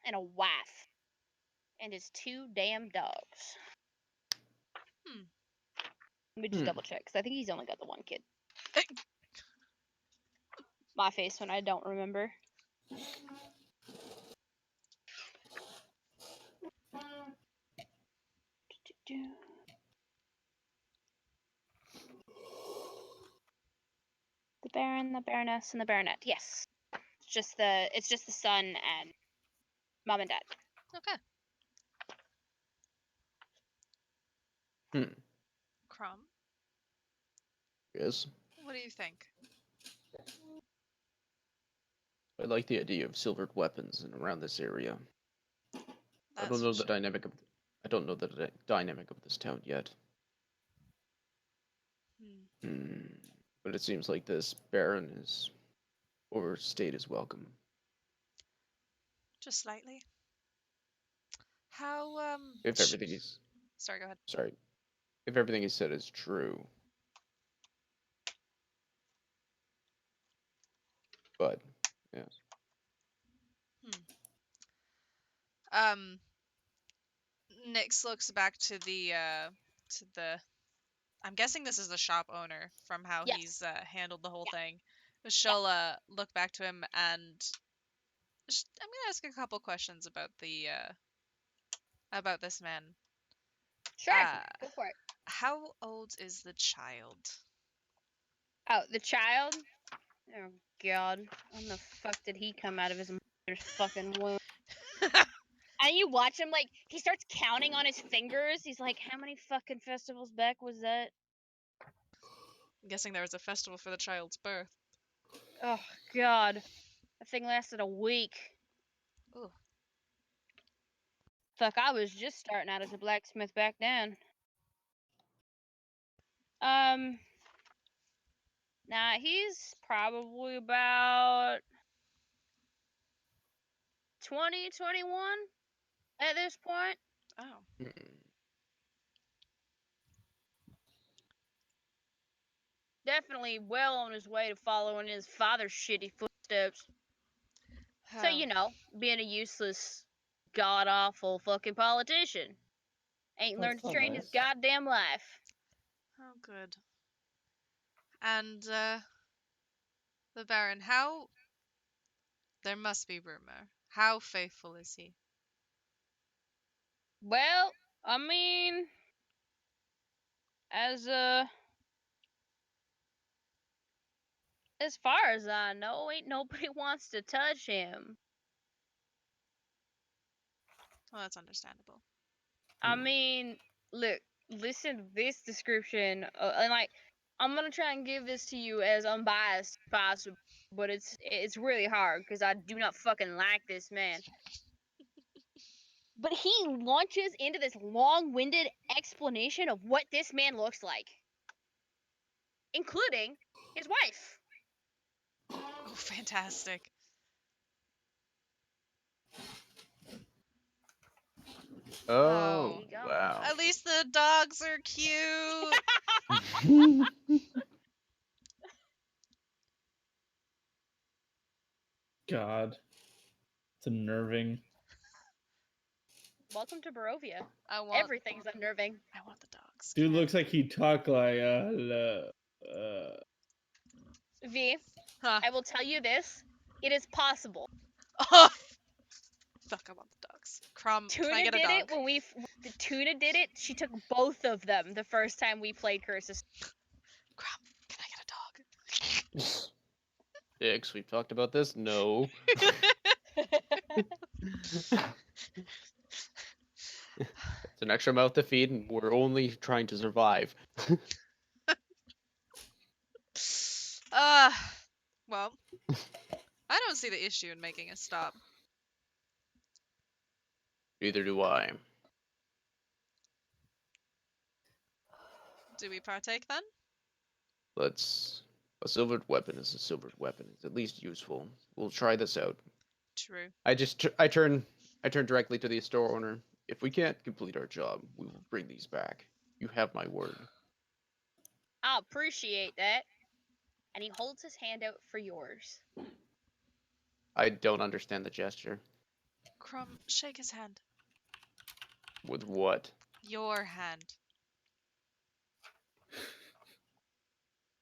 and a wife. And his 2 damn dogs. Hmm. Let me just Hmm. double check, because I think he's only got the 1 kid. My face when I don't remember. The Baron, the Baroness, and the Baronet. Yes. It's just the son and mom and dad. Okay. Hmm. Crumb, Yes. what do you think? I like the idea of silvered weapons in around this area. I That's don't for know the sure. dynamic of I don't know the dynamic of this town yet. Hmm. Hmm. But it seems like this Baron is overstayed his welcome. Just slightly. How If everything is sorry, go ahead. sorry. If everything he said is true. But yes. Hmm. Um, Nyx looks back to the I'm guessing this is the shop owner from how Yes. he's handled the whole Yeah. thing. She'll look back to him and I'm gonna ask a couple questions about this man. Sure. Uh, Go for it. how old is the child? Oh, the child? Oh, God. When the fuck did he come out of his mother's fucking womb? And you watch him, like, he starts counting on his fingers. He's like, how many fucking festivals back was that? I'm guessing there was a festival for the child's birth. Oh, God. That thing lasted a week. Ooh. Fuck, I was just starting out as a blacksmith back then. Nah, he's probably about 20, 21 at this point. Oh. Hmm. Definitely well on his way to following his father's shitty footsteps. So, Oh. being a useless, god awful fucking politician. Ain't learned That's to not train his nice. goddamn life. Oh, good. And the Baron, how there must be rumor. How faithful is he? Well, I mean, as as far as I know, ain't nobody wants to touch him. Well, that's understandable. I Hmm. mean, look, listen to this description, and like, I'm gonna try and give this to you as unbiased as possible, but it's really hard because I do not fucking like this man. But he launches into this long-winded explanation of what this man looks like, including his wife. Oh, fantastic. Oh Oh, There you go. wow. at least the dogs are cute. God, it's unnerving. Welcome to Barovia. I want Everything's unnerving. I want the dogs. Dude Can I have looks like he talk like V, Huh. I will tell you this: it is possible. Oh, fuck, I want the dogs. Crumb, can I Tuna get a did it dog? when the Tuna did it. She took both of them the first time we played Curses. Crumb, can I get a dog? Dix, we've talked about this? No. It's an extra mouth to feed, and we're only trying to survive. uh, well, I don't see the issue in making a stop. Neither do I. Do we partake then? Let's. A silvered weapon is a silvered weapon. It's at least useful. We'll try this out. True. I turn directly to the store owner. If we can't complete our job, we will bring these back. You have my word. I appreciate that. and he holds his hand out for yours. I don't understand the gesture. Crumb, shake his hand. With what? Your hand.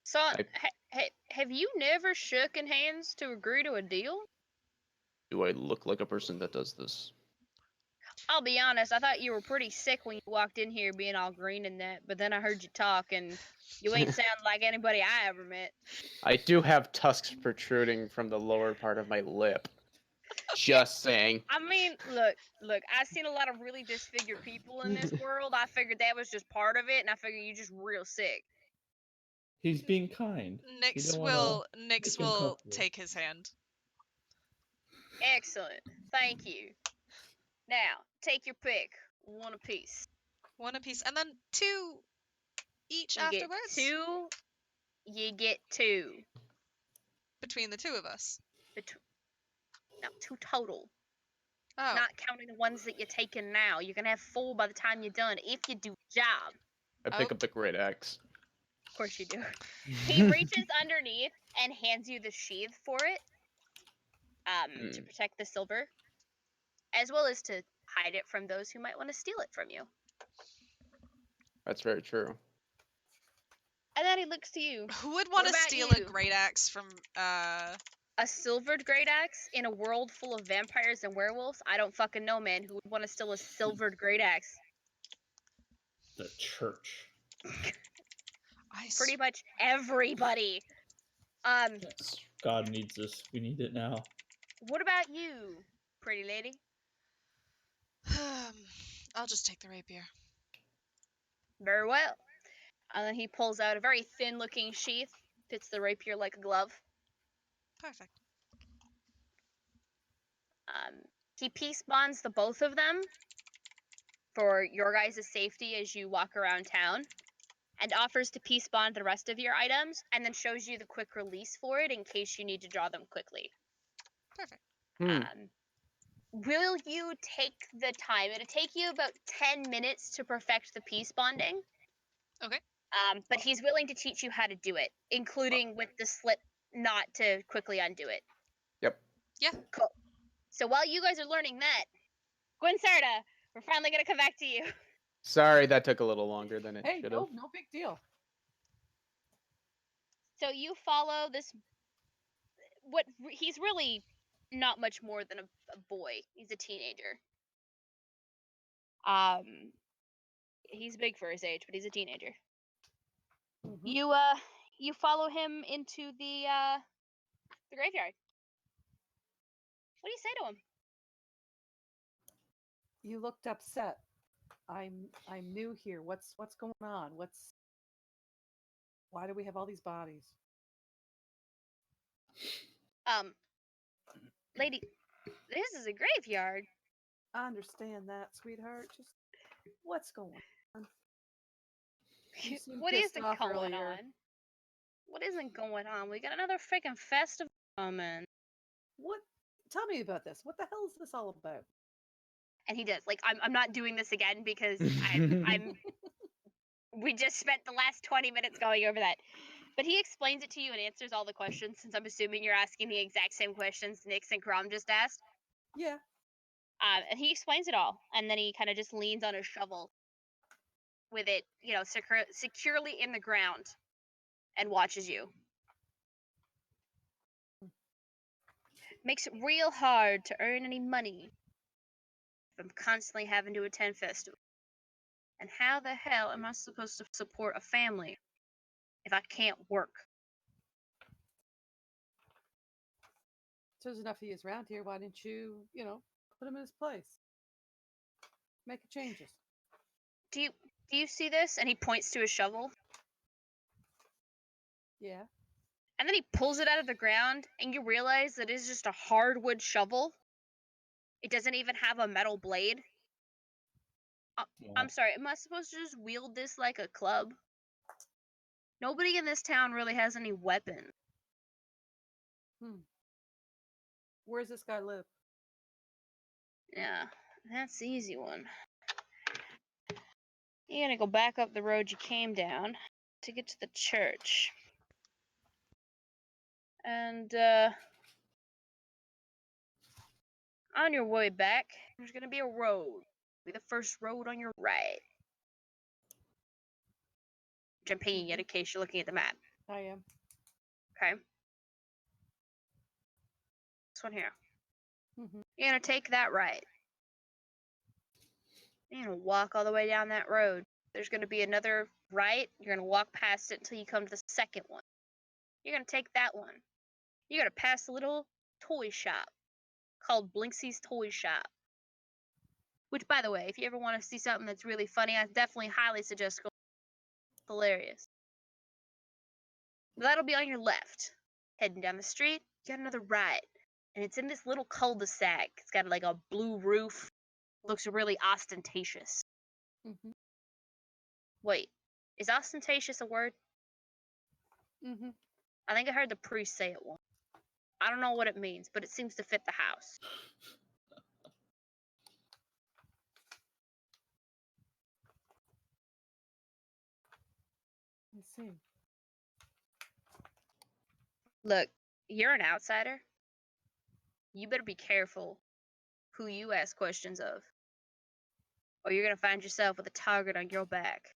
So, I- have you never shooken hands to agree to a deal? Do I look like a person that does this? I'll be honest, I thought you were pretty sick when you walked in here being all green and that, but then I heard you talk and you ain't sound like anybody I ever met. I do have tusks protruding from the lower part of my lip. Just saying. I mean, look, I've seen a lot of really disfigured people in this world. I figured that was just part of it, and I figured you're just real sick. He's being kind. He Nyx don't will wanna Nyx make him will comfortable. take his hand. Excellent. Thank you. Now, take your pick. One apiece. One apiece, and then 2 each You afterwards? get 2. You get 2. Between the 2 of us. No, 2 total. Oh. Not counting the ones that you're taking now. You're gonna have 4 by the time you're done if you do the job. I pick up the great axe. Of course you do. He reaches underneath and hands you the sheath for it, to protect the silver, as well as to hide it from those who might want to steal it from you. That's very true. And then he looks to you. Who would want What to about steal you? a great axe from A silvered great axe in a world full of vampires and werewolves? I don't fucking know, man. Who would want to steal a silvered great axe? The church. Pretty much everybody. Yes. God needs this. We need it now. What about you, pretty lady? I'll just take the rapier. Very well. And then he pulls out a very thin-looking sheath, fits the rapier like a glove. Perfect. He peace bonds the both of them for your guys' safety as you walk around town, and offers to peace bond the rest of your items, and then shows you the quick release for it in case you need to draw them quickly. Perfect. Will you take the time? It'll take you about 10 minutes to perfect the peace bonding. Okay. But he's willing to teach you how to do it, including with the slip knot to quickly undo it. Yep. Yeah. Cool. So while you guys are learning that, Gwinsarda, we're finally gonna come back to you. Sorry, that took a little longer than it Hey, should have. no big deal. So you follow this. He's really not much more than a boy. He's a teenager. He's big for his age, but he's a teenager. Mm-hmm. You follow him into the graveyard. What do you say to him? You looked upset. I'm new here. What's going on? Why do we have all these bodies? Lady, this is a graveyard. I understand that, sweetheart. Just what's going on? You seemed What pissed isn't off going earlier. on? What isn't going on? We got another freaking festival coming. What? Tell me about this. What the hell is this all about? And he does. Like, I'm not doing this again because I'm we just spent the last 20 minutes going over that. But he explains it to you and answers all the questions, since I'm assuming you're asking the exact same questions Nyx and Krom just asked. Yeah. And he explains it all, and then he kind of just leans on his shovel with it, securely in the ground, and watches you. Makes it real hard to earn any money if I'm constantly having to attend festivals. And how the hell am I supposed to support a family if I can't work? So there's enough of you around here. Why didn't you, put him in his place? Make changes. Do you see this? And he points to his shovel. Yeah. And then he pulls it out of the ground, and you realize that it's just a hardwood shovel. It doesn't even have a metal blade. I'm sorry, am I supposed to just wield this like a club? Nobody in this town really has any weapons. Where's this guy live? Yeah, that's the easy one. You're gonna go back up the road you came down to get to the church. And on your way back, there's gonna be a road. Be the first road on your right. Which I'm pinging it in case you're looking at the map. I am. Okay. This one here. Mm-hmm. You're gonna take that right. You're gonna walk all the way down that road. There's gonna be another right. You're gonna walk past it until you come to the second one. You're gonna take that one. You're gonna pass a little toy shop called Blinksy's Toy Shop. Which, by the way, if you ever want to see something that's really funny, I definitely highly suggest going. Hilarious. That'll be on your left. Heading down the street, you got another right. And it's in this little cul-de-sac. It's got like a blue roof. Looks really ostentatious. Mm-hmm. Wait, is ostentatious a word? Mm-hmm. I think I heard the priest say it once. I don't know what it means, but it seems to fit the house. Let's see. Look, you're an outsider. You better be careful who you ask questions of, or you're gonna find yourself with a target on your back.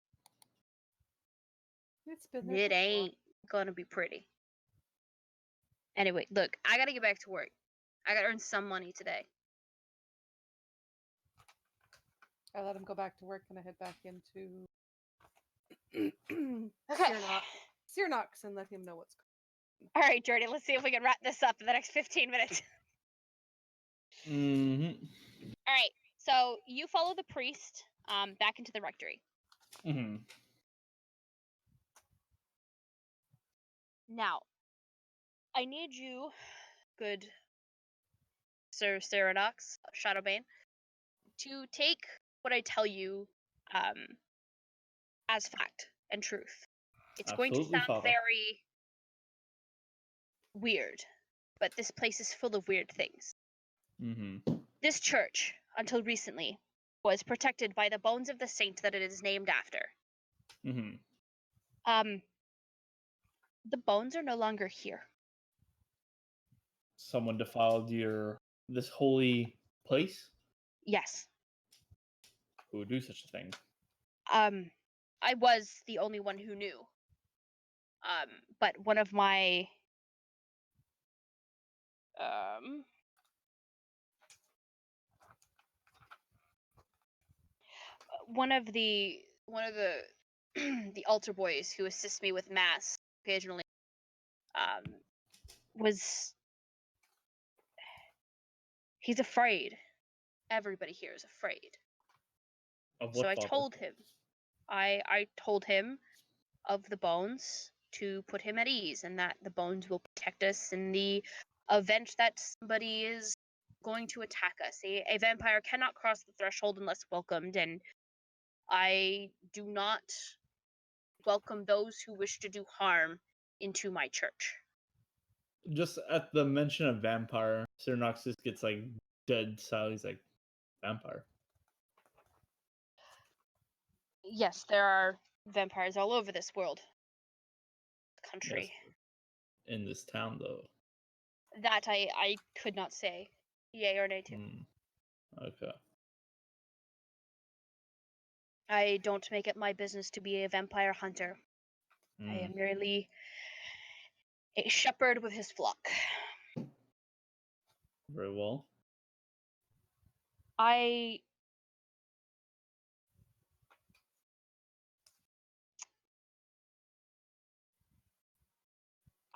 It's been there It before. ain't gonna be pretty. Anyway, look, I gotta get back to work. I gotta earn some money today. I let him go back to work and I head back into Okay. Cyrnox and let him know what's going All right, Jordy, let's see if we can wrap this up in the next 15 minutes. Mm-hmm. All right, so you follow the priest back into the rectory. Mm-hmm. Now, I need you, good Sir Cyranox, Shadowbane, to take what I tell you as fact and truth. It's going to Absolutely, sound Father. very weird, but this place is full of weird things. Mm-hmm. This church, until recently, was protected by the bones of the saint that it is named after. Mm-hmm. The bones are no longer here. Someone defiled this holy place? Yes. Who would do such a thing? I was the only one who knew. But one of my one of the the altar boys who assist me with mass occasionally he's afraid. Everybody here is afraid. Of So what, I Father? told him. I told him of the bones to put him at ease, and that the bones will protect us in the event that somebody is going to attack us. A vampire cannot cross the threshold unless welcomed, and I do not welcome those who wish to do harm into my church. Just at the mention of vampire, Cyrnox just gets like dead silent. He's like, vampire. Yes, there are vampires all over this world. Country. Yes. In this town, though. That I could not say. Yay or nay to. Okay. I don't make it my business to be a vampire hunter. I am merely a shepherd with his flock. Very well.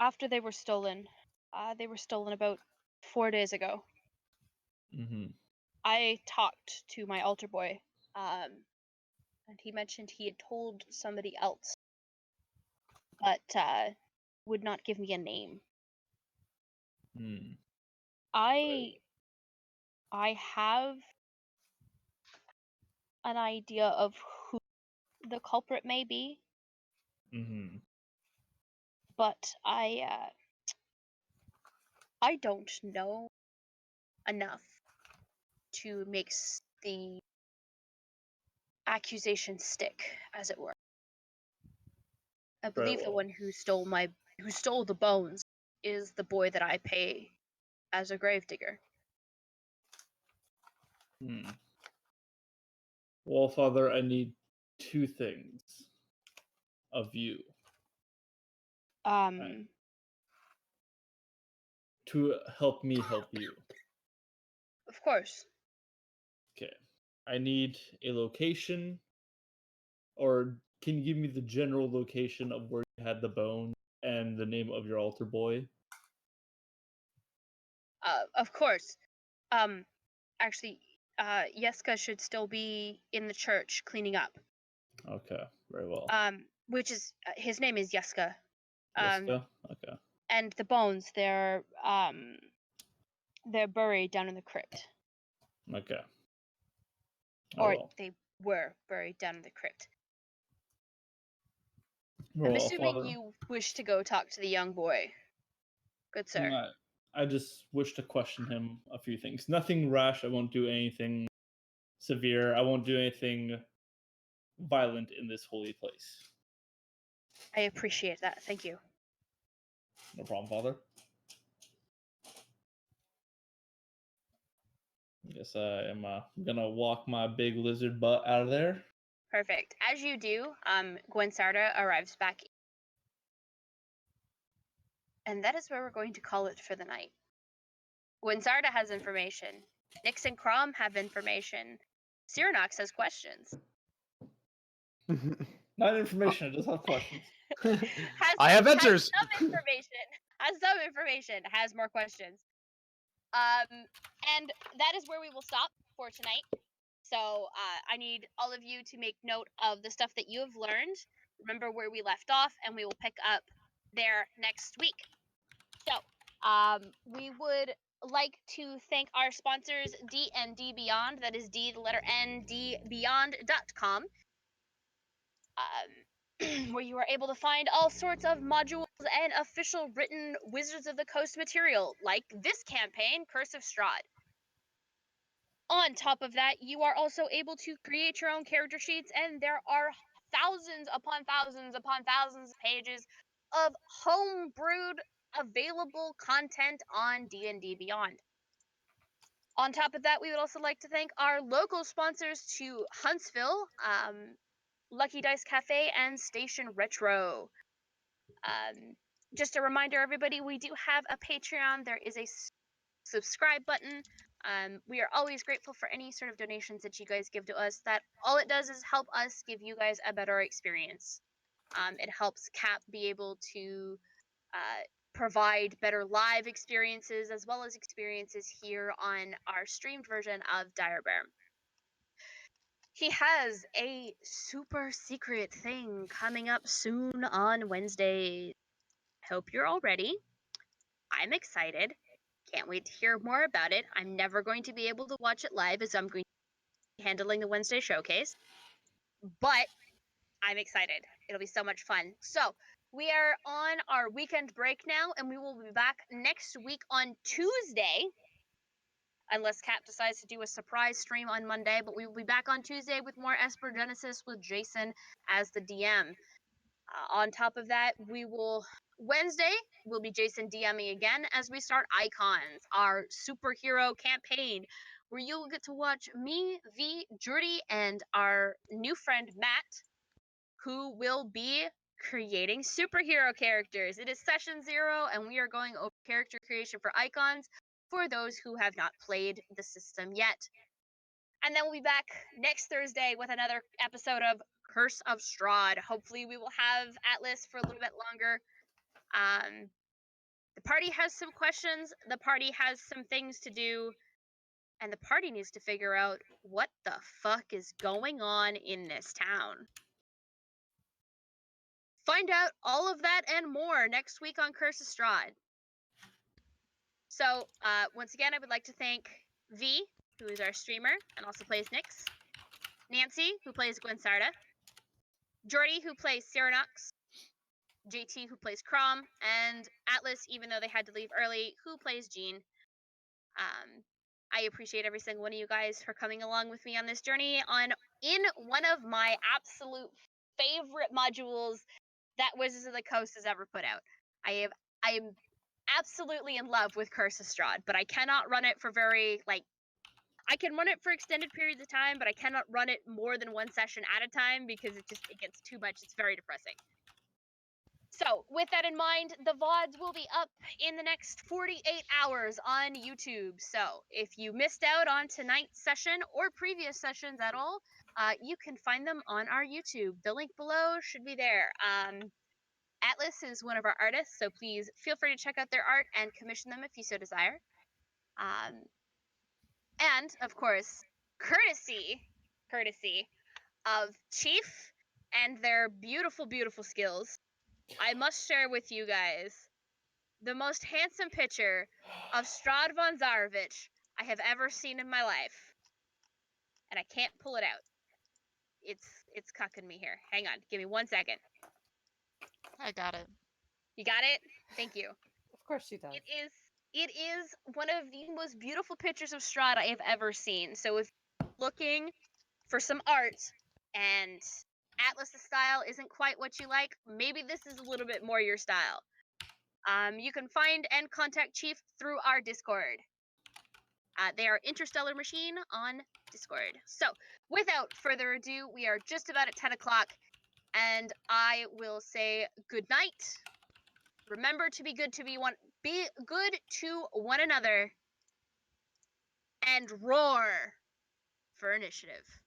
After they were stolen about 4 days ago. Mm-hmm. I talked to my altar boy, and he mentioned he had told somebody else, but would not give me a name. I have an idea of who the culprit may be, but I don't know enough to make the accusation stick, as it were. I believe the one who stole the bones is the boy that I pay as a gravedigger. Well, Father, I need two things of you to help me help you. Of course. Okay. I need a location, or can you give me the general location of where you had the bone and the name of your altar boy? Of course. Actually, Yeska should still be in the church cleaning up. Okay, very well. Which is his name is Yeska. Jessica? Okay. And the bones, they're buried down in the crypt. Okay. Or they were buried down in the crypt. I'm Well, assuming Father, you wish to go talk to the young boy. Good sir. I just wish to question him a few things. Nothing rash. I won't do anything severe. I won't do anything violent in this holy place. I appreciate that. Thank you. No problem, Father. I guess I am gonna walk my big lizard butt out of there. Perfect. As you do, Gwensarda arrives back. And that is where we're going to call it for the night. Gwensarda has information. Nyx and Crom have information. Cyranox has questions. Not information, I just have questions. I have answers. Has some information. Has more questions. And that is where we will stop for tonight. So I need all of you to make note of the stuff that you have learned. Remember where we left off, and we will pick up there next week. So we would like to thank our sponsors, D&D Beyond. That is D, the letter N, D, Beyond.com. Where you are able to find all sorts of modules and official written Wizards of the Coast material, like this campaign, Curse of Strahd. On top of that, you are also able to create your own character sheets, and there are thousands upon thousands upon thousands of pages of homebrewed available content on D&D Beyond. On top of that, we would also like to thank our local sponsors to Huntsville, Lucky Dice Cafe, and Station Retro. Just a reminder, everybody, we do have a Patreon. There is a subscribe button. We are always grateful for any sort of donations that you guys give to us. That all it does is help us give you guys a better experience. It helps Cap be able to provide better live experiences as well as experiences here on our streamed version of Dire Bear. He has a super secret thing coming up soon on Wednesday. Hope you're all ready. I'm excited. Can't wait to hear more about it. I'm never going to be able to watch it live as I'm going to be handling the Wednesday showcase. But I'm excited. It'll be so much fun. So we are on our weekend break now, and we will be back next week on Tuesday. Unless Cap decides to do a surprise stream on Monday, but we will be back on Tuesday with more Esper Genesis with Jason as the DM. On top of that, Wednesday will be Jason DMing again as we start Icons, our superhero campaign, where you'll get to watch me, V, Jordy, and our new friend Matt, who will be creating superhero characters. It is session 0, and we are going over character creation for Icons for those who have not played the system yet. And then we'll be back next Thursday with another episode of Curse of Strahd. Hopefully we will have Atlas for a little bit longer. The party has some questions, the party has some things to do, and the party needs to figure out what the fuck is going on in this town. Find out all of that and more next week on Curse of Strahd. So, once again, I would like to thank V, who is our streamer and also plays Nyx, Nancy, who plays Gwensarda, Jordy, who plays Cyranox, JT, who plays Crom, and Atlas, even though they had to leave early, who plays Jean. I appreciate every single one of you guys for coming along with me on this journey in one of my absolute favorite modules that Wizards of the Coast has ever put out. I am absolutely in love with Curse of Strahd, but I cannot run it for I can run it for extended periods of time, but I cannot run it more than one session at a time because it gets too much. It's very depressing. So, with that in mind, the VODs will be up in the next 48 hours on YouTube. So, if you missed out on tonight's session or previous sessions at all, you can find them on our YouTube. The link below should be there. Atlas is one of our artists, so please feel free to check out their art and commission them if you so desire. And, of course, courtesy of Chief and their beautiful, beautiful skills, I must share with you guys the most handsome picture of Strahd von Zarovich I have ever seen in my life. And I can't pull it out. It's cucking me here. Hang on, give me 1 second. I got it. You got it? Thank you. Of course she does. It is one of the most beautiful pictures of Strahd I have ever seen. So if you're looking for some art and Atlas's style isn't quite what you like, maybe this is a little bit more your style. You can find and contact Chief through our Discord. They are Interstellar Machine on Discord. So, without further ado, we are just about at 10 o'clock, and I will say good night. Remember to be good to one another, and roar for initiative.